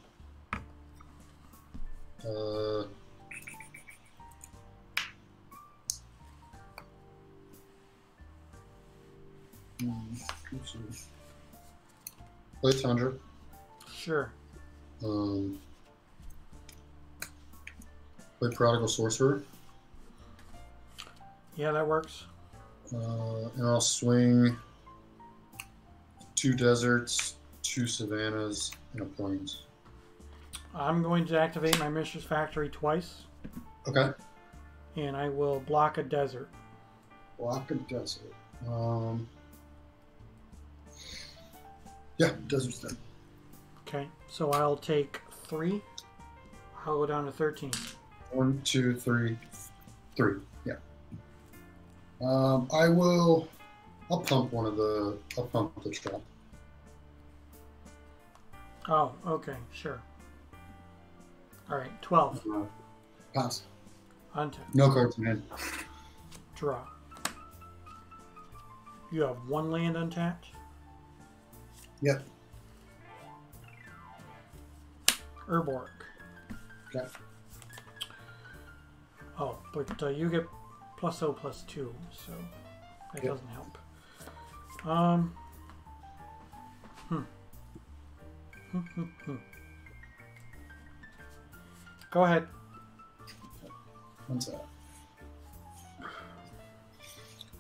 play Tundra. Sure. Play Prodigal Sorcerer. Yeah, that works. And I'll swing 2 deserts, 2 savannas, and a plains. I'm going to activate my Mishra's Factory twice. Okay. And I will block a desert. Block a desert. Yeah, desert's dead. Okay, so I'll take 3. I'll go down to 13. 1, 2, 3, 3. Yeah. I'll pump I'll pump the trap. Oh, okay, sure. All right, 12. Pass. Untap. No cards in hand. Draw. You have 1 land untapped? Yep. Urborg. Okay. Oh, but you get +0/+2, so that doesn't help. Go ahead. What's that?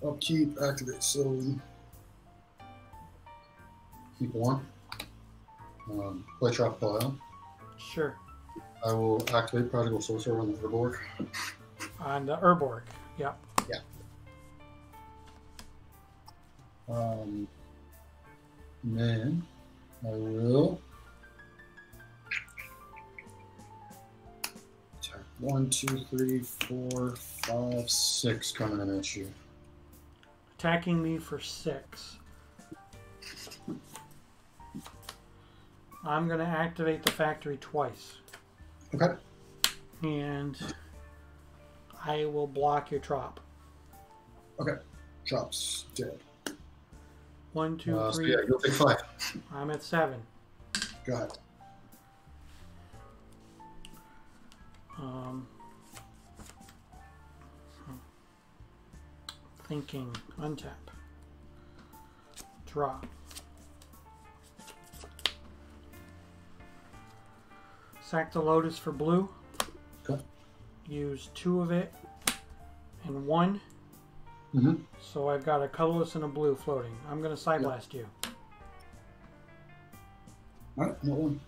I'll keep activate Sylvan. Keep 1. Play Tropical Island. Sure. I will activate Prodigal Sorcerer on the Urborg. On the Urborg, yep. Yeah. Then I will attack 1, 2, 3, 4, 5, 6 coming in at you. Attacking me for 6. I'm going to activate the factory twice. Okay. And I will block your trop. Okay. Drops dead. 1, 2, 3. So yeah, you'll take 5. I'm at 7. Go ahead. Thinking. Untap. Draw. Sack the Lotus for blue. Okay. Use 2 of it and 1. Mm-hmm. So I've got a colorless and a blue floating. I'm going to Side Blast you. Alright, no one.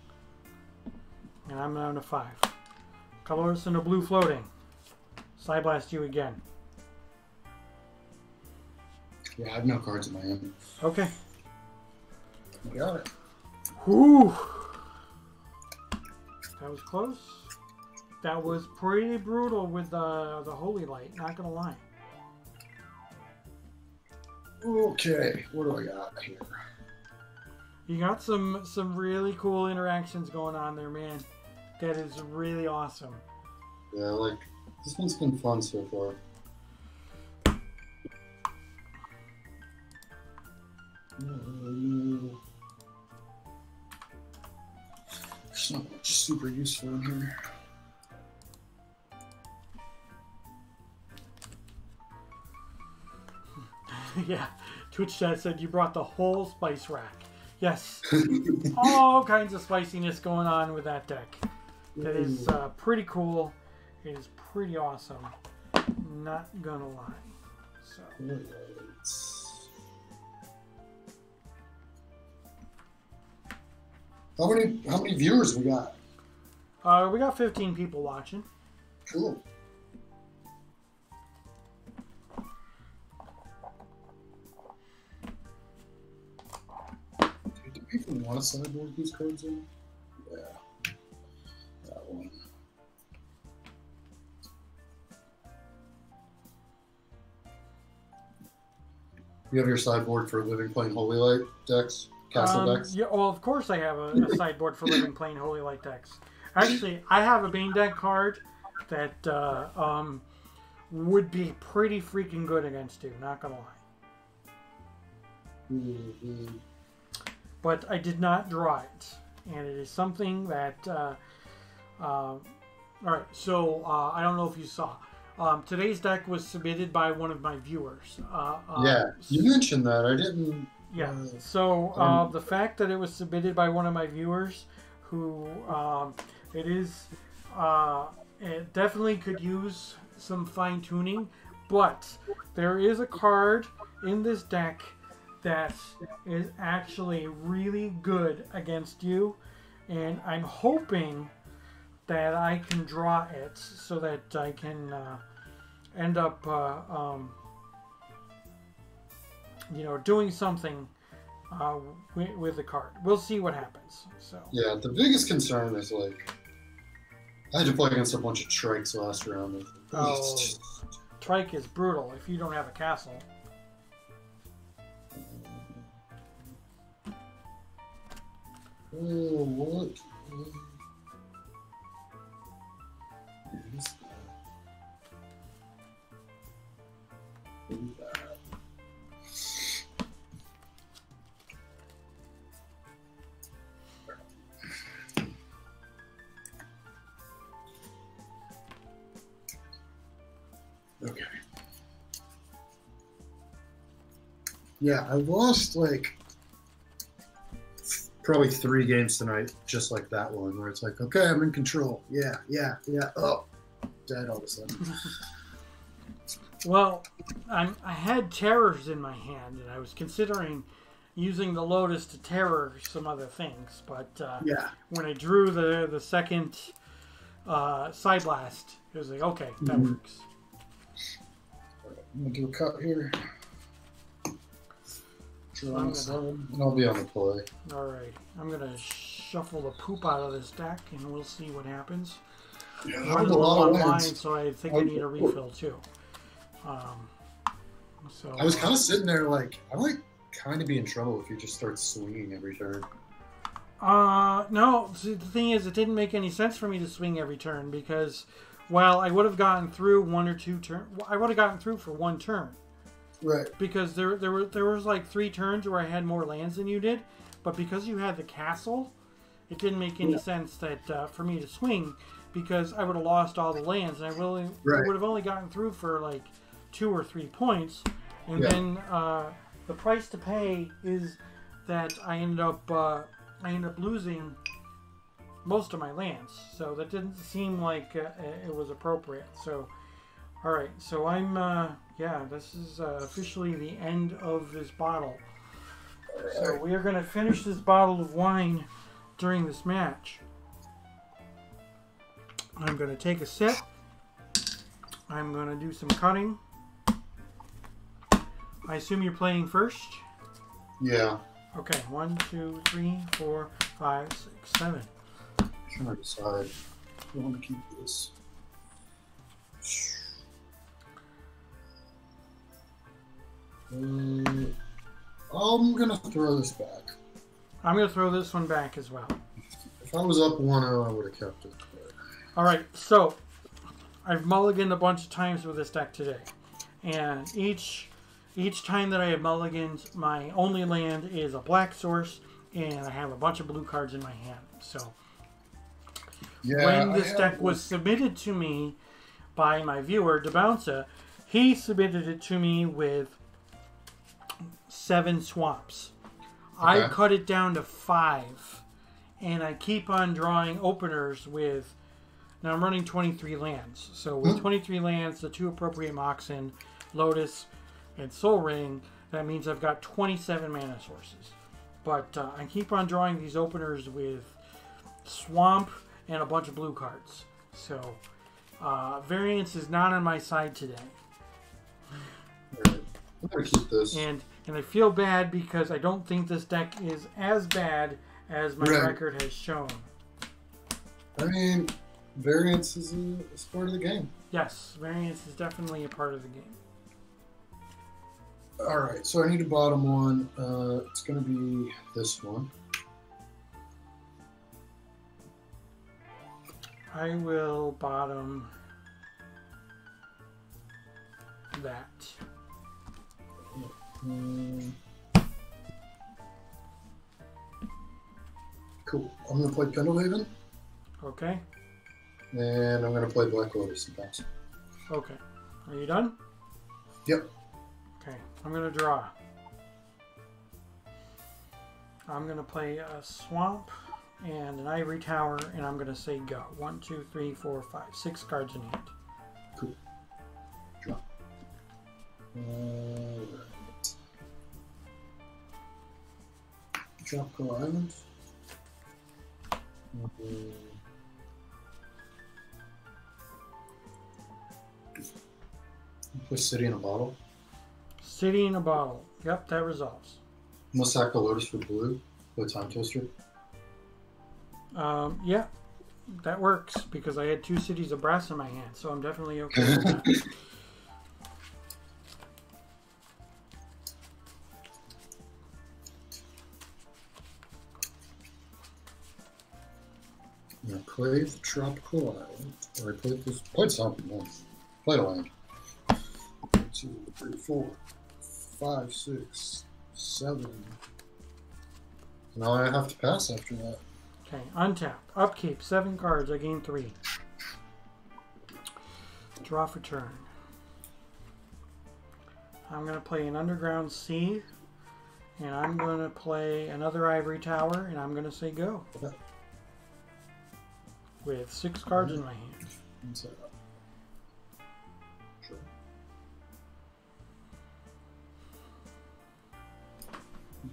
And I'm down to 5. Colorless and a blue floating. Side Blast you again. Yeah, I have no cards in my hand. Okay. Got it. Whew. That was close. That was pretty brutal with the Holy Light, not gonna lie. Okay, what do I got here? You got some really cool interactions going on there, man. That is really awesome. Yeah, like, this one's been fun so far. There's not much super useful in here. Yeah, Twitch chat said you brought the whole spice rack. Yes, all kinds of spiciness going on with that deck. That is pretty cool. It is pretty awesome. Not gonna lie. So. How many viewers we got? We got 15 people watching. Cool. Do people want to sideboard these cards in? Yeah. That one. You have your sideboard for Living Plain Holy Light decks? Castle decks? Yeah, well, of course I have a sideboard for Living Plain Holy Light decks. Actually, I have a Bane deck card that would be pretty freaking good against you, not gonna lie. Mm-hmm. But I did not draw it, and it is something that... Alright, so I don't know if you saw. Today's deck was submitted by one of my viewers. Yeah, you mentioned that. I didn't... Yeah, so the fact that it was submitted by one of my viewers who it definitely could use some fine tuning, but there is a card in this deck that is actually really good against you, and I'm hoping that I can draw it so that I can end up doing something with the card. We'll see what happens. So yeah, the biggest concern is like I had to play against a bunch of Trikes last round. Oh, Trike is brutal if you don't have a castle. Oh, what? Okay. Yeah, I lost like probably 3 games tonight, just like that one, where it's like, okay, I'm in control. Yeah. Oh, dead all of a sudden. Well, I had terrors in my hand, and I was considering using the Lotus to terror some other things, but yeah, when I drew the second Side Blast. It was like, okay, that works. I'm going to do a cut here. And I'll be on the play. Alright. I'm going to shuffle the poop out of this deck, and we'll see what happens. Yeah, I'm running a little on wine, so I think I need a refill, too. So I was kind of sitting there like, I might kind of be in trouble if you just start swinging every turn. No. See, the thing is, it didn't make any sense for me to swing every turn, because while I would have gotten through one or two turns, I would have gotten through for one turn. Right. Because there was like 3 turns where I had more lands than you did, but because you had the castle, it didn't make any sense that for me to swing, because I would have lost all the lands, and I would have only gotten through for like 2 or 3 points, and then the price to pay is that I ended up losing most of my lands, so that didn't seem like it was appropriate. So, all right, so I'm this is officially the end of this bottle. So we are going to finish this bottle of wine during this match. I'm going to take a sip. I'm going to do some cutting. I assume you're playing first? Yeah. Okay, 1, 2, 3, 4, 5, 6, 7. I'm trying to decide if I want to keep this. I'm going to throw this back. I'm going to throw this one back as well. If I was up 1-0, I would have kept it. Alright, so I've mulliganed a bunch of times with this deck today. And each time that I have mulliganed, my only land is a black source, and I have a bunch of blue cards in my hand. So when this deck was submitted to me by my viewer, Debounce, he submitted it to me with 7 swamps. Okay. I cut it down to 5, and I keep on drawing openers with... Now I'm running 23 lands. So with 23 lands, the 2 appropriate Moxen, Lotus, and Soul Ring, that means I've got 27 mana sources. But I keep on drawing these openers with Swamp and a bunch of blue cards. So variance is not on my side today. Right. I'm going to keep this. And I feel bad because I don't think this deck is as bad as my record has shown. I mean, variance is part of the game. Yes, variance is definitely a part of the game. Alright, so I need a bottom one. It's going to be this one. I will bottom that. Cool. I'm going to play Pendelhaven. Okay. And I'm going to play Black Lotus and pass. Okay. Are you done? Yep. Okay. I'm going to draw. I'm going to play a Swamp and an Ivory Tower, and I'm going to say go. 1, 2, 3, 4, 5, 6 cards in hand. Cool. Draw. Alright. Tropical Island. Play City in a Bottle. City in a Bottle. Yep, that resolves. I'm going to sack the Lotus for blue. Play Time Twister. Yeah, that works because I had 2 Cities of Brass in my hand, so I'm definitely okay with that. I played the Tropical Island. Or I played something once. Played a land. 1, 2, 3, 4, 5, 6, 7. Now I have to pass after that. Okay, untap. Upkeep, 7 cards. I gain 3. Draw for turn. I'm going to play an Underground Sea, and I'm going to play another Ivory Tower, and I'm going to say go. Okay. With 6 cards in my hand. Sure.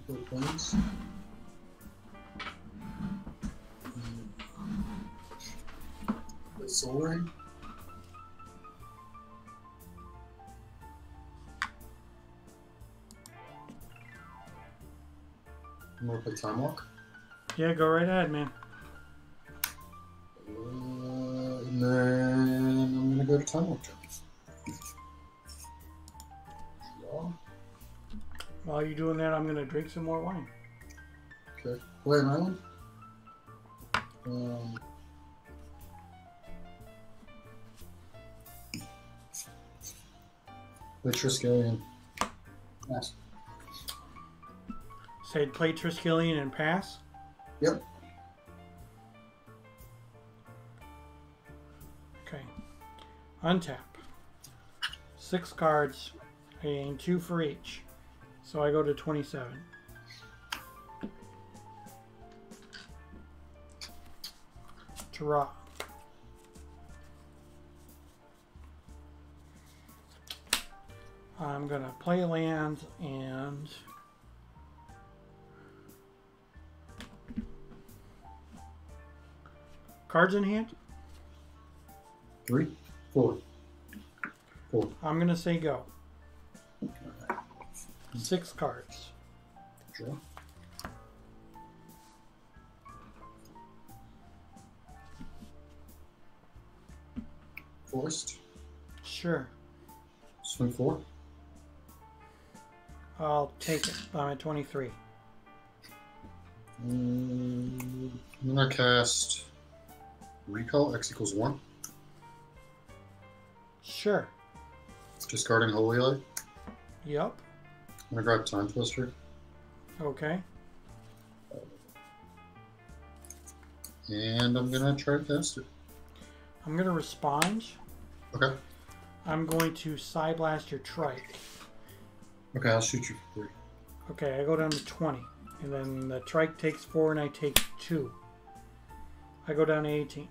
Play Plains. Soul Ring. I'm gonna play Time Walk. Yeah, go right ahead, man. And then I'm gonna go to Time Walk. Draw. While you're doing that, I'm going to drink some more wine. Okay. Play an island. Play Triskelion. Yes. Say play Triskelion and pass. Yep. Okay. Untap. 6 cards. I gain 2 for each. So I go to 27. Draw. I'm going to play land and cards in hand. 3, 4. 4. I'm going to say go. 6 cards. Draw. Forest. Sure. Swing 4. I'll take it. I'm at 23. I'm gonna cast Recall. X equals 1. Sure. Discarding Holy Light. Yep. I'm gonna grab Time Twister. Okay. And I'm gonna try to cast it. I'm going to respond. Okay. I'm going to Psy Blast your Trike. Okay, I'll shoot you for 3. Okay, I go down to 20. And then the Trike takes 4 and I take 2. I go down to 18.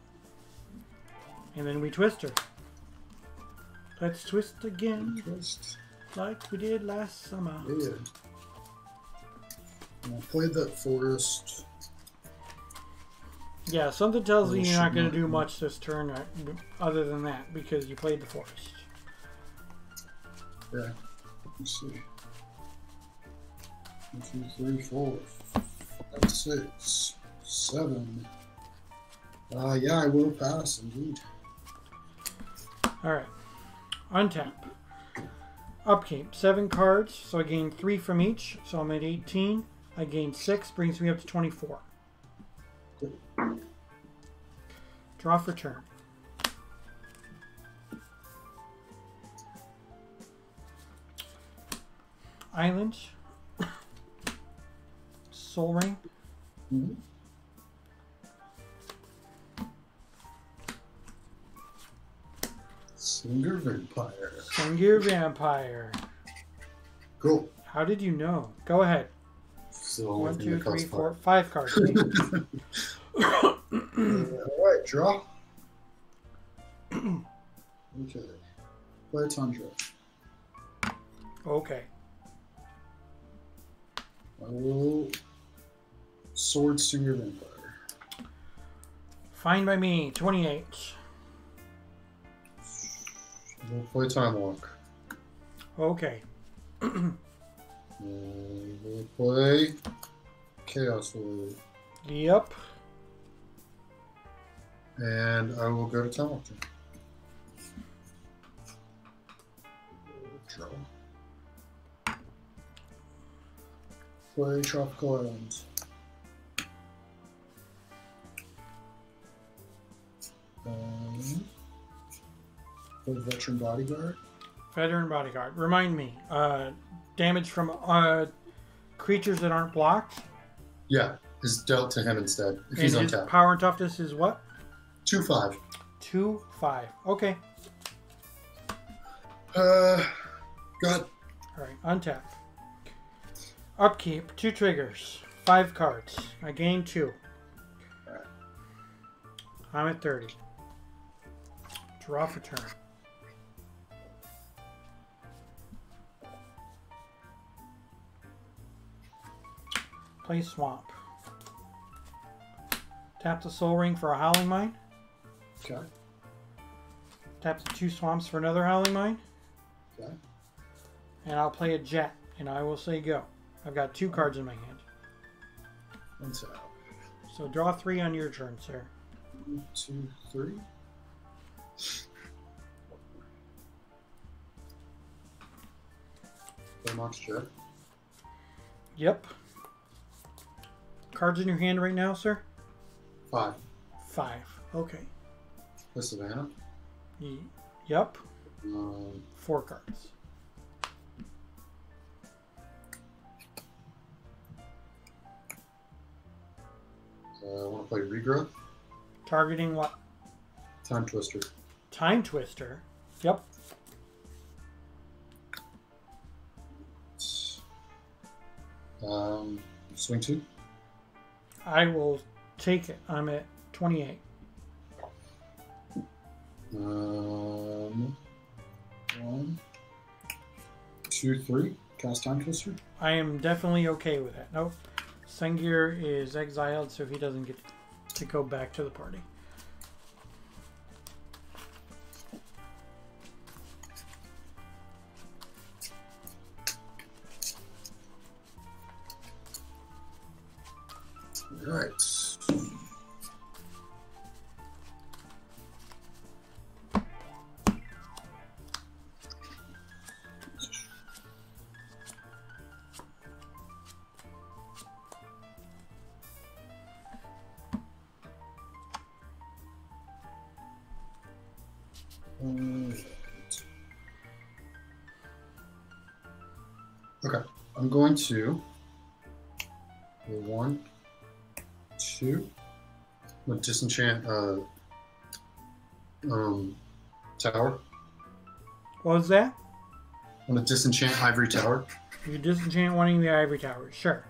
And then we twist her. Let's twist again. Twist. Like we did last summer. Yeah. And I played that Forest. Yeah, something tells me you're not going to do Shouldn't. much this turn other than that because you played the Forest. Yeah. Let's see. 1, 2, 3, 4, 5, 6, 7. Yeah, I will pass indeed. Alright. Untap. Upkeep. 7 cards, so I gain 3 from each, so I'm at 18. I gain 6, brings me up to 24. Draw for turn. Island. Soul Ring. Mm-hmm. Singer Vampire. Sengir Vampire. Cool. How did you know? Go ahead. So 1, 2, 3, 4, 5 cards. Alright, draw. Okay. Play Tundra. Okay. I will Sword Singer Vampire. Fine by me. 28. We'll play Time Walk. Okay. We'll play Chaos Warrior. Yep. And I will go to Time Walk. Draw. Play Tropical Islands. Play Veteran Bodyguard. Veteran Bodyguard. Remind me. Damage from creatures that aren't blocked. Yeah, is dealt to him instead if And he's his untapped. power and toughness is what? 2/5. 2, 5. Okay. Go ahead. Alright. Untap. Upkeep. 2 triggers. 5 cards. I gain 2. Alright. I'm at 30. Draw for turn. Play Swamp. Tap the Soul Ring for a Howling Mine. Okay. Taps 2 swamps for another Howling Mine. Okay. And I'll play a jet, and I will say go. I've got 2 cards in my hand. And so, So draw 3 on your turn, sir. 1, 2, 3. Mox check. Yep. Cards in your hand right now, sir? 5. 5. Okay. Play Savannah. Yep. 4. 4 cards. I want to play Regrowth. Targeting what? Time Twister. Time Twister. Yep. Swing 2. I will take it. I'm at 28. 1, 2, 3. Cast Time Twister. I am definitely okay with that. Nope. Sengir is exiled, so he doesn't get to go back to the party. All right. Okay, I'm going to do 1, 2. I'm going to disenchant tower. What was that? I'm going to disenchant Ivory Tower. You disenchant wanting the Ivory Tower. Sure.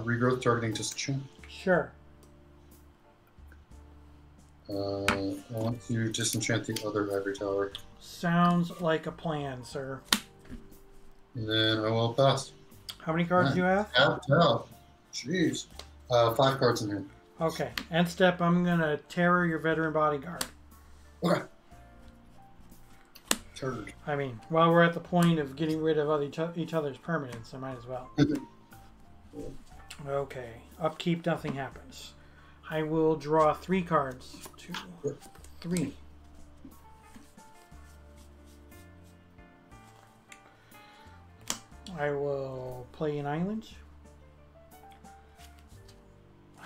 Regrowth targeting disenchant. Sure. I want to disenchant the other Ivory Tower. Sounds like a plan, sir. And then I will pass. How many cards do you have? Out. Jeez. 5 cards in hand. Okay. End step, I'm going to terror your Veteran Bodyguard. Okay. Turd. I mean, while we're at the point of getting rid of each other's permanents, I might as well. Okay. Upkeep, nothing happens. I will draw 3 cards. 2, 3. I will play an island.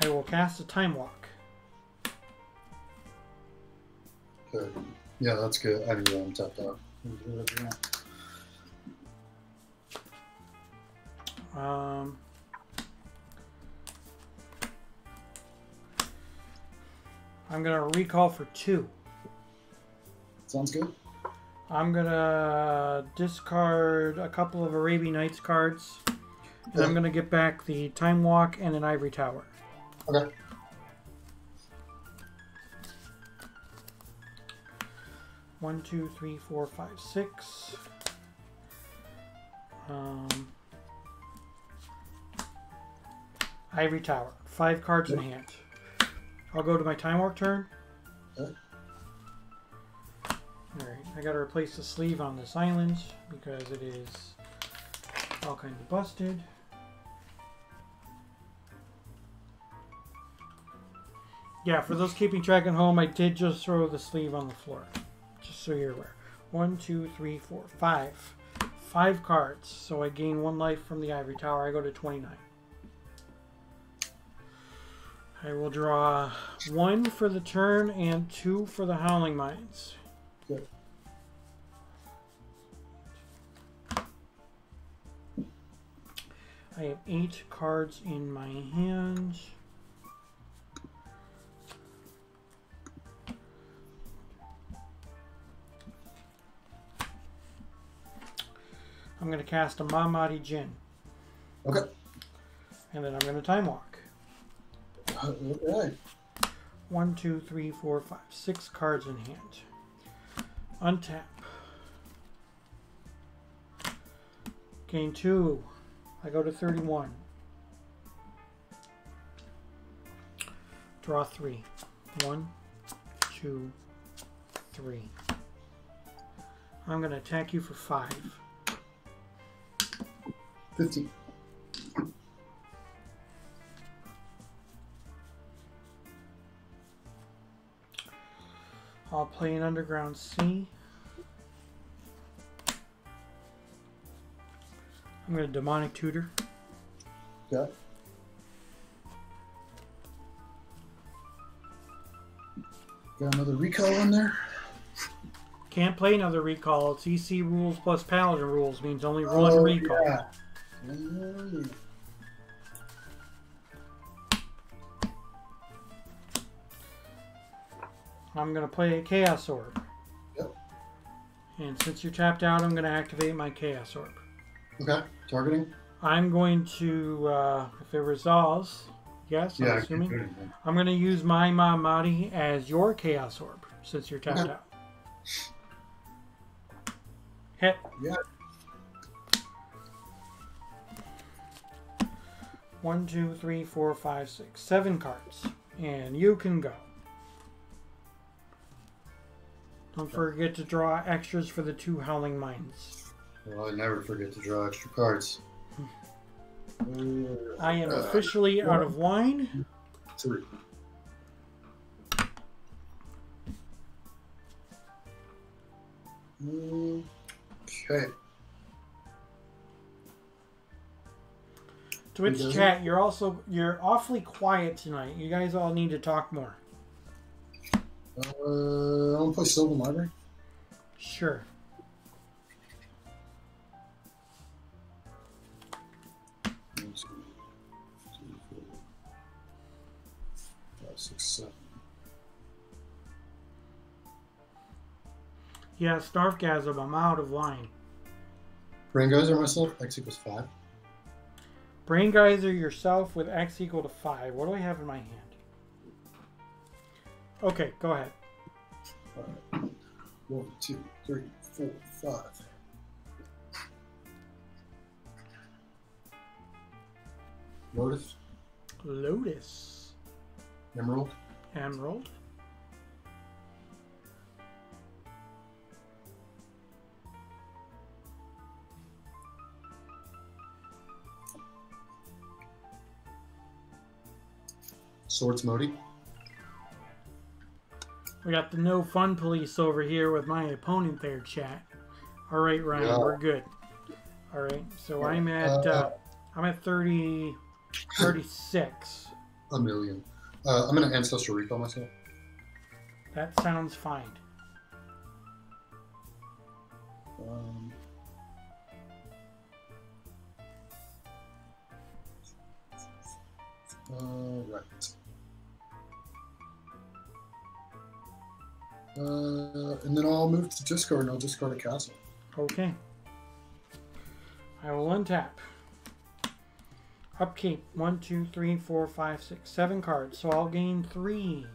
I will cast a Time Walk. Okay. Yeah, that's good. I mean, I'm tapped out. I'm going to recall for 2. Sounds good. I'm going to discard a couple of Arabian Nights cards. And I'm going to get back the Time Walk and an Ivory Tower. Okay. One, 2, 3, 4, 5, 6. Ivory Tower. 5 cards in hand. I'll go to my Time Walk turn. Okay. Alright, I gotta replace the sleeve on this island because it is all kinds of busted. Yeah, for those keeping track at home, I did just throw the sleeve on the floor. Just so you're aware. 1, 2, 3, 4, 5. 5 cards. So I gain 1 life from the Ivory Tower. I go to 29. I will draw 1 for the turn and 2 for the Howling Mines. Good. I have 8 cards in my hand. I'm going to cast a Mahmadi Jinn. Okay. And then I'm going to Time Walk. Okay. 1, 2, 3, 4, 5, 6 cards in hand. Untap. Gain 2. I go to 31. Draw 3. 1, 2, 3. I'm going to attack you for 5. 15. I'll play an Underground Sea. I'm going to Demonic Tutor. Okay. Got another recall in there. Can't play another recall. It's EC rules plus Paladin rules. Means only one recall. Yeah. I'm going to play a Chaos Orb. Yep. And since you're tapped out, I'm going to activate my Chaos Orb. Okay. Targeting. I'm going to, if it resolves, yes, I'm assuming, I'm going to use my Mahmadi as your Chaos Orb, since you're tapped out. Hit. Yeah. 1, 2, 3, 4, 5, 6, 7 cards. And you can go. Don't forget to draw extras for the 2 Howling Mines. Well, I never forget to draw extra cards. I am officially out of wine. 3. Okay. Twitch chat, you're awfully quiet tonight. You guys all need to talk more. I want to play Sylvan Library. Sure. One, 2, 3, 4, 5, 6, 7. Yeah, Snarfgasm, I'm out of line. Brain Geyser myself, X equals 5. Brain Geyser yourself with X equal to 5. What do I have in my hand? Okay, go ahead. Alright. 1, 2, 3, 4, 5. Lotus. Lotus. Emerald. Emerald. Swords Modi. We got the no fun police over here with my opponent there, chat. All right, Ryan, we're good. All right, so I'm at 30, 36. A million. I'm gonna Ancestral Recall myself. That sounds fine. Right. And then I'll move to discard and I'll discard a castle. Okay. I will untap. Upkeep. 1, 2, 3, 4, 5, 6, 7 cards. So I'll gain 3.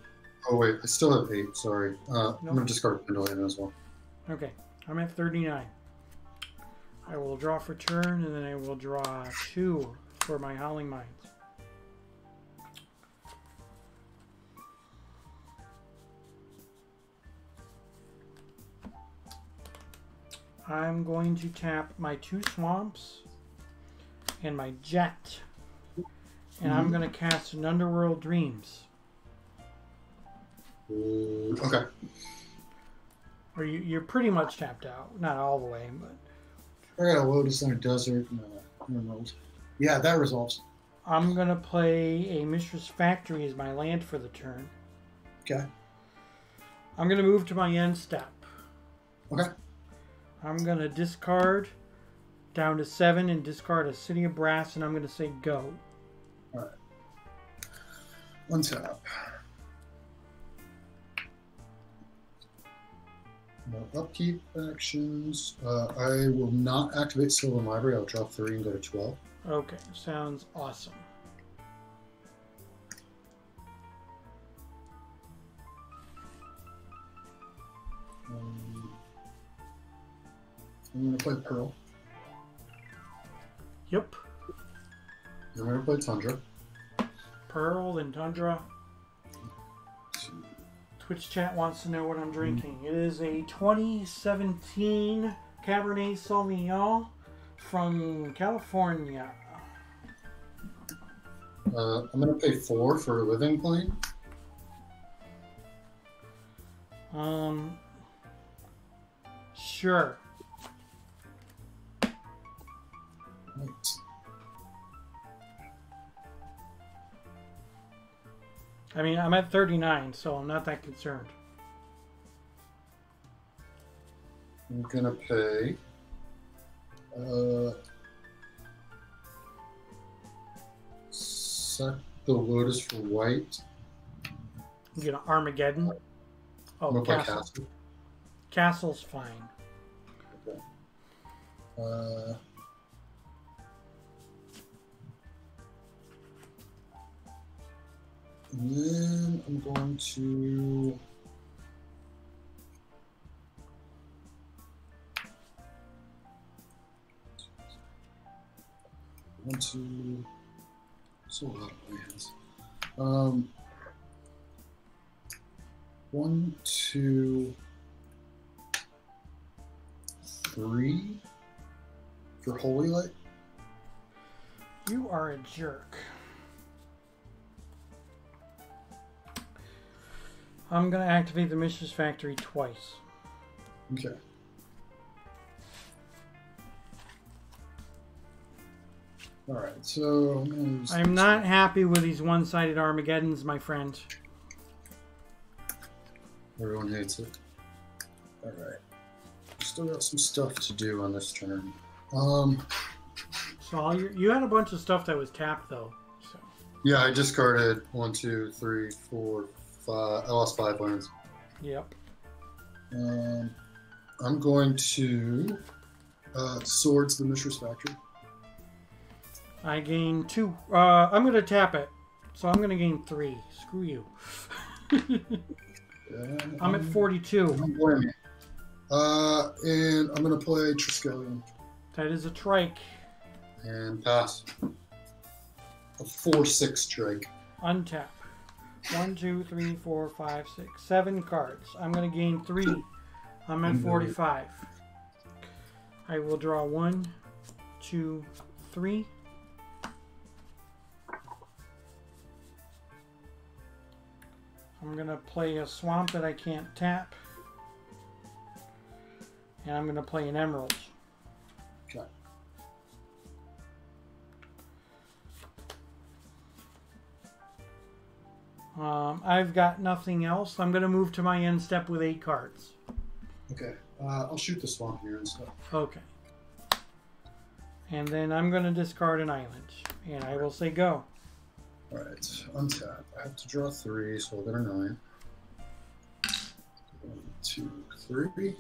Oh wait, I still have 8, sorry. I'm gonna discard Pendulum as well. Okay. I'm at 39. I will draw for turn and then I will draw 2 for my Howling Mines. I'm going to tap my 2 swamps and my jet. And I'm going to cast an Underworld Dreams. Okay. Or you're pretty much tapped out. Not all the way, but... I got a Lotus and a Desert and an Emerald. Yeah, that resolves. I'm going to play a Mishra's Factory as my land for the turn. Okay. I'm going to move to my end step. Okay. I'm going to discard down to 7 and discard a City of Brass, and I'm going to say go. Alright. Untap. No upkeep actions. I will not activate Sylvan Library. I'll draw 3 and go to 12. Okay, sounds awesome. I'm going to play Pearl. Yep. I'm going to play Tundra. Pearl, then Tundra. Twitch chat wants to know what I'm drinking. It is a 2017 Cabernet Sauvignon from California. I'm going to pay 4 for a living plane. Sure. Right. I mean, I'm at 39, so I'm not that concerned. I'm going to pay... Set the Lotus for white. You get an Armageddon. Oh, I'm going to play Castle. Castle. Castle's fine. Okay. And then I'm going to... So a lot of lands. 1, 2, 3 for Holy Light. You are a jerk. I'm going to activate the Mistress Factory twice. Okay. All right, so I'm not happy with these one-sided Armageddons, my friend. Everyone hates it. All right. Still got some stuff to do on this turn. So you had a bunch of stuff that was tapped, though. So. Yeah, I discarded 1, 2, 3, 4, 5. I lost 5 lands. Yep. I'm going to Swords the Mistress Factory. I gain 2. I'm going to tap it. So I'm going to gain 3. Screw you. I'm at 42. Don't blame me. And I'm going to play Triskelion. That is a trike. And pass. A 4/6 trike. Untap. 1, 2, 3, 4, 5, 6, 7 cards. I'm going to gain 3. I'm at 45. I will draw 1, 2, 3. I'm going to play a swamp that I can't tap. And I'm going to play an emerald. Okay. I've got nothing else. I'm going to move to my end step with 8 cards. Okay. I'll shoot the swamp here and stuff. Okay. And then I'm going to discard an island. And I will say go. Alright, untap. I have to draw 3, so I'll get a 9. 1, 2, 3.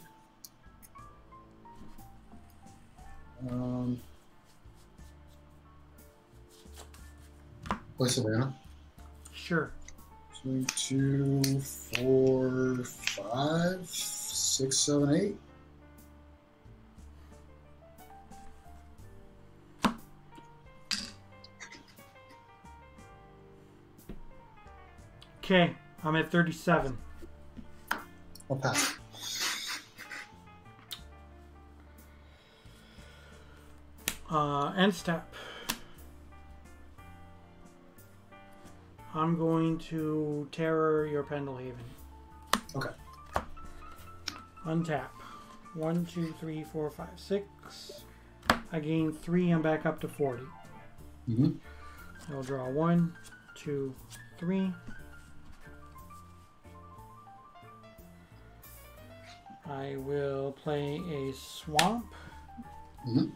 Play Savannah. Sure. 2, 4, 5, 6, 7, 8. Okay, I'm at 37. I'll pass. End step. I'm going to terror your Pendelhaven. Okay. Untap. 1, 2, 3, 4, 5, 6. I gain 3. I'm back up to 40. Mm-hmm. I'll draw 1, 2, 3. I will play a swamp. Mm-hmm.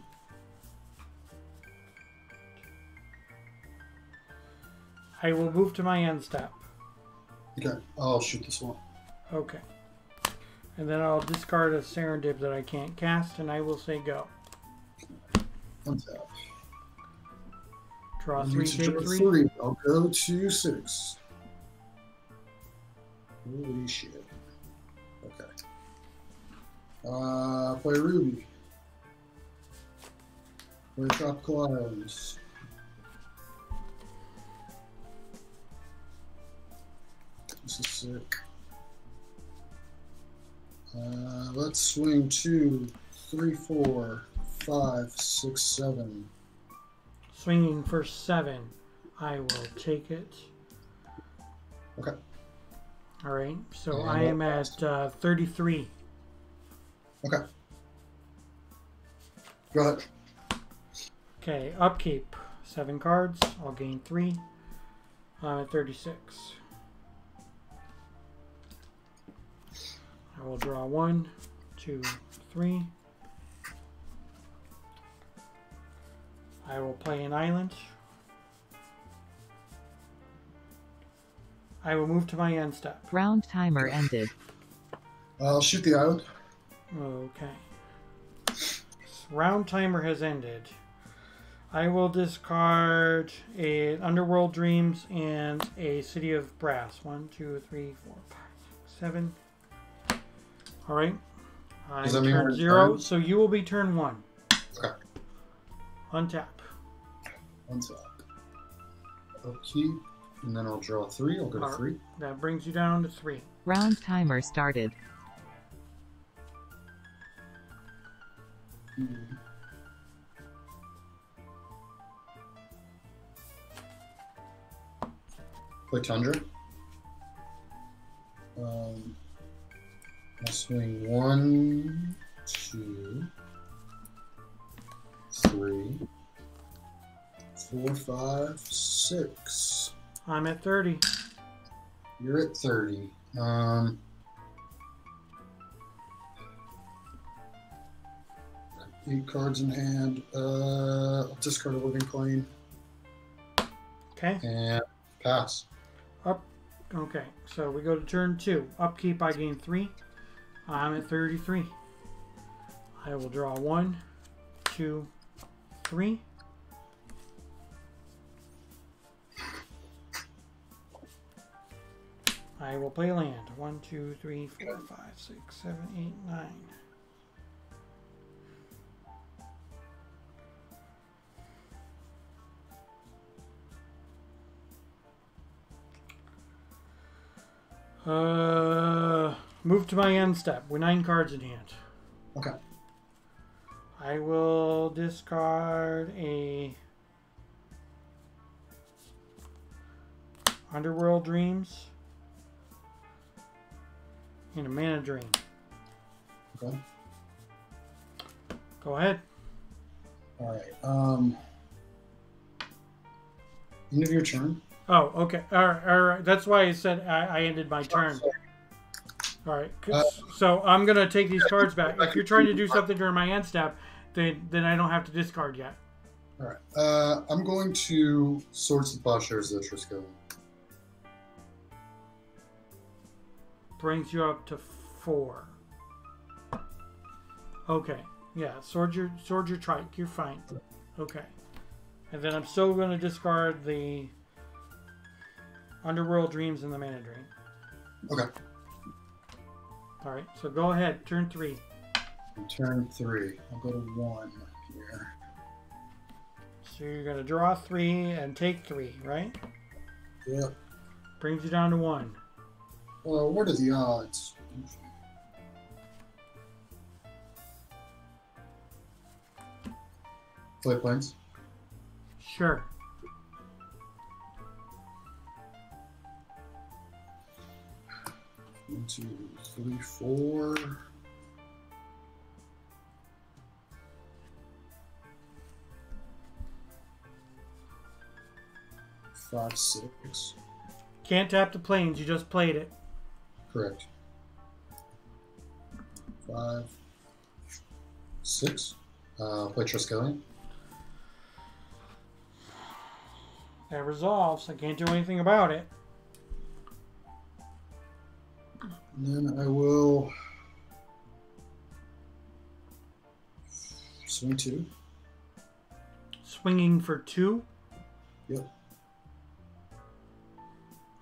I will move to my end step. Okay, I'll shoot this one. Okay. And then I'll discard a Serendip that I can't cast, and I will say go. Untap. Draw I 3, need to take draw 3. 3. I'll go to 6. Holy shit. Okay. Play Ruby. Play Tropical Islands. This is sick. Let's swing 2, 3, 4, 5, 6, 7. Swinging for 7. I will take it. Okay. All right. So And I am at 33. Okay. Go ahead. Okay. Upkeep. 7 cards. I'll gain 3. I'm at 36. I will draw 1, 2, 3. I will play an island. I will move to my end step. Round timer ended. I'll shoot the island. Okay. Round timer has ended. I will discard a Underworld Dreams and a City of Brass. 1, 2, 3, 4, 5, 6, 7. All right. I'm Does that mean we're turn in 0, turn? so you will be turn 1. Okay. Untap. Untap. Upkeep. And then I'll draw 3. I'll go to Alright. 3. That brings you down to 3. Round timer started. Play Tundra. I'll swing 1, 2, 3, 4, 5, 6. I'm at 30. You're at 30. 8 cards in hand. I'll discard a living plane Okay. and pass. Okay. So we go to turn 2. Upkeep, I gain 3. I'm at 33. I will draw 1, 2, 3. I will play land. 1, 2, 3, 4, 5, 6, 7, 8, 9. Move to my end step with 9 cards in hand. Okay. I will discard a Underworld Dreams and a Mana Drain. Okay. Go ahead. All right. End of your turn. Oh, okay. All right. That's why I said I ended my turn. All right. So I'm gonna take these cards back. If you're trying to do something during my end step, then I don't have to discard yet. All right. I'm going to Swords of Plowshares Etrusco. Brings you up to 4. Okay. Yeah. Sword your trike. You're fine. Okay. And then I'm still going to discard the Underworld Dreams and the Mana Drain. Okay. All right. So go ahead. Turn 3. Turn 3. I'll go to 1 here. So you're going to draw 3 and take 3, right? Yep. Brings you down to 1. Well, what are the odds? Play planes. Sure. One, 2, 3, 4. 5, 6. Can't tap the planes. You just played it. Correct. 5, 6. Play Triskelion. That resolves. I can't do anything about it. And then I will swing 2. Swinging for 2. Yep.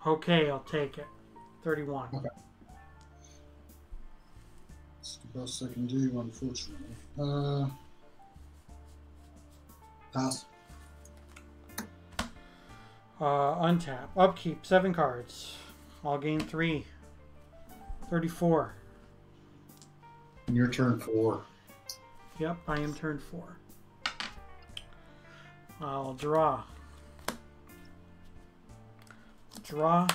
Okay, I'll take it. 31. Okay. That's the best I can do, unfortunately. Pass. Untap. Upkeep, 7 cards. I'll gain 3. 34. Your turn 4. Yep, I am turn 4. I'll draw. Draw.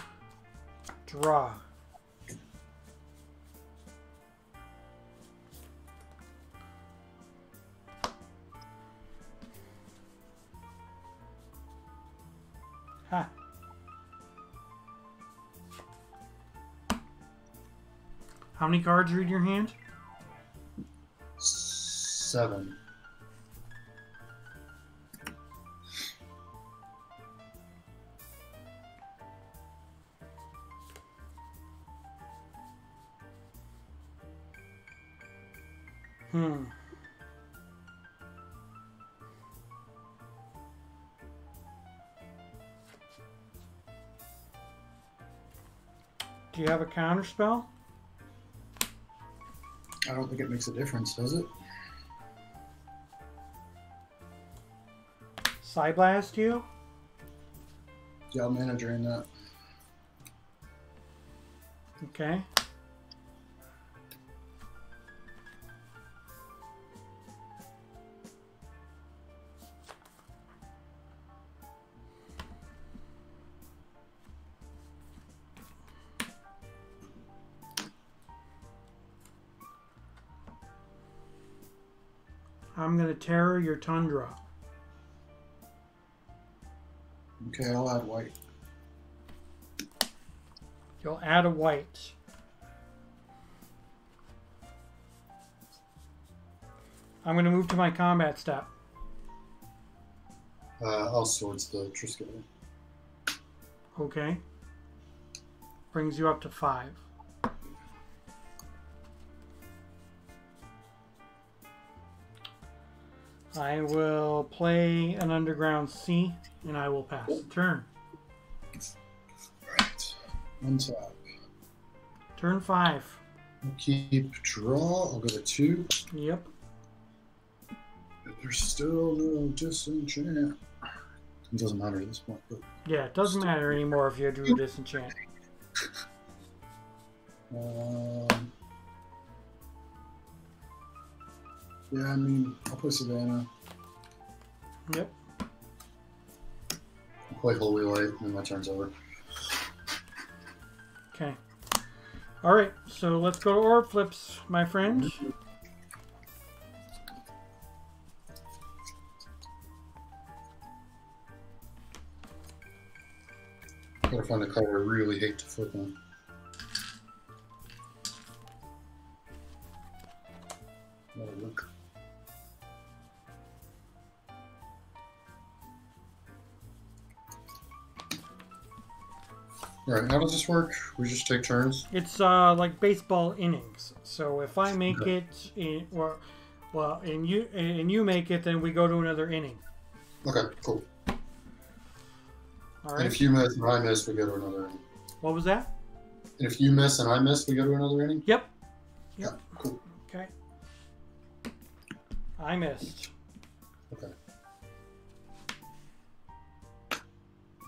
Draw. Ha. How many cards are in your hand? 7. Do you have a counter spell? I don't think it makes a difference, does it? Psyblast you? Yeah, I'll mana drain that. Okay. I'm going to terror your tundra. Okay, I'll add white. You'll add a white. I'm going to move to my combat step. I'll swords the Triskele. Okay. Brings you up to 5. I will play an Underground Sea, and I will pass the turn. Alright. Untap. Turn 5. I'll keep draw. I'll go to 2. Yep. There's still no disenchant. It doesn't matter at this point. But Yeah, it doesn't matter anymore if you drew Disenchant. Yeah, I mean, I'll play Savannah. Yep. I'll play Holy Light, and then my turn's over. Okay. Alright, so let's go to Orb Flips, my friend. Gotta find a card I really hate to flip on. That'll work. Alright, how does this work? We just take turns? It's like baseball innings. So if I make it, and you make it, then we go to another inning. Okay, cool. All And right. if you miss and I miss, we go to another inning. What was that? And if you miss and I miss, we go to another inning? Yep. Yeah, cool. Okay. I missed. Okay.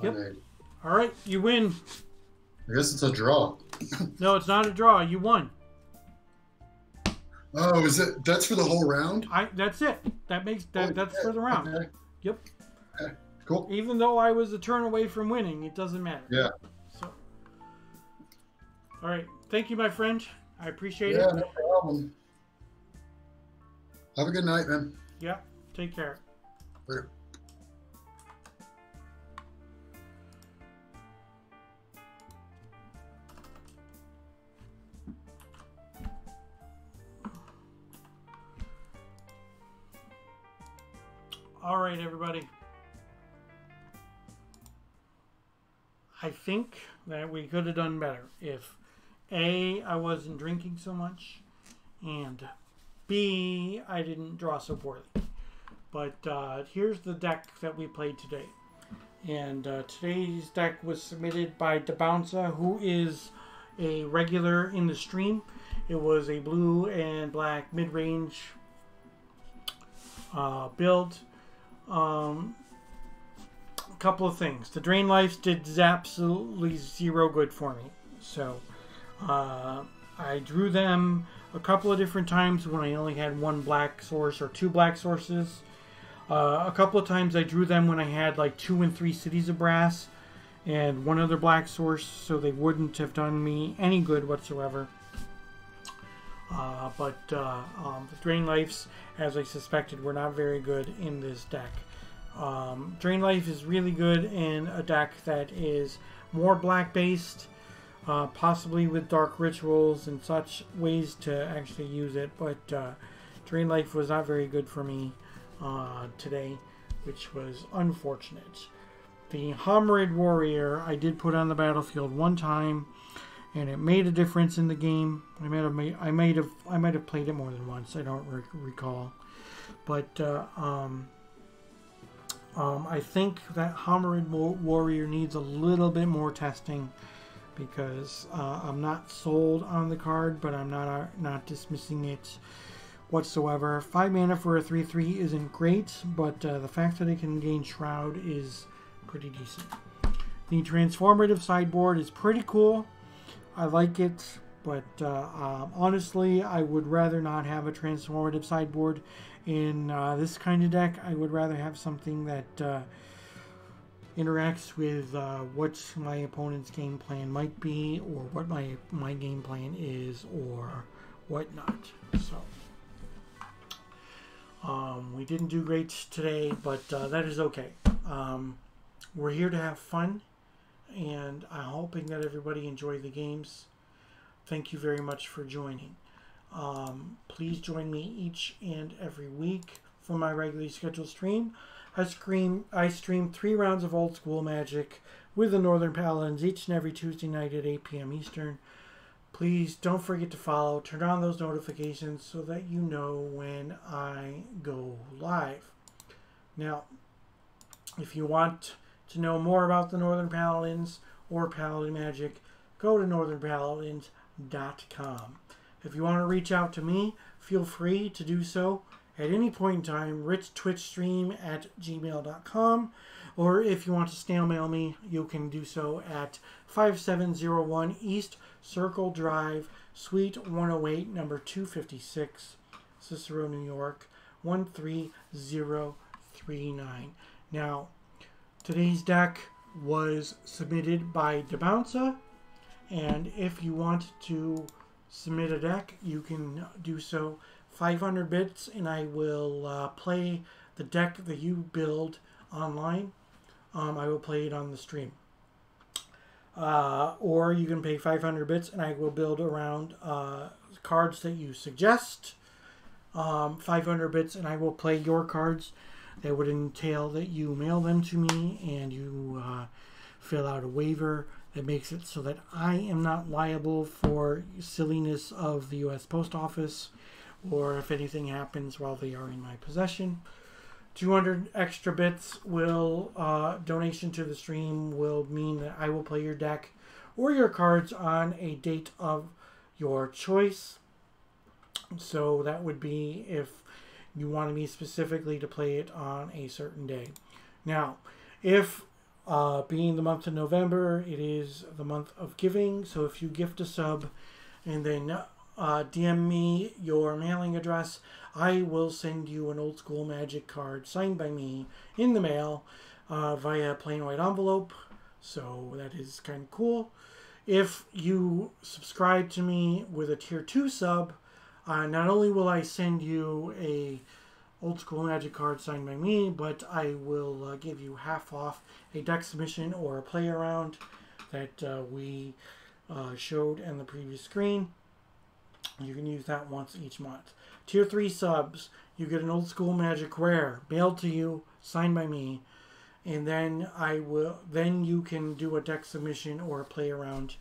Yep. I made. All right, you win. I guess it's a draw. No, it's not a draw. You won. Oh, is it? That's for the whole round? That's it. That makes that. That's for the round. Okay. Yep. Okay. Cool. Even though I was a turn away from winning, it doesn't matter. Yeah. So. All right. Thank you, my friend. I appreciate Yeah, it. no problem. Have a good night, man. Yeah. Take care. Later. All right, everybody. I think that we could have done better if A, I wasn't drinking so much, and B, I didn't draw so poorly. But here's the deck that we played today. And today's deck was submitted by Debounce, who is a regular in the stream. It was a blue and black mid-range build. a couple of things. The Drain Life did absolutely zero good for me. So, I drew them a couple of different times when I only had one black source or two black sources. A couple of times I drew them when I had like 2 and 3 Cities of Brass and one other black source, so they wouldn't have done me any good whatsoever. But the Drain Lives, as I suspected, were not very good in this deck. Drain Life is really good in a deck that is more black based, possibly with dark rituals and such ways to actually use it, but Drain Life was not very good for me today, which was unfortunate. The Homerid Warrior I did put on the battlefield one time, and it made a difference in the game. I might have played it more than once. I don't recall, but I think that Homerid Warrior needs a little bit more testing, because I'm not sold on the card, but I'm not dismissing it whatsoever. 5 mana for a 3/3 isn't great, but the fact that it can gain Shroud is pretty decent. The transformative sideboard is pretty cool. I like it, but honestly, I would rather not have a transformative sideboard in this kind of deck. I would rather have something that interacts with what my opponent's game plan might be, or what my game plan is, or whatnot. So we didn't do great today, but that is okay. We're here to have fun, and I'm hoping that everybody enjoyed the games. Thank you very much for joining. Please join me each and every week for my regularly scheduled stream. I stream 3 rounds of Old School Magic with the Northern Paladins each and every Tuesday night at 8 p.m. Eastern. Please don't forget to follow, turn on those notifications so that you know when I go live. Now, if you want to know more about the Northern Paladins or Paladin Magic, go to northernpaladins.com. If you want to reach out to me, feel free to do so at any point in time. richtwitchstream@gmail.com, or if you want to snail mail me, you can do so at 5701 East Circle Drive, Suite 108, number 256, Cicero, New York 13039. Now, today's deck was submitted by Debounce, and if you want to submit a deck, you can do so 500 bits, and I will play the deck that you build online. I will play it on the stream. Or you can pay 500 bits, and I will build around cards that you suggest. 500 bits, and I will play your cards. That would entail that you mail them to me, and you fill out a waiver that makes it so that I am not liable for silliness of the U.S. Post Office, or if anything happens while they are in my possession. 200 extra bits will donation to the stream will mean that I will play your deck or your cards on a date of your choice. So that would be if you wanted me specifically to play it on a certain day. Now, if being the month of November, it is the month of giving, so if you gift a sub and then DM me your mailing address, I will send you an Old School Magic card signed by me in the mail via plain white envelope. So that is kind of cool. If you subscribe to me with a tier 2 sub, not only will I send you a Old School Magic card signed by me, but I will give you half off a deck submission or a play around that we showed in the previous screen. You can use that once each month. Tier 3 subs, you get an Old School Magic rare mailed to you, signed by me, and then you can do a deck submission or a play around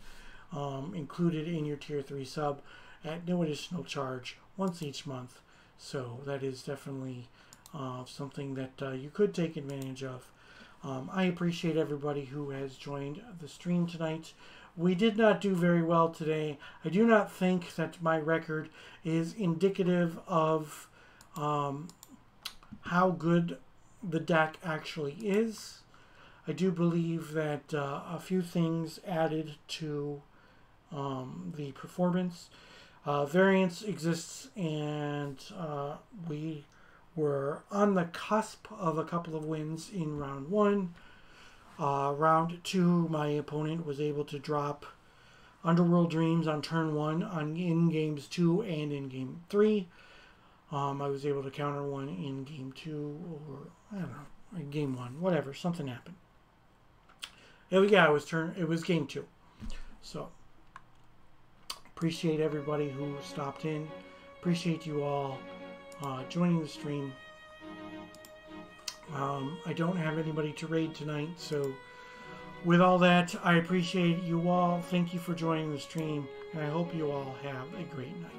included in your Tier 3 sub at no additional charge once each month. So that is definitely something that you could take advantage of. I appreciate everybody who has joined the stream tonight. We did not do very well today. I do not think that my record is indicative of how good the deck actually is. I do believe that a few things added to the performance. Variance exists, and we were on the cusp of a couple of wins in round 1. Round 2, my opponent was able to drop Underworld Dreams on turn 1 in games 2 and in game 3. I was able to counter one in game 2, or I don't know, in game 1, whatever. Something happened. It was game 2. So appreciate everybody who stopped in. Appreciate you all joining the stream. I don't have anybody to raid tonight, so with all that, I appreciate you all. Thank you for joining the stream, and I hope you all have a great night.